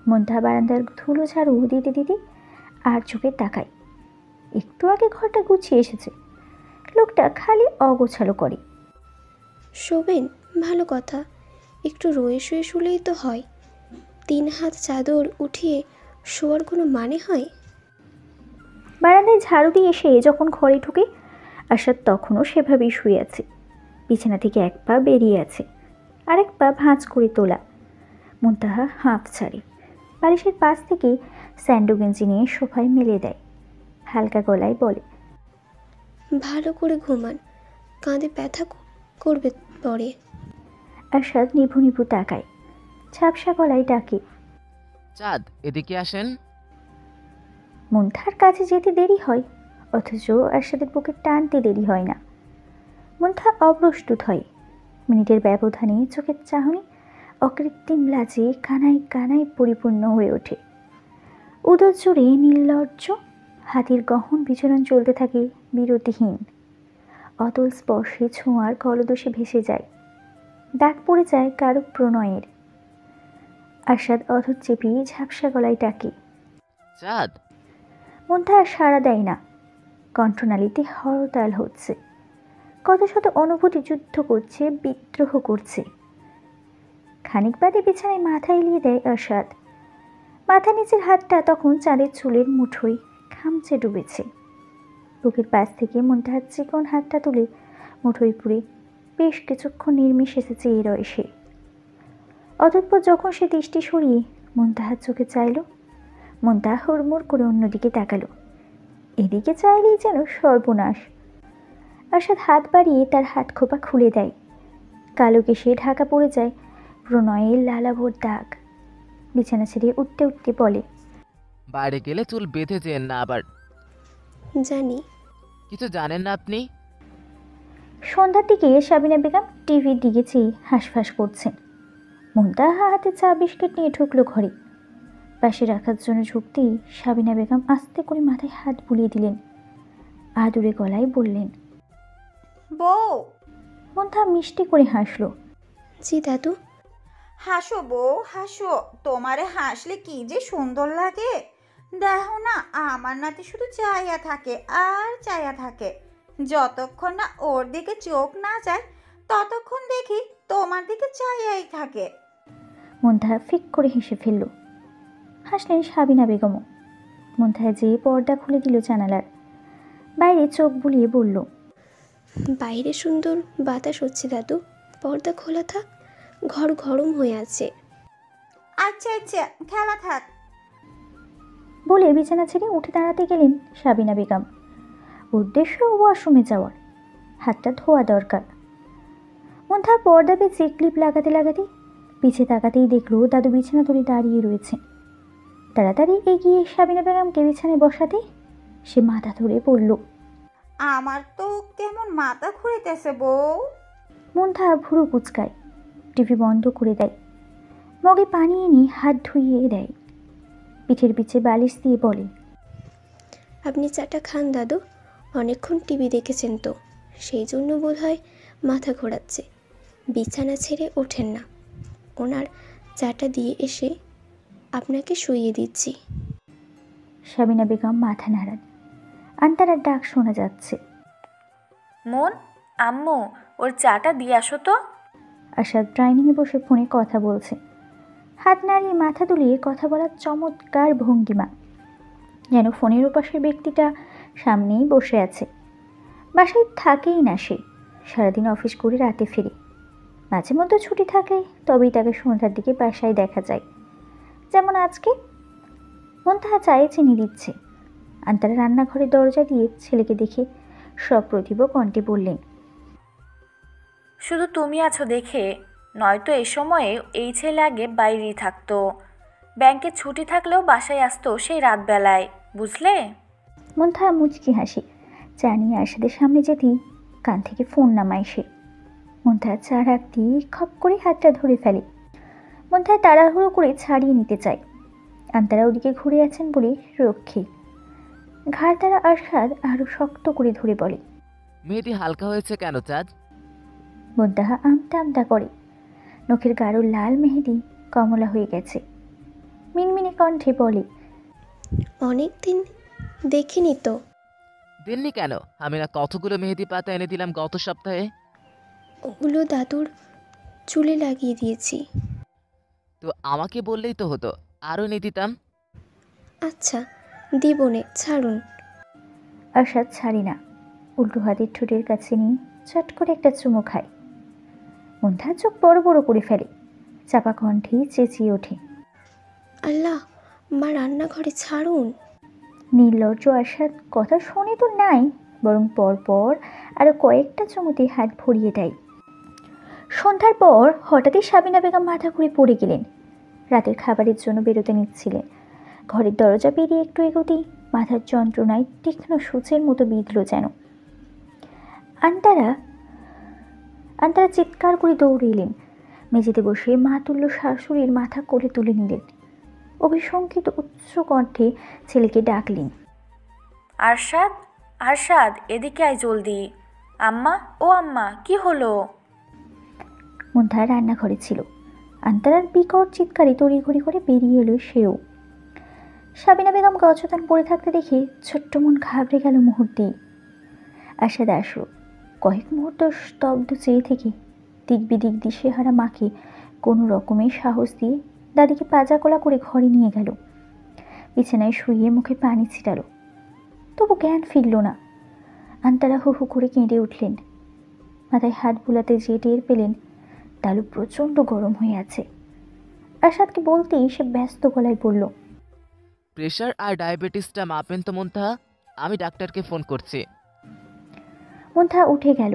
মুনতাহা বারান্দার ধুলো ঝাড়ু দিতে দিতে আর চোখে তাকায়। একটু আগে ঘরটা গুছিয়ে এসেছে, লোকটা খালি অগোছালো করে। শোবেন? ভালো কথা, একটু রয়ে শুয়ে শুলেই তো হয়। 3 হাত চাদর উঠিয়ে শোয়ার কোনো মানে হয়? বারান্দায় ঝাড়ু দিয়ে এসে যখন ঘরে ঢুকে আশাদ তখনও সেভাবেই শুয়ে আছে। বিছানা থেকে এক পা বেরিয়ে আছে, আরেক পা ভাঁজ করে তোলা। মুনতাহা হাঁফ ছাড়ে, বালিশের পাশ থেকে স্যান্ডো গেঞ্জি নিয়ে সোফায় মেলে দেয়। হালকা গলায় বলে, ভালো করে ঘুমান, কাঁধে ব্যথা করবে পরে। আশাদ নিভু নিভু তাকায়, ঝাপসা গলায় ডাকে, চাঁদ এদিকে আসেন। মুনতাহার কাছে যেতে দেরি হয়, অথচ আশাদের বুকে টানতে দেরি হয় না। মুনতাহা অপ্রস্তুত হয়। মিনিটের ব্যবধানে চোখের চাহনি অকৃত্রিম লাজে কানায় কানায় পরিপূর্ণ হয়ে ওঠে। উদর জুড়ে নির্লজ্জ হাতির গহন বিচরণ চলতে থাকে বিরতিহীন। অতল স্পর্শে ছোঁয়ার কলদোষে ভেসে যায়, দাগ পড়ে যায় কারো প্রণয়ের। আশাদ অধর চেপিয়ে ঝাপসা গলায় ডাকে, চাঁদ। মুনতাহা সাড়া দেয় না। কণ্ঠনালীতে হরতাল হচ্ছে, কত শত অনুভূতি যুদ্ধ করছে, বিদ্রোহ করছে। খানিক বাদে বিছানায় মাথা এলিয়ে দেয় আশাদ। মাথা নিচের হাতটা তখন চাঁদের চুলের মুঠোয় খামচে ডুবেছে। বুকের পাশ থেকে মুনতাহার চিকন হাতটা তুলে মুঠোয় পুরে বেশ কিছুক্ষণ নির্মিশেষে চেয়ে রয় সে। অতঃপর যখন সে দৃষ্টি সরিয়ে মুনতাহার চোখে চাইল, মুনতাহা হুড়মুড় করে অন্যদিকে তাকালো। এদিকে চাইলেই যেন সর্বনাশ। আশাদ হাত বাড়িয়ে তার হাত খোপা খুলে দেয়। কালো কেশে ঢাকা পড়ে যায় প্রণয়ের লালাভোর দাগ। বিছানা ছেড়ে উঠতে উঠতে বলে, বাইরে গেলে চুল বেঁধে যেন না আবার। জানি। কিছু জানেন না আপনি? সন্ধ্যার দিকে সাবিনা বেগম টিভির দিকে চেয়ে হাঁসফাঁস করছেন। মুনতাহা হাতে চা বিস্কিট নিয়ে ঢুকলো ঘরে। পাশে রাখার জন্য ঝুঁকতেই সাবিনা বেগম আস্তে করে মাথায় হাত বুলিয়ে দিলেন। আদুরে গলায় বললেন, বউ। মুনতাহা মিষ্টি করে হাসলো। জি দাদু। হাসো বউ হাসো, তোমারে হাসলে কি যে সুন্দর লাগে। দেখো না, আমার নাতি শুধু চাইয়া থাকে আর চাইয়া থাকে। যতক্ষণ না ওর দিকে চোখ না যায় ততক্ষণ দেখি তোমার দিকে চাইয়াই থাকে। মুনতাহা ফিক করে হেসে ফেলল। হাসলেন সাবিনা বেগমও। মুনতাহা যেয়ে পর্দা খুলে দিল জানালার। বাইরে চোখ বুলিয়ে বলল, বাইরে সুন্দর বাতাস হচ্ছে দাদু, পর্দা খোলা থাক, ঘর গরম হয়ে আছে। আচ্ছা আচ্ছা, খেলা থাক। বলে বিছানা ছেড়ে উঠে দাঁড়াতে গেলেন সাবিনা বেগম। উদ্দেশ্য ওয়াশরুমে যাওয়ার, হাতটা ধোয়া দরকার। মুনতাহা পর্দা পেঁচিয়ে ক্লিপ লাগাতে লাগাতে পিছে তাকাতেই দেখলো দাদু বিছানা ধরে দাঁড়িয়ে রয়েছে। তাড়াতাড়ি এগিয়ে সাবিনা বেগমকে বিছানায় বসাতে সে মাথা ধরে পড়ল। আমার তো কেমন মাথা ঘুরিতেছে বউ। মুনতাহা ভুরু কুচকায়, টিভি বন্ধ করে দেয়, মগে পানি এনে হাত ধুইয়ে দেয়। পিঠের পিছে বালিশ দিয়ে বলে, আপনি চাটা খান দাদু, অনেকক্ষণ টিভি দেখেছেন তো, সেই জন্য বোধহয় মাথা ঘোরাচ্ছে। বিছানা ছেড়ে ওঠেন না, ওনার চাটা দিয়ে এসে আপনাকে শুইয়ে দিচ্ছি। সাবিনা বেগম মাথা নাড়ান। আন্তারার ডাক শোনা যাচ্ছে, মন, আম্মু ওর চাটা দিয়ে আসো তো। আশাদ ডাইনিংয়ে বসে ফোনে কথা বলছে। হাত নাড়িয়ে মাথা দুলিয়ে কথা বলার চমৎকার ভঙ্গিমা, যেন ফোনের ওপাশের ব্যক্তিটা সামনেই বসে আছে। বাসায় থাকেই না সে, সারাদিন অফিস করে রাতে ফিরে। মাঝে মধ্যে ছুটি থাকে, তবেই তাকে সন্ধ্যার দিকে বাসায় দেখা যায়, যেমন আজকে। মুনতাহা চায়ে চিনি দিচ্ছে। আন্তারা রান্নাঘরের দরজা দিয়ে ছেলেকে দেখে সপ্রতিভ কণ্ঠে বললেন, শুধু তুমি আছো দেখে, নয়তো এই সময়ে এই ছেলে আগে বাইরেই থাকতো। ব্যাংকে ছুটি থাকলেও বাসায় আসতো সেই রাতবেলায়, বুঝলে? মুনতাহা মুচকি হাসি। চা নিয়ে আশাদের সামনে যেতেই কান থেকে ফোন নামায় সে। মুনতাহা চা রাখতেই খপ করে হাতটা ধরে ফেলে। মুনতাহা তাড়াহুড়ো করে ছাড়িয়ে নিতে চায়। আন্তারা ওদিকে ঘুরে আছেন বলে রক্ষে। ঘাড় তারা আশাদ আরো শক্ত করে ধরে বলে, মেহেদি হালকা হয়েছে কেন চাঁদ? মুনতাহা আমতা আমতা করে। নখের গাঢ় লাল মেহেদি কমলা হয়ে গেছে। মিনমিনি কণ্ঠে বলে, অনেক দিন দেখিনি তো। দেননি কেন? আমি না কতগুলো মেহেদি পাতা এনে দিলাম গত সপ্তাহে। ওগুলো দাদুর চুলে লাগিয়ে দিয়েছি। তো আমাকে বললেই তো হতো, আরও এনে দিতাম। আচ্ছা দিবনে, ছাড়ুন। আশাদ ছাড়ি না। উল্টো হাতের ঠোঁটের কাছে নিয়ে চট করে একটা চুমো খায়। মুন্থা চোখ বড় বড় করে ফেলে, চাপা কণ্ঠে চেঁচিয়ে ওঠে, আল্লাহ, মা রান্নাঘরে ছাড়ুন। নির্লজ্জ আশাদ কথা শোনে তো নাই, বরং পরপর আরো কয়েকটা চুমুতে হাত ভরিয়ে দেয়। সন্ধ্যার পর হঠাৎই সাবিনা বেগম মাথা ঘুরে পড়ে গেলেন। রাতের খাবারের জন্য বেরোতে নিচ্ছিলেন। ঘরের দরজা পেরিয়ে একটু এগোতেই মাথার যন্ত্রণায় তীক্ষ্ণ সূচের মতো বিঁধল যেন। আন্তারা চিৎকার করে দৌড়ে এলেন। মেঝেতে বসে মা তুল্য শাশুড়ির মাথা কোলে তুলে নিলেন। অভিশঙ্কিত উচ্চ কণ্ঠে ছেলেকে ডাকলেন, আরশাদ, আরশাদ, এদিকে আয় জলদি। আম্মা, ও আম্মা, কি হলো? মুন্থা রান্নাঘরে ছিল। আন্তারার বিকট চিৎকারে তড়িঘড়ি করে বেরিয়ে এলো সেও। সাবিনা বেগমকে অচেতন পড়ে থাকতে দেখে ছোট্ট মন ঘাবড়ে গেল মুহূর্তেই। আশাদ আসলো। কয়েক মুহূর্ত স্তব্ধ চেয়ে থেকে দিক বিদিক দিশেহারা মাকে কোনো রকমের সাহস দিয়ে দাদিকে পাজাকোলা করে ঘরে নিয়ে গেল। বিছানায় শুয়ে মুখে পানি ছিটালো, তবু জ্ঞান ফিরল না। আন্তারা হু হু করে কেঁদে উঠলেন। মাথায় হাত বুলাতে যে টের পেলেন তালু প্রচণ্ড গরম হয়ে আছে। আশাদকে বলতেই সে ব্যস্ত গলায় বলল, প্রেশার আর ডায়াবেটিসটা মাপেন তো মুন্থা, আমি ডাক্তারকে ফোন করছি। মুন্থা উঠে গেল,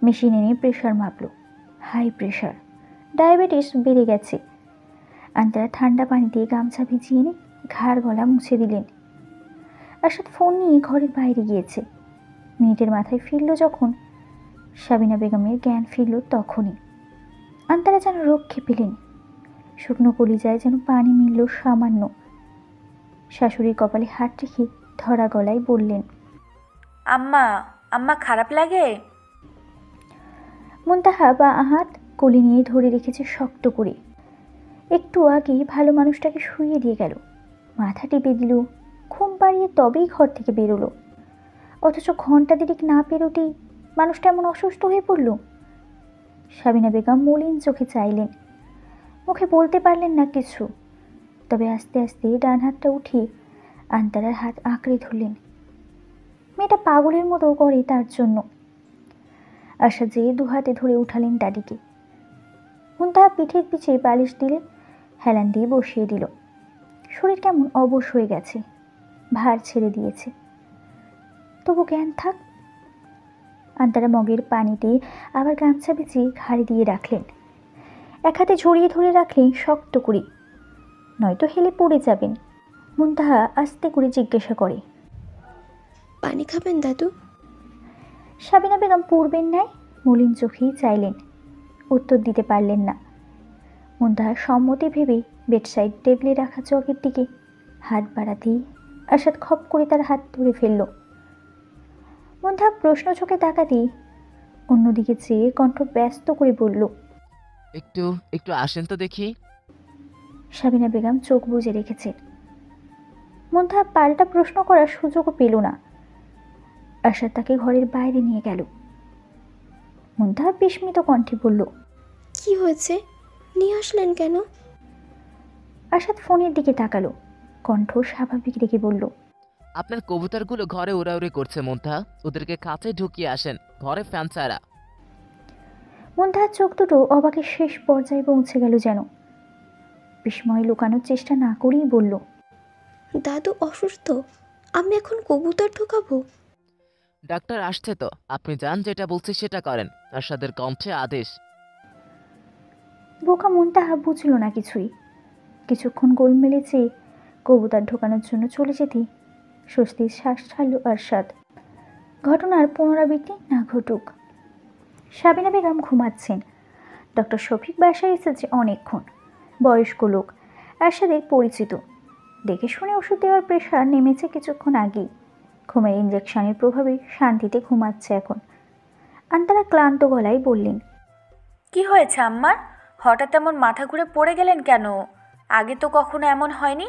মেশিন এনে প্রেশার মাপল। হাই প্রেশার, ডায়াবেটিস বেড়ে গেছে। আন্তারা ঠান্ডা পানি দিয়ে গামছা ভিজিয়ে এনে ঘাড় গলা মুছে দিলেন। আশাদ ফোন নিয়ে ঘরের বাইরে গিয়েছে। মিনিটের মাথায় ফিরল যখন, সাবিনা বেগমের জ্ঞান ফিরল তখনই। আন্তারা যেন রক্ষে পেলেন। শুকনো কলিজায় যেন পানি মিলল সামান্য। শাশুড়ির কপালে হাত রেখে ধরা গলায় বললেন, আম্মা, আম্মা, খারাপ লাগে? মুন্তাহা বা হাত কোলে নিয়ে ধরে রেখেছে শক্ত করে। একটু আগে ভালো মানুষটাকে শুইয়ে দিয়ে গেল, মাথা টিপে দিল, ঘুম পাড়িয়ে তবেই ঘর থেকে বেরোলো। অথচ ঘন্টা দেরিক না পেরোতেই মানুষটা এমন অসুস্থ হয়ে পড়ল। সাবিনা বেগম মলিন চোখে চাইলেন, মুখে বলতে পারলেন না কিছু। তবে আস্তে আস্তে ডান হাতটা উঠিয়ে আন্তারার হাত আঁকড়ে ধরলেন। মেয়েটা পাগলের মতো করে তার জন্য। আশা যে দু হাতে ধরে উঠালেন দাদিকে। মুন্তাহা পিঠের পিছে বালিশ দিলে হেলান দিয়ে বসিয়ে দিল। শরীর কেমন অবশ হয়ে গেছে, ভার ছেড়ে দিয়েছে। তবু জ্ঞান থাক। আন্তারা মগের পানিতে আবার গামছা বিছিয়ে ঘাড়ে দিয়ে রাখলেন। এক হাতে ঝরিয়ে ধরে রাখলেন শক্ত করে, নয়তো হেলে পড়ে যাবেন। মুন্তাহা আস্তে করে জিজ্ঞাসা করে, পানি খাবেন দাদু? সাবিনা বেগম পূর্বের ন্যায় মলিন চোখেই চাইলেন, উত্তর দিতে পারলেন না। মুন্তাহা সম্মতি ভেবে বেডসাইড টেবিলে রাখা জগের দিকে হাত বাড়াতেই আশাদ খপ করে তার হাত ধরে ফেলল। মুন্তাহা প্রশ্ন চোখে তাকাতেই অন্যদিকে চেয়ে কণ্ঠ ব্যস্ত করে বলল, একটু একটু আসেন তো দেখি। সাবিনা বেগম চোখ বুজে রেখেছে। মুন্তাহা পাল্টা প্রশ্ন করার সুযোগও পেল না। আশাদ তাকে ঘরের বাইরে নিয়ে গেল। মুন্তাহা বিস্মিত কণ্ঠে বলল, কি হয়েছে? নিয়ে আসলেন কেন? আশাদ ফোনের দিকে তাকালো, কণ্ঠ স্বাভাবিক রেখে বলল, আপনার কবুতরগুলো ঘরে উড়াউড়ি করছে মুন্থা, ওদেরকে কাছে ঢুকিয়ে আসেন, ঘরে ফ্যান ছাড়া। মুন্তাহার চোখ দুটো অবাকের শেষ পর্যায়ে পৌঁছে গেল যেন। বিস্ময় লুকানোর চেষ্টা না করেই বলল, দাদু অসুস্থ, আমি এখন কবুতর ঢোকাবো? ডাক্তার আসছে তো, আপনি যান, যেটা বলছি সেটা করেন। আরশাদের কণ্ঠে আদেশ। বোকা মুন্তাহা বুঝল না কিছুই। কিছুক্ষণ গোলমেলে চেয়ে কবুতর ঢোকানোর জন্য চলে যেতে স্বস্তির শ্বাস ছাড়ল আরশাদ। ঘটনার পুনরাবৃত্তি না ঘটুক। সাবিনা বেগম ঘুমাচ্ছেন। ডক্টর শফিক বাসায় এসেছে অনেকক্ষণ। বয়স্ক লোক, আরশাদের পরিচিত। দেখে শুনে ওষুধ দেওয়ার প্রেশার নেমেছে কিছুক্ষণ আগেই। ঘুমের ইঞ্জেকশনের প্রভাবে শান্তিতে ঘুমাচ্ছে এখন। আন্তারা ক্লান্ত গলায় বললেন, কি হয়েছে আম্মার? হঠাৎ এমন মাথা ঘুরে পড়ে গেলেন কেন? আগে তো কখনো এমন হয়নি।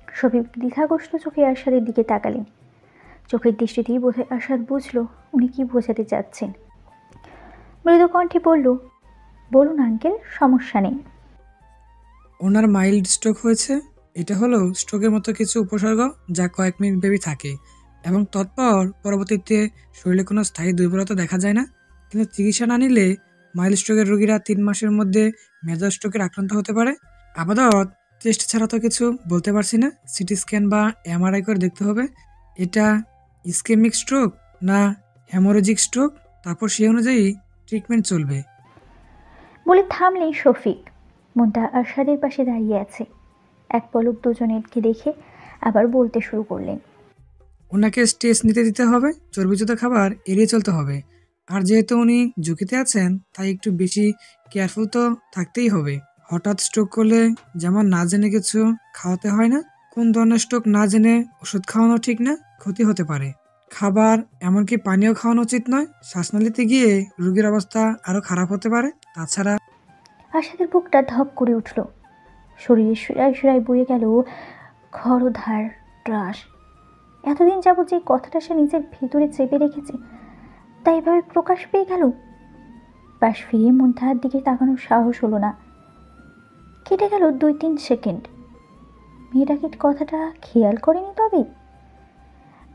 শফিক দ্বিধাগ্রস্ত চোখে আরশাদের দিকে তাকালেন। চোখের দৃষ্টিতেই বোধহয় আরশাদ বুঝল উনি কি বোঝাতে চাচ্ছেন। মৃদু কণ্ঠে বলল, বলুন আঙ্কেল, সমস্যা নেই। ওনার মাইল্ড স্ট্রোক হয়েছে। এটা হলো স্ট্রোকের মতো কিছু উপসর্গ যা কয়েক মিনিট ব্যাপী থাকে। এবং তৎপর পরবর্তীতে শরীরে কোনো স্থায়ী দুর্বলতা দেখা যায় না। কিন্তু চিকিৎসা না নিলে মাইল্ড স্ট্রোকের রোগীরা 3 মাসের মধ্যে মেজর স্ট্রোকের আক্রান্ত হতে পারে। আপাতত টেস্ট ছাড়া তো কিছু বলতে পারছি না। সিটি স্ক্যান বা এমআরআই করে দেখতে হবে এটা ইসকেমিক স্ট্রোক না হেমোরেজিক স্ট্রোক, তারপর সেই অনুযায়ী ট্রিটমেন্ট চলবে। বলে থামলেন শফিক। মুনতাহা আরশাদের পাশে দাঁড়িয়ে আছে। এক পলক দুজনেরকে দেখে আবার বলতে শুরু করলেন। ওনাকে স্ট্রেস নিতে দিতে হবে, চর্বিযুক্ত খাবার এড়িয়ে চলতে হবে। আর যেহেতু উনি ঝুঁকিতে আছেন তাই একটু বেশি কেয়ারফুল তো থাকতেই হবে। হঠাৎ স্ট্রোক করলে যেমন না জেনে কিছু খাওয়াতে হয় না, কোন ধরনের স্ট্রোক না জেনে ওষুধ খাওয়ানো ঠিক না, ক্ষতি হতে পারে। খাবার এমনকি পানীয় খাওয়ানো উচিত নয়, শ্বাসনালীতে গিয়ে রোগীর অবস্থা আরো খারাপ হতে পারে। তাছাড়া আরশাদের বুকটা ধপ করে উঠল। শরীরে শিরায় শিরায় বয়ে গেল খরধার ত্রাস। এতদিন যাবৎ যে কথাটা সে নিজের ভিতরে চেপে রেখেছে তা এভাবে প্রকাশ পেয়ে গেল। পাশ ফিরিয়ে মুনতাহার দিকে তাকানোর সাহস হলো না। কেটে গেল 2-3 সেকেন্ড। মেয়েটা কি কথাটা খেয়াল করেনি তবে?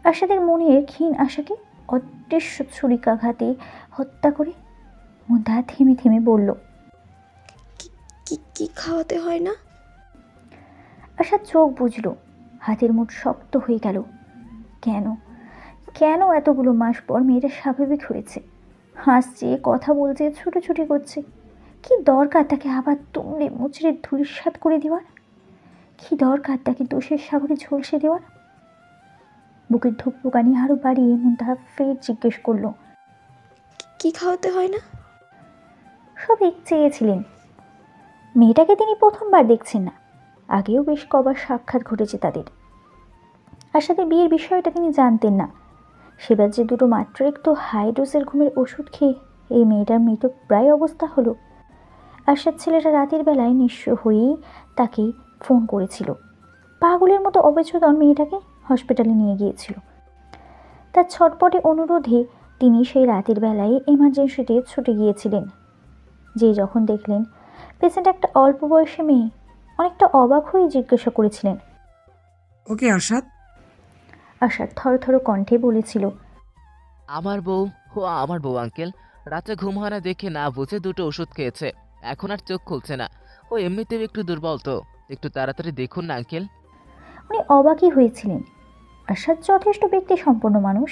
আশাদের মনের ক্ষীণ আশাকে অদৃশ্য ছুরিকাঘাতে হত্যা করে মুনতাহা থেমে থেমে বলল, কি কি খাওয়াতে হয় না? আশা চোখ বুঝল, হাতের মুঠ শক্ত হয়ে গেল। কেন কেন এতগুলো মাস পর মেয়েটা স্বাভাবিক হয়েছে, হাসছে, কথা বলছে, ছুটোছুটি করছে? কি দরকার তাকে আবার তুমড়ে মুচড়ে ধূলিসাৎ করে দেওয়ার? কি দরকার তাকে দোষের সাগরে ঝলসে দেওয়ার? বুকের ধুকপুকানি আরো বাড়িয়ে মুনতাহা ফের জিজ্ঞেস করলো, কি খাওয়াতে হয় না? শফিক চেয়েছিলেন। মেয়েটাকে তিনি প্রথমবার দেখছেন না, আগেও বেশ কবার সাক্ষাৎ ঘটেছে তাদের। আশাদের বিয়ের বিষয়টা তিনি জানতেন না। সেবার যে দুটো মাত্রাতিরিক্ত হাই ডোজের ঘুমের ওষুধ খেয়ে এই মেয়েটার মৃত প্রায় অবস্থা হলো। আশাদ ছেলেটা রাতের বেলায় নিঃস্ব হয়েই তাকে ফোন করেছিল। পাগলের মতো অবচেতন মেয়েটাকে হসপিটালে নিয়ে গিয়েছিল। তার ছটপটে অনুরোধে তিনি সেই রাতের বেলায় এমার্জেন্সিতে ছুটে গিয়েছিলেন। যে যখন দেখলেন পেশেন্ট একটা অল্প বয়সী মেয়ে, অনেকটা অবাক হয়ে জিজ্ঞাসা করেছিলেন, ওকে আরশাদ? আশাদ থরথর কণ্ঠে বলেছিল, আমার বউ। ও আমার বউ আঙ্কেল। রাতে ঘুম হয় না দেখে না বুঝে দুটো ওষুধ খেয়েছে, এখন আর চোখ খুলছে না। ও এমনিতেও একটু দুর্বল, তো একটু তাড়াতাড়ি দেখুন না আঙ্কেল। উনি অবাকই হয়েছিলেন। আশাদ যথেষ্ট ব্যক্তি সম্পন্ন মানুষ।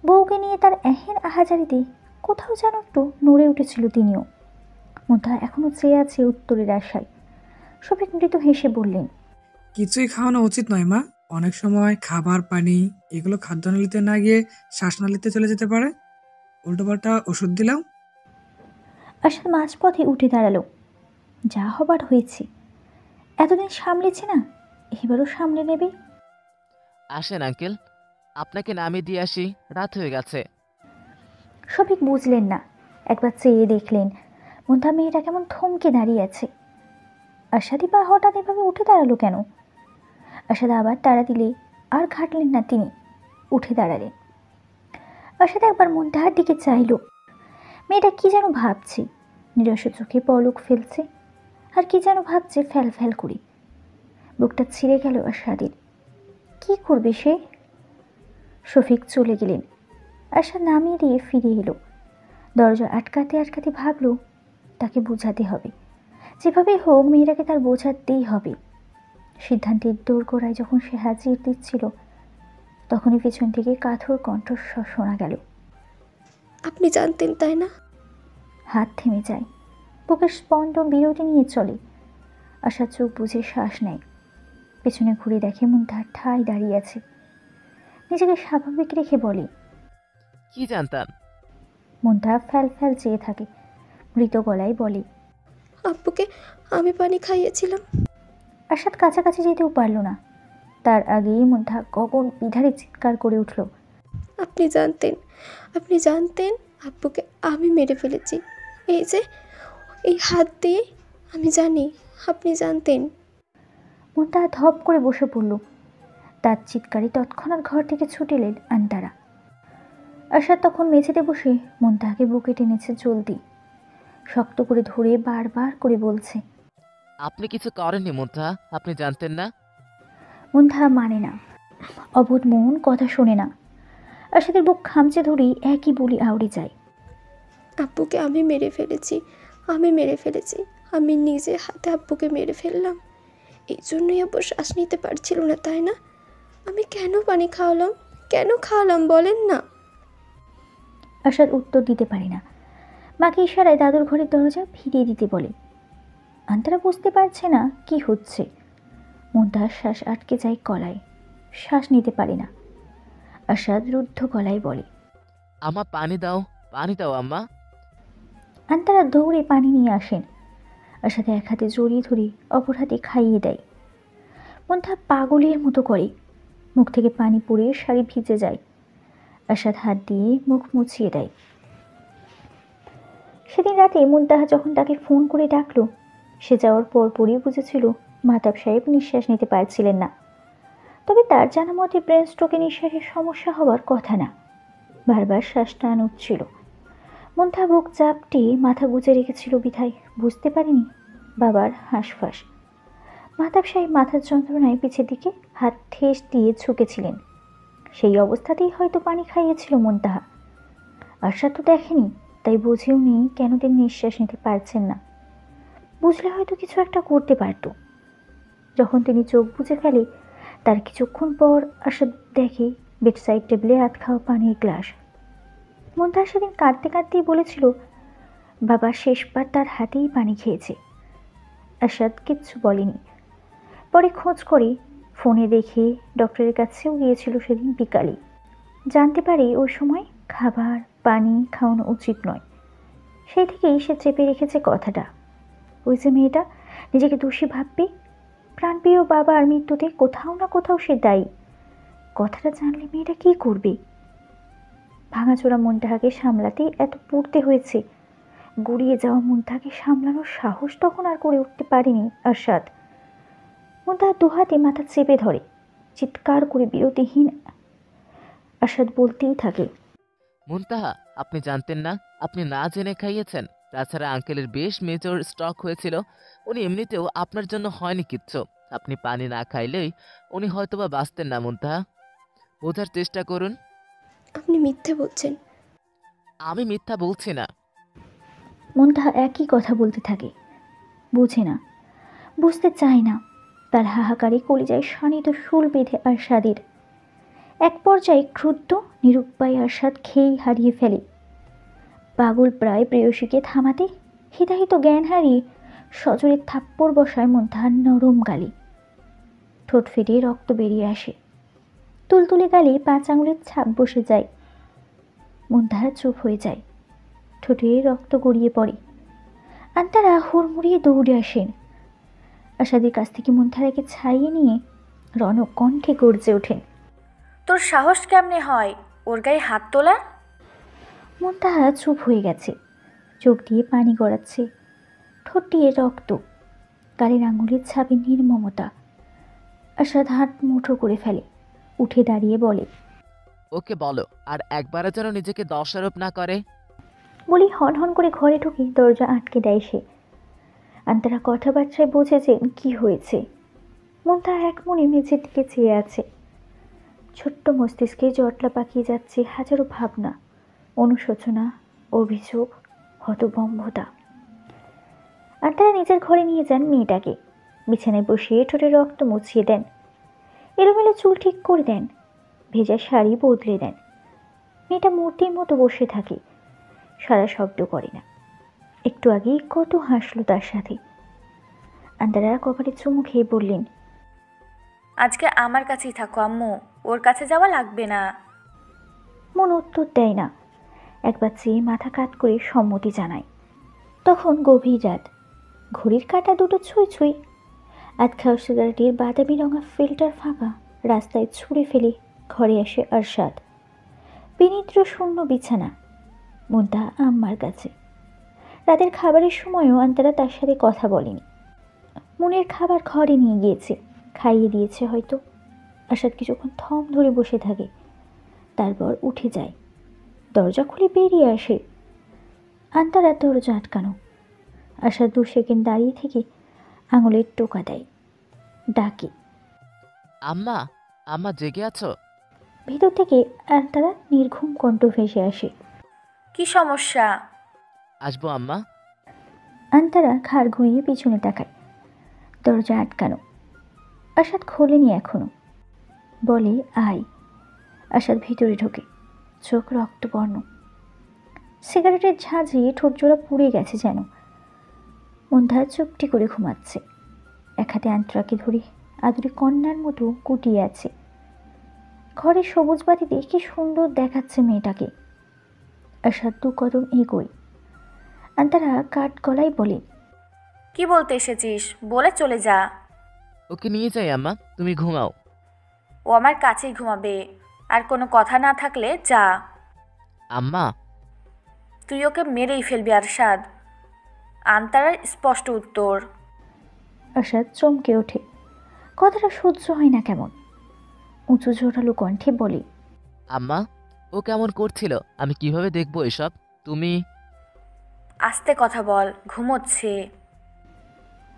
বউকে নিয়ে তার এহেন আহাজারিতে কোথাও যেন একটু নড়ে উঠেছিল তিনিও। মুনতাহা এখনো চেয়ে আছে উত্তরের আশায়। শফিক মৃদু হেসে বললেন, কিছুই খাওয়ানো উচিত নয় মা। অনেক সময় খাবার, পানি এগুলো খাদ্যনালীতে না গিয়ে শ্বাসনালীতে চলে যেতে পারে। উল্টোপাল্টা ওষুধ দিলাম। আশাদ মাঝপথে উঠে দাঁড়ালো। যা হবার হয়েছে, এতদিন সামলেছে না, এবারও সামলে নেবে। আসেন আঙ্কেল, আপনাকে নামিয়ে দিয়ে আসি, রাত হয়ে গেছে। শফিক বুঝলেন না। একবার চেয়ে দেখলেন মুনতাহা মেয়েটা কেমন থমকে দাঁড়িয়ে আছে। আশাদি বা হঠাৎ এভাবে উঠে দাঁড়ালো কেন? আশাদ আবার তাড়া দিলে আর ঘাটলেন না, তিনি উঠে দাঁড়ালেন। আশাদ একবার মুনতাহার দিকে চাইল। মেয়েটা কি যেন ভাবছে, নিরস চোখে পলক ফেলছে, আর কি যেন ভাবছে ফ্যাল ফ্যাল করে। বুকটা ছিঁড়ে গেল আশাদের। কি করবে সে? শফিক চলে গেলেন। আশাদ নামিয়ে দিয়ে ফিরে এলো। দরজা আটকাতে আটকাতে ভাবলো তাকে বোঝাতে হবে, যেভাবে হোক মেয়েটাকে তার বোঝাতেই হবে। সিদ্ধান্তের দোরগোড়ায় যখন সে হাজির দিচ্ছিল তখনই পেছন থেকে কাঠোর কণ্ঠস্বর শোনা গেল, আপনি জানতেন তাই না? হাত থেমে যায়, বুকের স্পন্দন বিরতি নিয়ে চলে। আশা চোখ বুঝে শ্বাস নেয়। পেছনে ঘুরে দেখে মুনতাহা ঠায় দাঁড়িয়ে আছে। নিজেকে স্বাভাবিক রেখে বলে, কি জানতাম? মুনতাহা ফ্যাল ফ্যাল চেয়ে থাকে, মৃত গলায় বলে, আব্বুকে আমি পানি খাইয়েছিলাম। আশাদ কাছাকাছি যেতেও পারল না। তার আগেই মুনতাহা গগন বিধারে চিৎকার করে উঠল, আপনি জানতেন আব্বুকে আমি মেরে ফেলেছি। এই যে এই হাত দিয়ে আমি জানি আপনি জানতেন। মুনতাহা ধপ করে বসে পড়ল। তার চিৎকারে তৎক্ষণাৎ ঘর থেকে ছুটে এলেন আন্তারা। আশাদ তখন মেঝেতে বসে মুনতাহাকে বুকে টেনেছে জলদি, শক্ত করে ধরে বারবার করে বলছে, আপনি কিছু করেননি মুনতাহা, আপনি জানতেন না? মুনতাহা মানে না। অবোধ মন কথা শোনে না। আশাদের বুক খামচে ধরেই একই বলি আউড়ে যায়। আব্বুকে আমি মেরে ফেলেছি, আমি নিজে হাতে আব্বুকে মেরে ফেললাম। এই জন্যই আব্বু শ্বাস নিতে পারছিল না, তাই না? আমি কেন পানি খাওয়ালাম বলেন না। আশাদ উত্তর দিতে পারে না। মাকে ইশারায় দাদুর ঘরের দরজা ফিরিয়ে দিতে বলে। আন্তারা বুঝতে পারছে না কি হচ্ছে। মুন্তাহার শ্বাস আটকে যায় গলায়, শ্বাস নিতে পারে না। আশাদ রুদ্ধ গলায় বলে, আম্মা পানি দাও আম্মা। আন্তারা দৌড়ে পানি নিয়ে আসেন। আশাদ এক হাতে জড়িয়ে ধরে অপর হাতে খাইয়ে দেয়। মুন্তাহা পাগলের মতো করে, মুখ থেকে পানি পড়ে শাড়ি ভিজে যায়। আশাদ হাত দিয়ে মুখ মুছিয়ে দেয়। সেদিন রাতে মুন্তাহা যখন তাকে ফোন করে ডাকলো, সে যাওয়ার পরপরই বুঝেছিল মাহতাব সাহেব নিঃশ্বাস নিতে পারছিলেন না। তবে তার জানা মতে ব্রেন স্ট্রোকে নিঃশ্বাসের সমস্যা হওয়ার কথা না। বারবার শ্বাস টান উঠছিল। মুন্তাহা বুক চাপটে মাথা গুজে রেখেছিল বিধায় বুঝতে পারেনি বাবার হাঁসফাঁস। মাহতাব সাহেব মাথার যন্ত্রণায় পিছের দিকে হাত ঠেস দিয়ে ঝুঁকেছিলেন। সেই অবস্থাতেই হয়তো পানি খাইয়েছিল মুন্তাহা। আশা তো দেখেনি, তাই বুঝেও নেই কেন তিনি নিঃশ্বাস নিতে পারছেন না। বুঝলে হয়তো কিছু একটা করতে পারত। যখন তিনি চোখ বুজে ফেলে, তার কিছুক্ষণ পর আশা দেখে বেডসাইড টেবিলে হাত খাওয়া পানির গ্লাস। মুন্তাহা সেদিন কাঁদতে কাঁদতেই বলেছিল বাবা শেষবার তার হাতেই পানি খেয়েছে। আশাদ কিচ্ছু বলেনি। পরে খোঁজ করে ফোনে দেখে ডক্টরের কাছেও গিয়েছিল সেদিন বিকালে। জানতে পারে ওই সময় খাবার পানি খাওয়ানো উচিত নয়। সেই থেকেই সে চেপে রেখেছে কথাটা। ওই যে মেয়েটা নিজেকে দোষী ভাববে, প্রাণপ্রিয় বাবার মৃত্যুতে কোথাও না কোথাও সে দায়ী। কথাটা জানলে মেয়েটা কি করবে? ভাঙাচোরা মুন্তাহাকে সামলাতেই এত পড়তে হয়েছে। গড়িয়ে যাওয়া মুন্তাহাকে সামলানোর সাহস তখন আর করে উঠতে পারেনি আরশাদ। মুন্তাহা দুহাতে মাথা চেপে ধরে, চিৎকার করে বিরতিহীন আরশাদ বলতেই থাকে, মুনতাহা, আপনি জানতেন না? আপনি না জেনে খাইয়েছেন। তাছাড়া আঙ্কেলের বেশ মেজর স্ট্রোক হয়েছিল। উনি এমনিতেও আপনার জন্য হয়নি কিচ্ছু। আপনি পানি না খাইলেই উনি হয়তোবা বাঁচতেন না। মুনতাহা, বোঝার চেষ্টা করুন। আপনি মিথ্যে বলছেন। আমি মিথ্যা বলছি না। মুন্তাহা একই কথা বলতে থাকে। বোঝে না, বুঝতে চায় না। তার হাহাকারে কলিজায় শানিত শুল বেঁধে আরশাদের। এক পর্যায়ে ক্রুদ্ধ নিরুপায় আরশাদ খেয়েই হারিয়ে ফেলে। পাগল প্রায় প্রেয়সীকে থামাতে হিতাহিত জ্ঞান হারিয়ে সজোরে থাপ্পড় বসায় মুন্তাহার নরম গালে। ঠোঁট ফেটে রক্ত বেরিয়ে আসে। তুলতুলে গালে 5 আঙুলের ছাপ বসে যায়। মুন্তাহা চুপ হয়ে যায়। ঠোঁটে রক্ত গড়িয়ে পড়ে। আন্তারা হুড়মুড়িয়ে দৌড়ে আসেন। আশাদের কাছ থেকে মুন্তাহাকে ছাড়িয়ে নিয়ে রণক কণ্ঠে গর্জে ওঠেন, তোর সাহস কেমনে হয় ওর গায়ে হাত তোলার? মুন্তাহা চুপ হয়ে গেছে। চোখ দিয়ে পানি গড়াচ্ছে, ঠোঁট দিয়ে রক্ত, গালের আঙুলের ছাপে নির্মমতা। আশাদ হাত মুঠো করে ফেলে, উঠে দাঁড়িয়ে বলে, ওকে বলো আর একবারও যেন নিজেকে দোষারোপ না করে। বলি হন হন করে ঘরে ঢুকে দরজা আটকে দেয় সে। আন্তারা কথাবার্তায় বুঝেছেন কি হয়েছে। মুন্তাহা এক মনে মেঝের দিকে চেয়ে আছে। ছোট্ট মস্তিষ্কে জটলা পাকিয়ে যাচ্ছে হাজারো ভাবনা, অনুশোচনা, অভিযোগ, হতভম্বতা। আন্তারা নিজের ঘরে নিয়ে যান মেয়েটাকে। বিছানায় বসিয়ে ঠোঁটে রক্ত মুছিয়ে দেন, এলোমেলো চুল ঠিক করে দেন, ভেজা শাড়ি বদলে দেন। মেয়েটা মূর্তির মতো বসে থাকে, সারা শব্দ করে না। একটু আগেই কত হাসলো তার সাথে। আন্তারা কপালে চুমু খেয়ে বললেন, আজকে আমার কাছেই থাকো আম্মু, ওর কাছে যাওয়া লাগবে না। মন উত্তর দেয় না। একবার চেয়ে মাথা কাত করে সম্মতি জানায়। তখন গভীর রাত, ঘড়ির কাঁটা দুটো ছুঁই ছুঁই। আধখাওয়া সিগারেটের বাদামি রঙা ফিল্টার ফাঁকা রাস্তায় ছুঁড়ে ফেলে ঘরে আসে আরশাদ। বিনিদ্র শূন্য বিছানা, মুন্তাহা আম্মার কাছে। রাতের খাবারের সময়ও আন্তারা তার সাথে কথা বলেনি। মনের খাবার ঘরে নিয়ে গিয়েছে, খাইয়ে দিয়েছে হয়তো। আরশাদ কিছুক্ষণ থম ধরে বসে থাকে, তারপর উঠে যায়। দরজা খুলে বেরিয়ে আসে। আন্তারা দরজা আটকানো। আরশাদ 2 সেকেন্ড দাঁড়িয়ে থেকে আঙুলের টোকা দেয়, ডাকে, আম্মা। আম্মা জেগে আছো? ভিতর থেকে আন্তারা নির্ঘুম কণ্ঠ ভেসে আসে। কি সমস্যা? আসবো আম্মা? আন্তারা ঘাড় ঘুরিয়ে পিছনে তাকায়। দরজা আটকানো। আসাদ খোলেনি এখনো। বলে আয়। আসাদ ভিতরে ঢোকে। চোখ রক্তবর্ণ। সিগারেটের ঝাঁঝে ঠোঁটজোড়া পুড়ে গেছে যেন। মন্থা চুপটি করে ঘুমাচ্ছে। এক হাতে আন্তরাকে ধরে আদুরে কন্যার মতো কুটিয়ে আছে। ঘরে সবুজ বাতিতে কি সুন্দর দেখাচ্ছে মেয়েটাকে। আসাদ 2 কদম এগোয়। আন্তারা কাঠ গলায় বলে, কি বলতে এসেছিস? বলে চলে যা। ওকে নিয়ে যাই আম্মা, তুমি ঘুমাও। ও আমার কাছেই ঘুমাবে। আর কোনো কথা না থাকলে যা। আম্মা। তুই ওকে মেরেই ফেলবি আরশাদ। আন্তারার স্পষ্ট উত্তর। আসাদ চমকে ওঠে। কথাটা সহ্য হয় না কেমন। উঁচু জোরালো কণ্ঠে বলে, আম্মা, ও কেমন করছিল? আমি কিভাবে দেখবো এসব? তুমি আস্তে কথা বল, ঘুমোচ্ছে।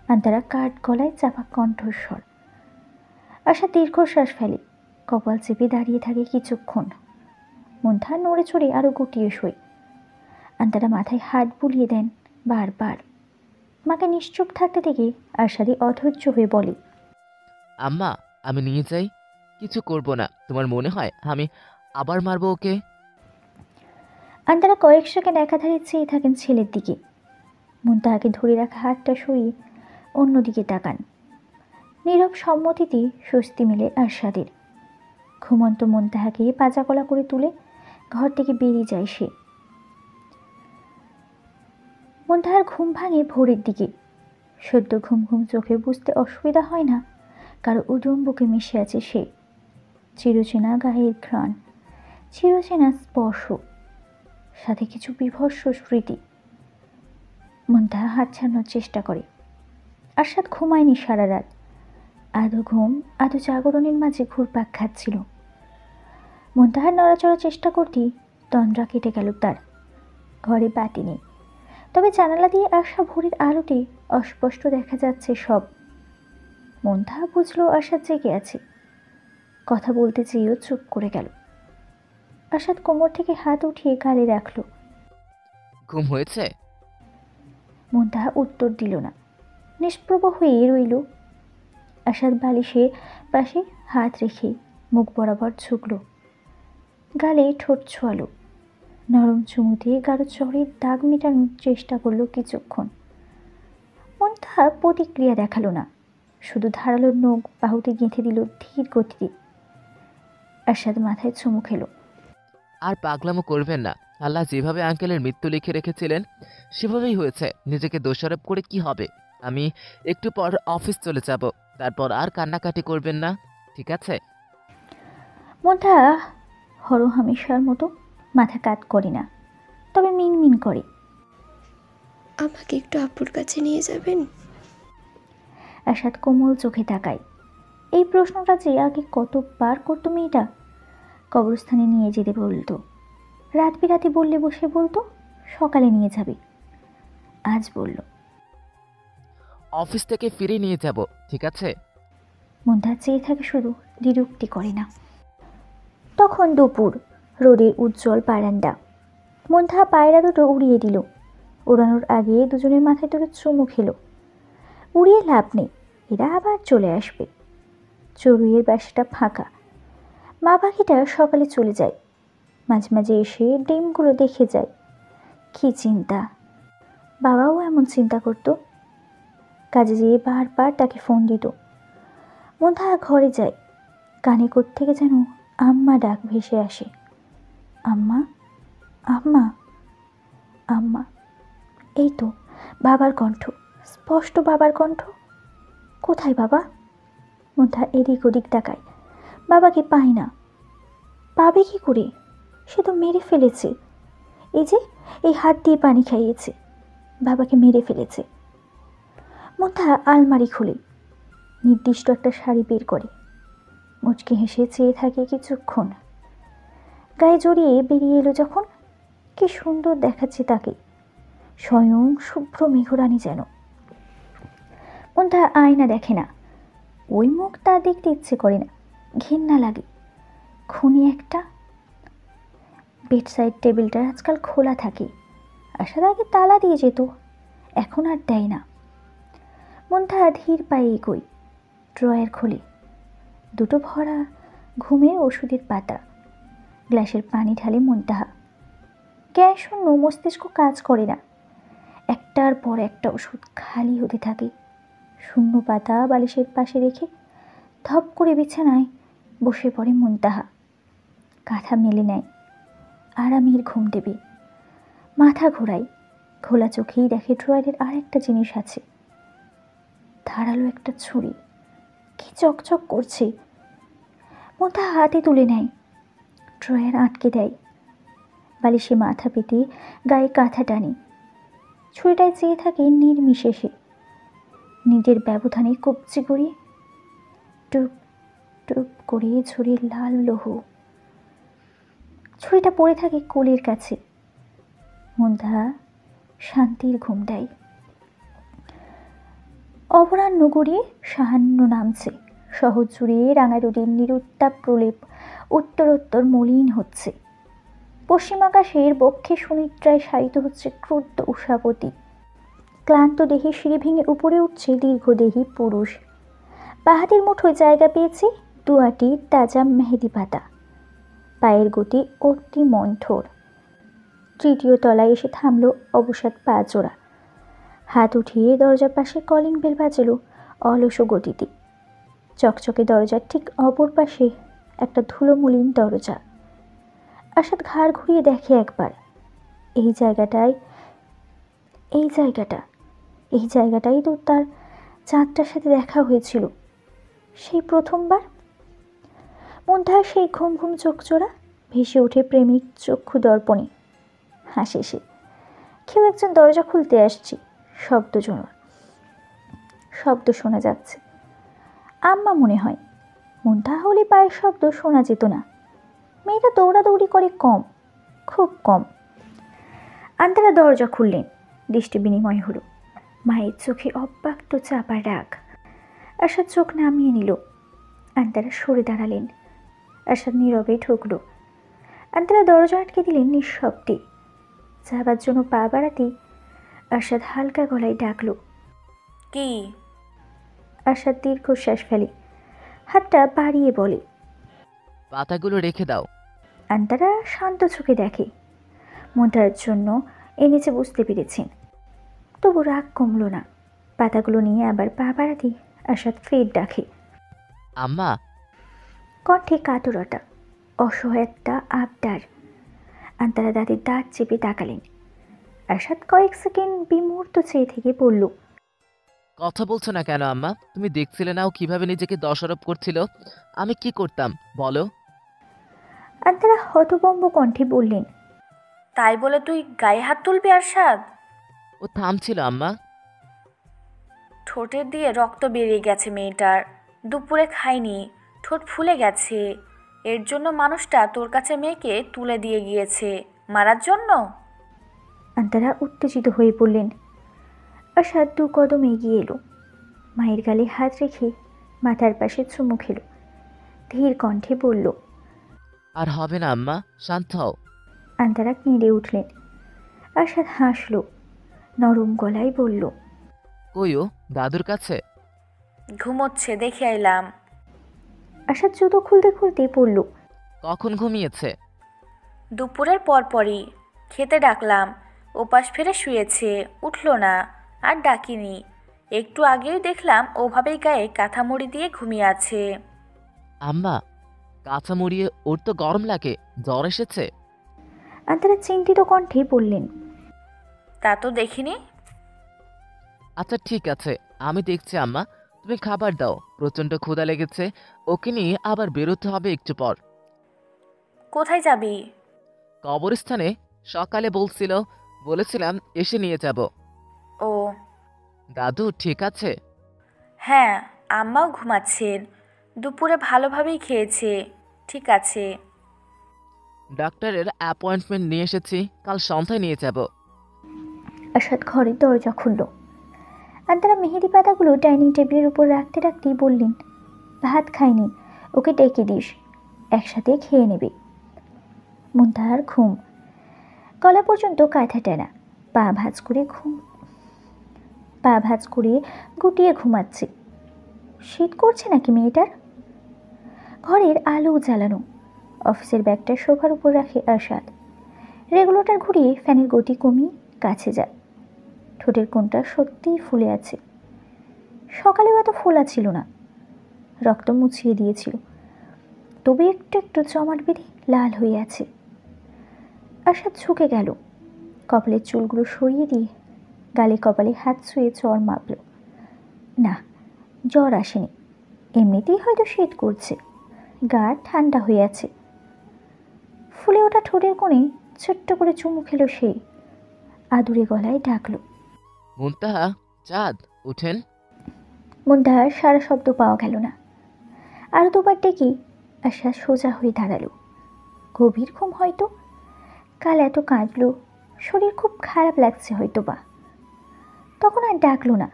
আন্তারা কাঠ গলায় চাপা কণ্ঠস্বর। আশা দীর্ঘশ্বাস ফেলে। কপাল চেপে দাঁড়িয়ে থাকে কিছুক্ষণ। মন্থা নড়ে চড়ে আরো গুটিয়ে শোয়। আন্তারা মাথায় হাত বুলিয়ে দেন বারবার। মাকে নিশ্চুপ থাকতে দেখে আশাদি অধৈর্য হয়ে বলে, আম্মা, আমি নিয়ে যাই? কিছু করব না। তোমার মনে হয় আমি আবার মারবো ওকে? আন্তারা কয়েক সেকেন্ড একাধারে চেয়ে থাকেন ছেলের দিকে। মুনতাহাকে ধরে রাখা হাতটা সরিয়ে অন্যদিকে তাকান। নীরব সম্মতিতে স্বস্তি মিলে আরশাদের। ঘুমন্ত মুনতাহাকে পাজাকলা করে তুলে ঘর থেকে বেরিয়ে যায় সে। মুনতাহার ঘুম ভাঙে ভোরের দিকে। সদ্য ঘুম ঘুম চোখে বুঝতে অসুবিধা হয় না কারো উদম বুকে মিশে আছে সে। চিরচেনা গায়ের ঘ্রাণ, চিরচেনা স্পর্শ, সাথে কিছু বিভৎস স্মৃতি। মুনতাহা হাত ছাড়ানোর চেষ্টা করে। আরশাদ ঘুমায়নি সারা রাত। আধো ঘুম আধো জাগরণের মাঝে ঘুরপাক খাচ্ছিল। মুনতাহার নড়াচড়ার চেষ্টা করতেই তন্দ্রা কেটে গেল তার। ঘরে বাতি নেই, তবে জানালা দিয়ে আসা ভোরের আলোতে অস্পষ্ট দেখা যাচ্ছে সব। মুনতাহা বুঝলো আরশাদ জেগে আছে। কথা বলতে চেয়েও চুপ করে গেল। আরশাদ কোমর থেকে হাত উঠিয়ে গালে রাখলো। ঘুম হয়েছে? মুনতাহা উত্তর দিল না, নিষ্প্রভ হয়ে রইল। আরশাদ বালিশে পাশে হাত রেখে মুখ বরাবর ঝুঁকল। গালে ঠোঁট ছোয়ালো। নরম চুমুতে গাঢ় চরের দাগ মেটানোর চেষ্টা করলো কিছুক্ষণ। মুনতাহা প্রতিক্রিয়া দেখালো না, শুধু ধারালো নখ বাহুতে গেঁথে দিল ধীর গতিতে। আরশাদ মাথায় চুমু খেলো। আর পাগলামো করবেন না। আল্লাহ যেভাবে আঙ্কেলের মৃত্যু লিখে রেখেছিলেন সেভাবেই হয়েছে। নিজেকে দোষারোপ করে কি হবে? আমি একটু পর অফিস চলে যাব, তারপর আর কান্নাকাটি করবেন না, ঠিক আছে? মুনতাহা হরহামেশার মতো মাথা কাত করে না, তবে মিনমিন করে, আমাকে একটু আপুর কাছে নিয়ে যাবেন? আরশাদ কোমল চোখে তাকায়। এই প্রশ্নটা যে আগে কতবার করতো মেয়েটা। কবরস্থানে নিয়ে যেতে বলতো, রাত বিরাতে বললে বসে বলতো সকালে নিয়ে যাবে। আজ বলল অফিস থেকে ফিরে নিয়ে যাব, ঠিক আছে? মুনতাহা চেয়ে থাকে শুধু, দ্বিরুক্তি করে না। তখন দুপুর, রোদের উজ্জ্বল বারান্দা। মুনতাহা পায়রা দুটো উড়িয়ে দিল। ওড়ানোর আগে দুজনের মাথায় দুটো চুমু খেলো। উড়িয়ে লাভ নেই, এরা আবার চলে আসবে। চড়ুইয়ের বাসাটা ফাঁকা। মা পাখিটা সকালে চলে যায়। মাঝে মাঝে এসে ডিমগুলো দেখে যায়। কি চিন্তা! বাবাও এমন চিন্তা করতো। কাজে যেয়ে বারবার তাকে ফোন দিত। মুনতাহা ঘরে যায়। কানে কোত্থেকে যেন আম্মা ডাক ভেসে আসে। আম্মা, আম্মা, আম্মা। এই তো বাবার কণ্ঠ, স্পষ্ট বাবার কণ্ঠ। কোথায় বাবা? মুনতাহা এদিক ওদিক তাকায়। বাবাকে পায় না। পাবে কি করে? সে তো মেরে ফেলেছে। এই যে এই হাত দিয়ে পানি খাইয়েছে, বাবাকে মেরে ফেলেছে। মুনতাহা আলমারি খুলে নির্দিষ্ট একটা শাড়ি বের করে। মুচকি হেসে চেয়ে থাকে কিছুক্ষণ। গায়ে জড়িয়ে বেরিয়ে এলো যখন, কি সুন্দর দেখাচ্ছে তাকে, স্বয়ং শুভ্র মেঘরানি যেন। মুনতাহা আয়না দেখে না। ওই মুখ তার দেখতে ইচ্ছে করে না। ঘেন্না লাগে। খুনি একটা। বেডসাইড টেবিলটা আজকাল খোলা থাকে। আসার আগে তালা দিয়ে যেত, এখন আর দেয় না। মুন্তাহা ধীর পায়ে এগোয়, ড্রয়ার খোলে। দুটো ভরা ঘুমের ওষুধের পাতা। গ্লাসের পানি ঢালে মুন্তাহা। গ্যাস শূন্য, মস্তিষ্ক কাজ করে না। একটার পর একটা ওষুধ খালি হতে থাকে। শূন্য পাতা বালিশের পাশে রেখে ধপ করে বিছানায় বসে পড়ে মুন্তাহা। কাঁথা মেলে নেয়, আরামের ঘুম দেবে। মাথা ঘোরায়, খোলা চোখেই দেখে ড্রয়ারের আর একটা জিনিস আছে। ধারালো একটা ছুরি, কি চকচক করছে। মুন্তাহা হাতে তুলে নেয়, ড্রয়ার আটকে দেয়। বালিশে মাথা পেতে গায়ে কাঁথা টানে। ছুরিটায় চেয়ে থাকে নির্বিশেষে। নিজের ব্যবধানে কবজি গড়িয়ে টুপ টুপ করে ঝরে লাল লৌহ। ছুরিটা পড়ে থাকে কোলের কাছে। মুন্তাহা শান্তির ঘুম দেয়। অপরাহ্ন গড়িয়ে সাহান্য নামছে। শহর জুড়ে রাঙা রোদের নিরুত্তাপ প্রলেপ উত্তরোত্তর মলিন হচ্ছে। পশ্চিম আকাশের বক্ষে সুনিদ্রায় শায়িত হচ্ছে ক্রুদ্ধ উষাপতি। ক্লান্ত দেহে সিঁড়ি ভেঙে উপরে উঠছে দীর্ঘদেহী পুরুষ। বাহাতের মুঠোয় জায়গা পেয়েছে দুয়াটি তাজা মেহেদি পাতা। পায়ের গতি অতি মন্থর। তৃতীয় তলায় এসে থামল অবসাদ পা জোড়া। হাত উঠিয়ে দরজার পাশে কলিং বেল বাজল অলস গতিতে। চকচকে দরজার ঠিক অপর পাশে একটা ধুলোমলিন দরজা। আসাদ ঘাড় ঘুরিয়ে দেখে একবার। এই জায়গাটাই তো তার চাঁদটার সাথে দেখা হয়েছিল সেই প্রথমবার। মুন্তাহার সেই ঘুম ঘুম চোখ জোড়া ভেসে ওঠে প্রেমিক চক্ষু দর্পণে। হাসে সে। কেউ একজন দরজা খুলতে আসছে। শব্দ শোনা যাচ্ছে। আম্মা মনে হয়। মুন্তাহা হলে পায়ের শব্দ শোনা যেত না। মেয়েটা দৌড়াদৌড়ি করে কম, খুব কম। আন্তারা দরজা খুললেন। দৃষ্টি বিনিময় হলো। মায়ের চোখে অব্যক্ত চাপা রাগ। আশাদ চোখ নামিয়ে নিল। আন্তারা সরে দাঁড়ালেন। আশাদ নীরবে ঢুকল। আন্তারা দরজা আটকে দিলেন নিঃশব্দে। যাবার জন্য পা বাড়াতেই আশাদ হালকা গলায় ডাকল, কি? আশাদ দীর্ঘশ্বাস ফেলে, হাতটা বাড়িয়ে বলে, পাতাগুলো রেখে দাও। আন্তারা শান্ত চোখে দেখে। মোটার জন্য এনেছে বুঝতে পেরেছেন, তবু রাগ কমল না। পাতাগুলো নিয়ে আবার পা বাড়াতেই আশাদ ফের ডাকে, আম্মা। কণ্ঠে কাতরতা, অসহায়তা, আবদার। আন্তারা দাদির দাঁত চেপে তাকালেন। আশাদ কয়েক সেকেন্ড বিমূর্ত চেয়ে থেকে বলল, কথা বলছো না কেন আম্মা? তুমি দেখছিলে না ও কিভাবে নিজেকে দোষারোপ করছিল? আমি কি করতাম বলো? আন্তারা হতভম্ব কণ্ঠে বললেন, তাই বলে তুই গায়ে হাত তুলবি আরশাদ? ও থামছিল আম্মা। ঠোঁটের দিয়ে রক্ত বেরিয়ে গেছে মেয়েটার। দুপুরে খায়নি, ঠোঁট ফুলে গেছে। এর জন্য মানুষটা তোর কাছে মেয়েকে তুলে দিয়ে গিয়েছে মারার জন্য। আন্তারা উত্তেজিত হয়ে পড়লেন। আশাদ 2 কদম এগিয়ে এলো। মায়ের গালে হাত রেখে মাথার পাশে চুমু খেল। ধীর কণ্ঠে বলল, আর হবে না আম্মা, শান্ত হও। আন্তারা কেঁদে উঠলেন। আশাদ হাসল, নরম গলায় বলল, কই ও? দাদুর কাছে? ঘুমোচ্ছে, দেখে এলাম। আশাদ জুতো খুলতে খুলতে পড়ল, কখন ঘুমিয়েছে? দুপুরের পরপরই। খেতে ডাকলাম, ওপাশ ফিরে শুয়েছে, উঠল না। আর ডাকিনি। একটু আগেই দেখলাম ওভাবেই গায়ে কাঁথা মুড়ি দিয়ে ঘুমিয়ে আছে। আম্মা, কাঁচা মুড়িয়ে ওর তো গরম লাগে, জ্বর এসেছে। আন্তারা চিন্তিত কণ্ঠে বললেন, তা তো দেখিনি। আচ্ছা ঠিক আছে, আমি দেখছি আম্মা। তুমি খাবার দাও, প্রচণ্ড ক্ষুধা লেগেছে। ওকে নিয়ে আবার বেরোতে হবে একটু পর। কোথায় যাবি? কবরস্থানে সকালে বলেছিলাম এসে নিয়ে যাব। ও দাদু ঠিক আছে? হ্যাঁ, আম্মাও ঘুমাচ্ছেন। দুপুরে ভালোভাবেই খেয়েছে, ঠিক আছে। ডাক্তারের অ্যাপয়েন্টমেন্ট নিয়ে এসেছি, কাল সন্ধ্যায় নিয়ে যাব। আশাদ ঘরের দরজা খুলল। আন্তারা মেহেদি পাতাগুলো ডাইনিং টেবিলের উপর রাখতে রাখতেই বললেন, ভাত খায়নি, ওকে ডেকে দিস, একসাথে খেয়ে নেবে। মুনতাহার ঘুম, গলা পর্যন্ত কাঁথা টানা, পা ভাঁজ করে গুটিয়ে ঘুমাচ্ছে। শীত করছে নাকি মেয়েটার? ঘরের আলো জ্বালানো, অফিসের ব্যাগটা সোফার উপর রাখে আরশাদ। রেগুলেটর ঘুরিয়ে ফ্যানের গতি কমিয়ে কাছে যায়। ঠোঁটের কোণটা সত্যিই ফুলে আছে। সকালেও এত ফোলা ছিল না, রক্ত মুছিয়ে দিয়েছিল, তবে একটু একটু জমাট বেঁধে লাল হয়ে আছে। আরশাদ ঝুঁকে গেল, কপালের চুলগুলো সরিয়ে দিয়ে গালে কপালে হাত ছুঁয়ে জ্বর মাপল। না, জ্বর আসেনি, এমনিতেই হয়তো শীত করছে, গা ঠান্ডা হয়ে আছে। ফুলে ওঠা ঠোঁটের কোণে ছোট্ট করে চুমু খেল সে, আদুরে গলায় ডাকলো, মুনতাহা, চাঁদ, উঠেন। মুনতাহার সারা শব্দ পাওয়া গেল না। আরও দুবার ডেকে আশা সোজা হয়ে দাঁড়ালো। গভীর ঘুম হয়তো, কাল এত কাঁদলো, শরীর খুব খারাপ লাগছে হয়তো বা। তখন আর ডাকলো না,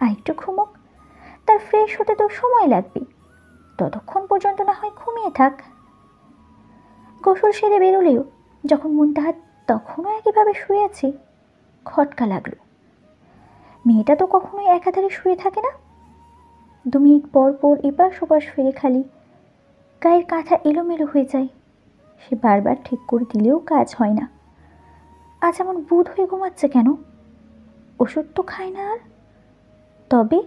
আর একটু ঘুমোক, তার ফ্রেশ হতে তো সময় লাগবে, ততক্ষণ পর্যন্ত না হয় ঘুমিয়ে থাক। গোসল সেরে বেরোলেও যখন মুনতাহা তখনও একইভাবে শুয়ে আছে, খটকা লাগলো। মেয়েটা তো কখনোই একাধারে শুয়ে থাকে না। 2 মিনিট পর পর এপাশ ওপাশ ফিরে খালি গায়ের কাঁথা এলোমেলো হয়ে যায়। সে বারবার ঠিক করে দিলেও কাজ হয় না। আজ এমন বুধ হয়ে ঘুমাচ্ছে কেন? ওষুধ তো খায় না আর। তবে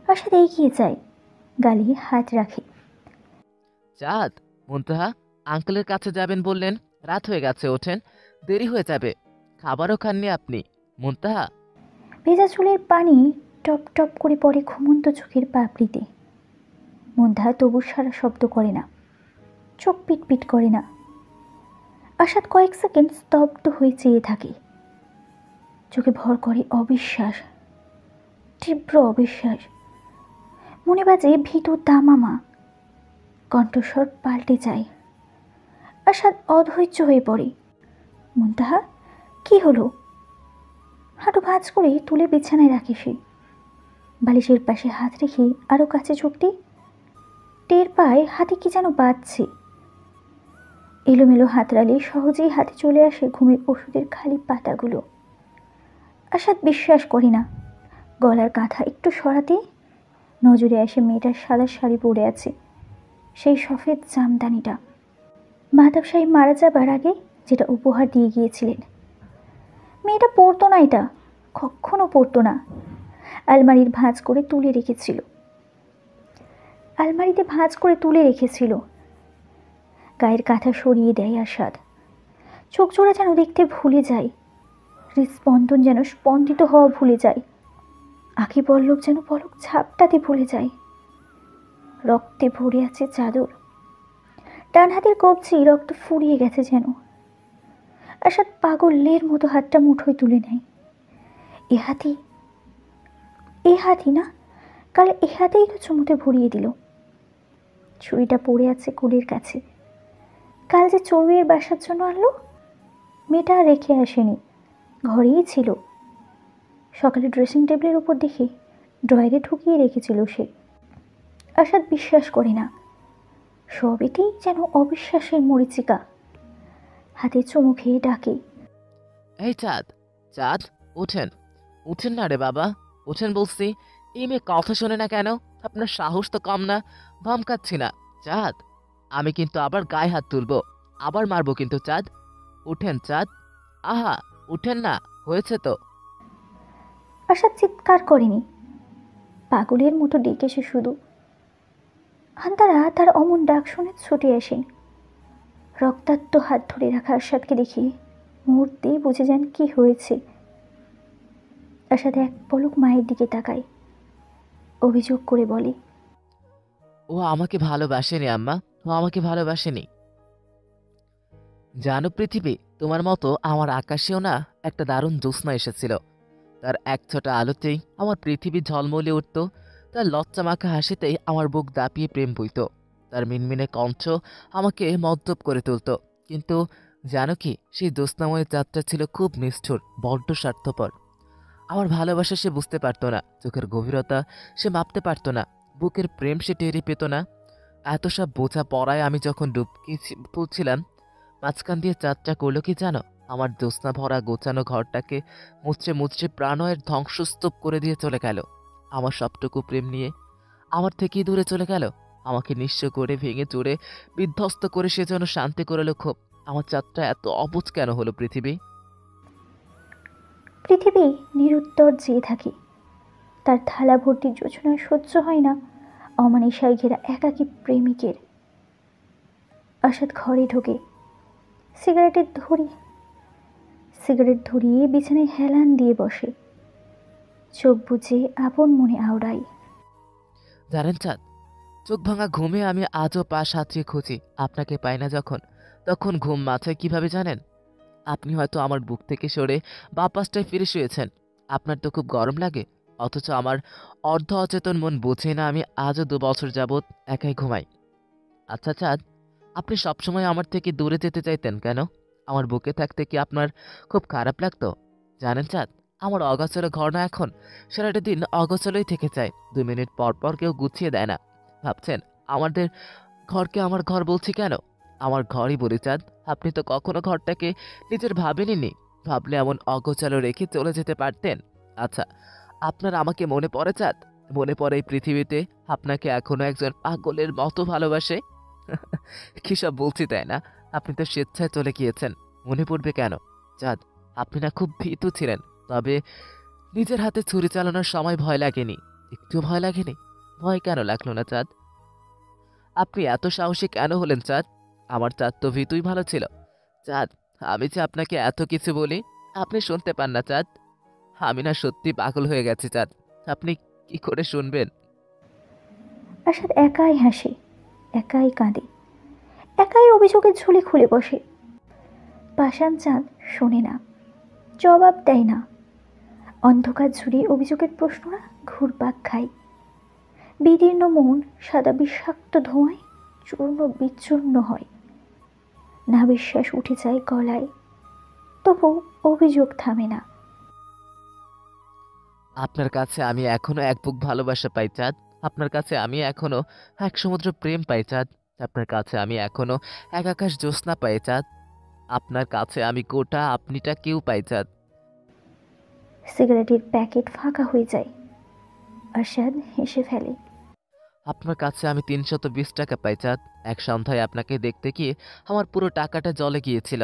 আশা এগিয়ে যায়, গালে হাত রাখে। চাঁদ, মুনতাহা, আঙ্কেলের কাছে যাবেন বললেন, রাত হয়ে গেছে, ওঠেন, দেরি হয়ে যাবে। খাবারও খাননি আপনি। মুনতাহা। ভেজা চুলের পানি টপ টপ করে পড়ে ঘুমন্ত চোখের পাপড়িতে। মুনতাহা তবু সারা শব্দ করে না, চোখ পিটপিট করে না। আশাদ কয়েক সেকেন্ড স্তব্ধ হয়ে চেয়ে থাকে। চোখে ভর করে অবিশ্বাস, তীব্র অবিশ্বাস। মনে বাজে ভীত দামামা, কণ্ঠস্বর পাল্টে যায়। আশাদ অধৈর্য হয়ে পড়ে। মুনতাহা, কি হলো? হাঁটু ভাঁজ করে তুলে বিছানায় রাখে সে। বালিশের পাশে হাত রেখে আরও কাছে ঝুঁকতে টের পায় হাতে কি যেন বাজছে। এলোমেলো হাতড়ালে সহজেই হাতে চলে আসে ঘুমের ওষুধের খালি পাতাগুলো। আশাদ বিশ্বাস করে না। গলার কাঁথা একটু সরাতেই নজরে আসে মেয়েটার সাদা শাড়ি পরে আছে, সেই সফেদ জামদানিটা। মাধব সাহেব মারা যাবার আগে যেটা উপহার দিয়ে গিয়েছিলেন। মেয়েটা পরতো না এটা, কখনো পরতো না। আলমারিতে ভাঁজ করে তুলে রেখেছিল। গায়ের কাঁথা সরিয়ে দেয় আশাদ। চোখ জোড়া যেন দেখতে ভুলে যায়, হৃদস্পন্দন যেন স্পন্দিত হওয়া ভুলে যায়, আঁখি পল্লব যেন পলক ঝাপটাতে ভুলে যায়। রক্তে ভরে আছে চাদর, ডান হাতের কবজি রক্ত ফুরিয়ে গেছে যেন। আশাদ পাগলের মতো হাতটা মুঠোয় তুলে নেয়। এ হাতি না, কাল এ হাতেই তো চুমুতে ভরিয়ে দিল। ছুরিটা পড়ে আছে কুলের কাছে। কাল যে চড়ুইয়ের বাসার জন্য আনলো, মেয়েটা রেখে আসেনি, ঘরেই ছিল। সকালে ড্রেসিং টেবিলের উপর দেখে ড্রয়ারে ঢুকিয়ে রেখেছিল সে। আশাদ বিশ্বাস করে না, সব এতেই যেন অবিশ্বাসের মরিচিকা। হাতে চুমু খেয়ে ডাকে, এই চাঁদ, চাঁদ, উঠেন, উঠেন না রে বাবা, উঠেন বলছি। এই মেয়ে কথা শোনে না কেন? আপনার সাহস তো কম না। ধমকাচ্ছি না চাঁদ, আমি কিন্তু আবার গায়ে হাত তুলবো, আবার মারবো কিন্তু চাঁদ। উঠেন চাঁদ, আহা, উঠেন না, হয়েছে তো। আশাদ চিৎকার করেনি, পাগলের মতো ডেকেছে শুধু। আন্তারা তার অমন ডাক শুনে ছুটে আসেন। রক্তাক্ত হাত ধরে রাখা আশাদকে দেখে মুহূর্তেই বুঝে যান কি হয়েছে। আশাদ এক পলক মায়ের দিকে তাকায়, অভিযোগ করে বলে, ও আমাকে ভালোবাসেনি আম্মা, ও আমাকে ভালোবাসেনি। জানো পৃথিবী, তোমার মতো আমার আকাশেও না একটা দারুণ জ্যোৎস্না এসেছিল। তার এক ছোটা আলোতেই আমার পৃথিবী ঝলমলে উঠত। তার লজ্জা মাখা হাসিতেই আমার বুক দাপিয়ে প্রেম বইত। তার মিনমিনে কণ্ঠ আমাকে মদ্যপ করে তুলত। কিন্তু জানো কি, সেই জ্যোৎস্নাময় যাত্রা ছিল খুব নিষ্ঠুর, বড্ড স্বার্থপর। আমার ভালোবাসা সে বুঝতে পারত না, চোখের গভীরতা সে মাপতে পারত না, বুকের প্রেম সে টেরি পেত না। এত সব বোঝা পড়ায় আমি যখন ডুবকি তুলছিলাম, মাঝখান দিয়ে চাঁদটা করলো কি জানো? আমার জ্যোৎস্না ভরা গোছানো ঘরটাকে মুচড়ে মুচড়ে প্রাণয়ের ধ্বংসস্তূপ করে দিয়ে চলে গেল। আমার সবটুকু প্রেম নিয়ে আমার থেকেই দূরে চলে গেল। আমাকে নিঃস্ব করে ভেঙে চুরে বিধ্বস্ত করে সে যেন শান্তি করলো খুব। আমার চাঁদটা এত অবুঝ কেন হলো পৃথিবী? পৃথিবী নিরুত্তর চেয়ে থাকি। তার থালা ভর্তি যোজনায় সহ্য হয় না অমানিসায় ঘেরা একাকী প্রেমিকের। আসাদ ঘরে ঢোকে, সিগারেট ধরিয়ে বিছানায় হেলান দিয়ে বসে, চোখ বুজে আপন মনে আওড়াই। জানেন চাঁদ, চোখ ভাঙা ঘুমে আমি আজও পা সাঁতরিয়ে খুঁজি, আপনাকে পাই না যখন, তখন ঘুম মাথায় কিভাবে জানেন? আপনি হয়তো আমার বুক থেকে সরে বাঁ পাশটায় ফিরে শুয়েছেন। আপনার তো খুব গরম লাগে, অথচ আমার অর্ধ অচেতন মন বোঝে না আমি আজও 2 বছর যাবৎ একাই ঘুমাই। আচ্ছা চাঁদ, আপনি সবসময় আমার থেকে দূরে যেতে চাইতেন কেন? আমার বুকে থাকতে কি আপনার খুব খারাপ লাগতো? জানেন চাঁদ, আমার অগোছালো ঘর না এখন, সারাটা দিন অগোছালোই থেকে যায়। 2 মিনিট পর পর কেউ গুছিয়ে দেয় না। ভাবছেন আমাদের ঘরকে আমার ঘর বলছি কেন? আমার ঘরই বলি চাঁদ। আপনি তো কখনো ঘরটাকে নিজের ভাবেননি। ভাবলে এমন অগোছালো রেখে চলে যেতে পারতেন। আচ্ছা, আপনার আমাকে মনে পড়ে চাঁদ? মনে পড়ে এই পৃথিবীতে আপনাকে এখনো একজন পাগলের মতো ভালোবাসে? কি সব বলছি তাই না? আপনি তো স্বেচ্ছায় চলে গিয়েছেন, মনে পড়বে কেন? চাঁদ, আপনি না খুব ভীতু ছিলেন, তবে নিজের হাতে ছুরি চালানোর সময় ভয় লাগেনি? একটু ভয় লাগেনি? ভয় কেন লাগলো না চাঁদ? আপনি এত সাহসী কেন হলেন চাঁদ? আমার চাঁদ তো ভীতুই ভালো ছিল। চাঁদ, আমি যে আপনাকে এত কিছু বলি, আপনি শুনতে পান না চাঁদ? আমি না সত্যি পাগল হয়ে গেছি চাঁদ, আপনি কি করে শুনবেন? আসাদ একাই হাসে, একাই কাঁদে, একাই অভিযোগের ঝুলি খুলে বসে। পাষাণ চাঁদ শোনে না, জবাব দেয় না। অন্ধকার ঝুড়ি অভিযোগের প্রশ্নরা ঘুরপাক খায়। বিদীর্ণ মন সাদা বিষাক্ত ধোঁয়ায় চূর্ণ বিচূর্ণ হয়। না বিশ্বাস উঠে যায় গলায়, তবু অভিযোগ থামে না। আপনার কাছে আমি এখনো এক বুক ভালোবাসা পাই চাঁদ। আপনার কাছে আমি এখনো এক সমুদ্র প্রেম পাই চাঁদ। আপনার কাছে আমি এখনো এক আকাশ জ্যোৎস্না পাই চাঁদ। আপনার কাছে আমি গোটা আপনিটা কেউ পাই চাঁদ। সিগারেটের প্যাকেট ফাঁকা হয়ে যায়। আসাদ হেসে ফেলে। আপনার কাছে আমি 320 টাকা পাই চাঁদ। এক সন্ধ্যায় আপনাকে দেখতে গিয়ে আমার পুরো টাকাটা জলে গিয়েছিল।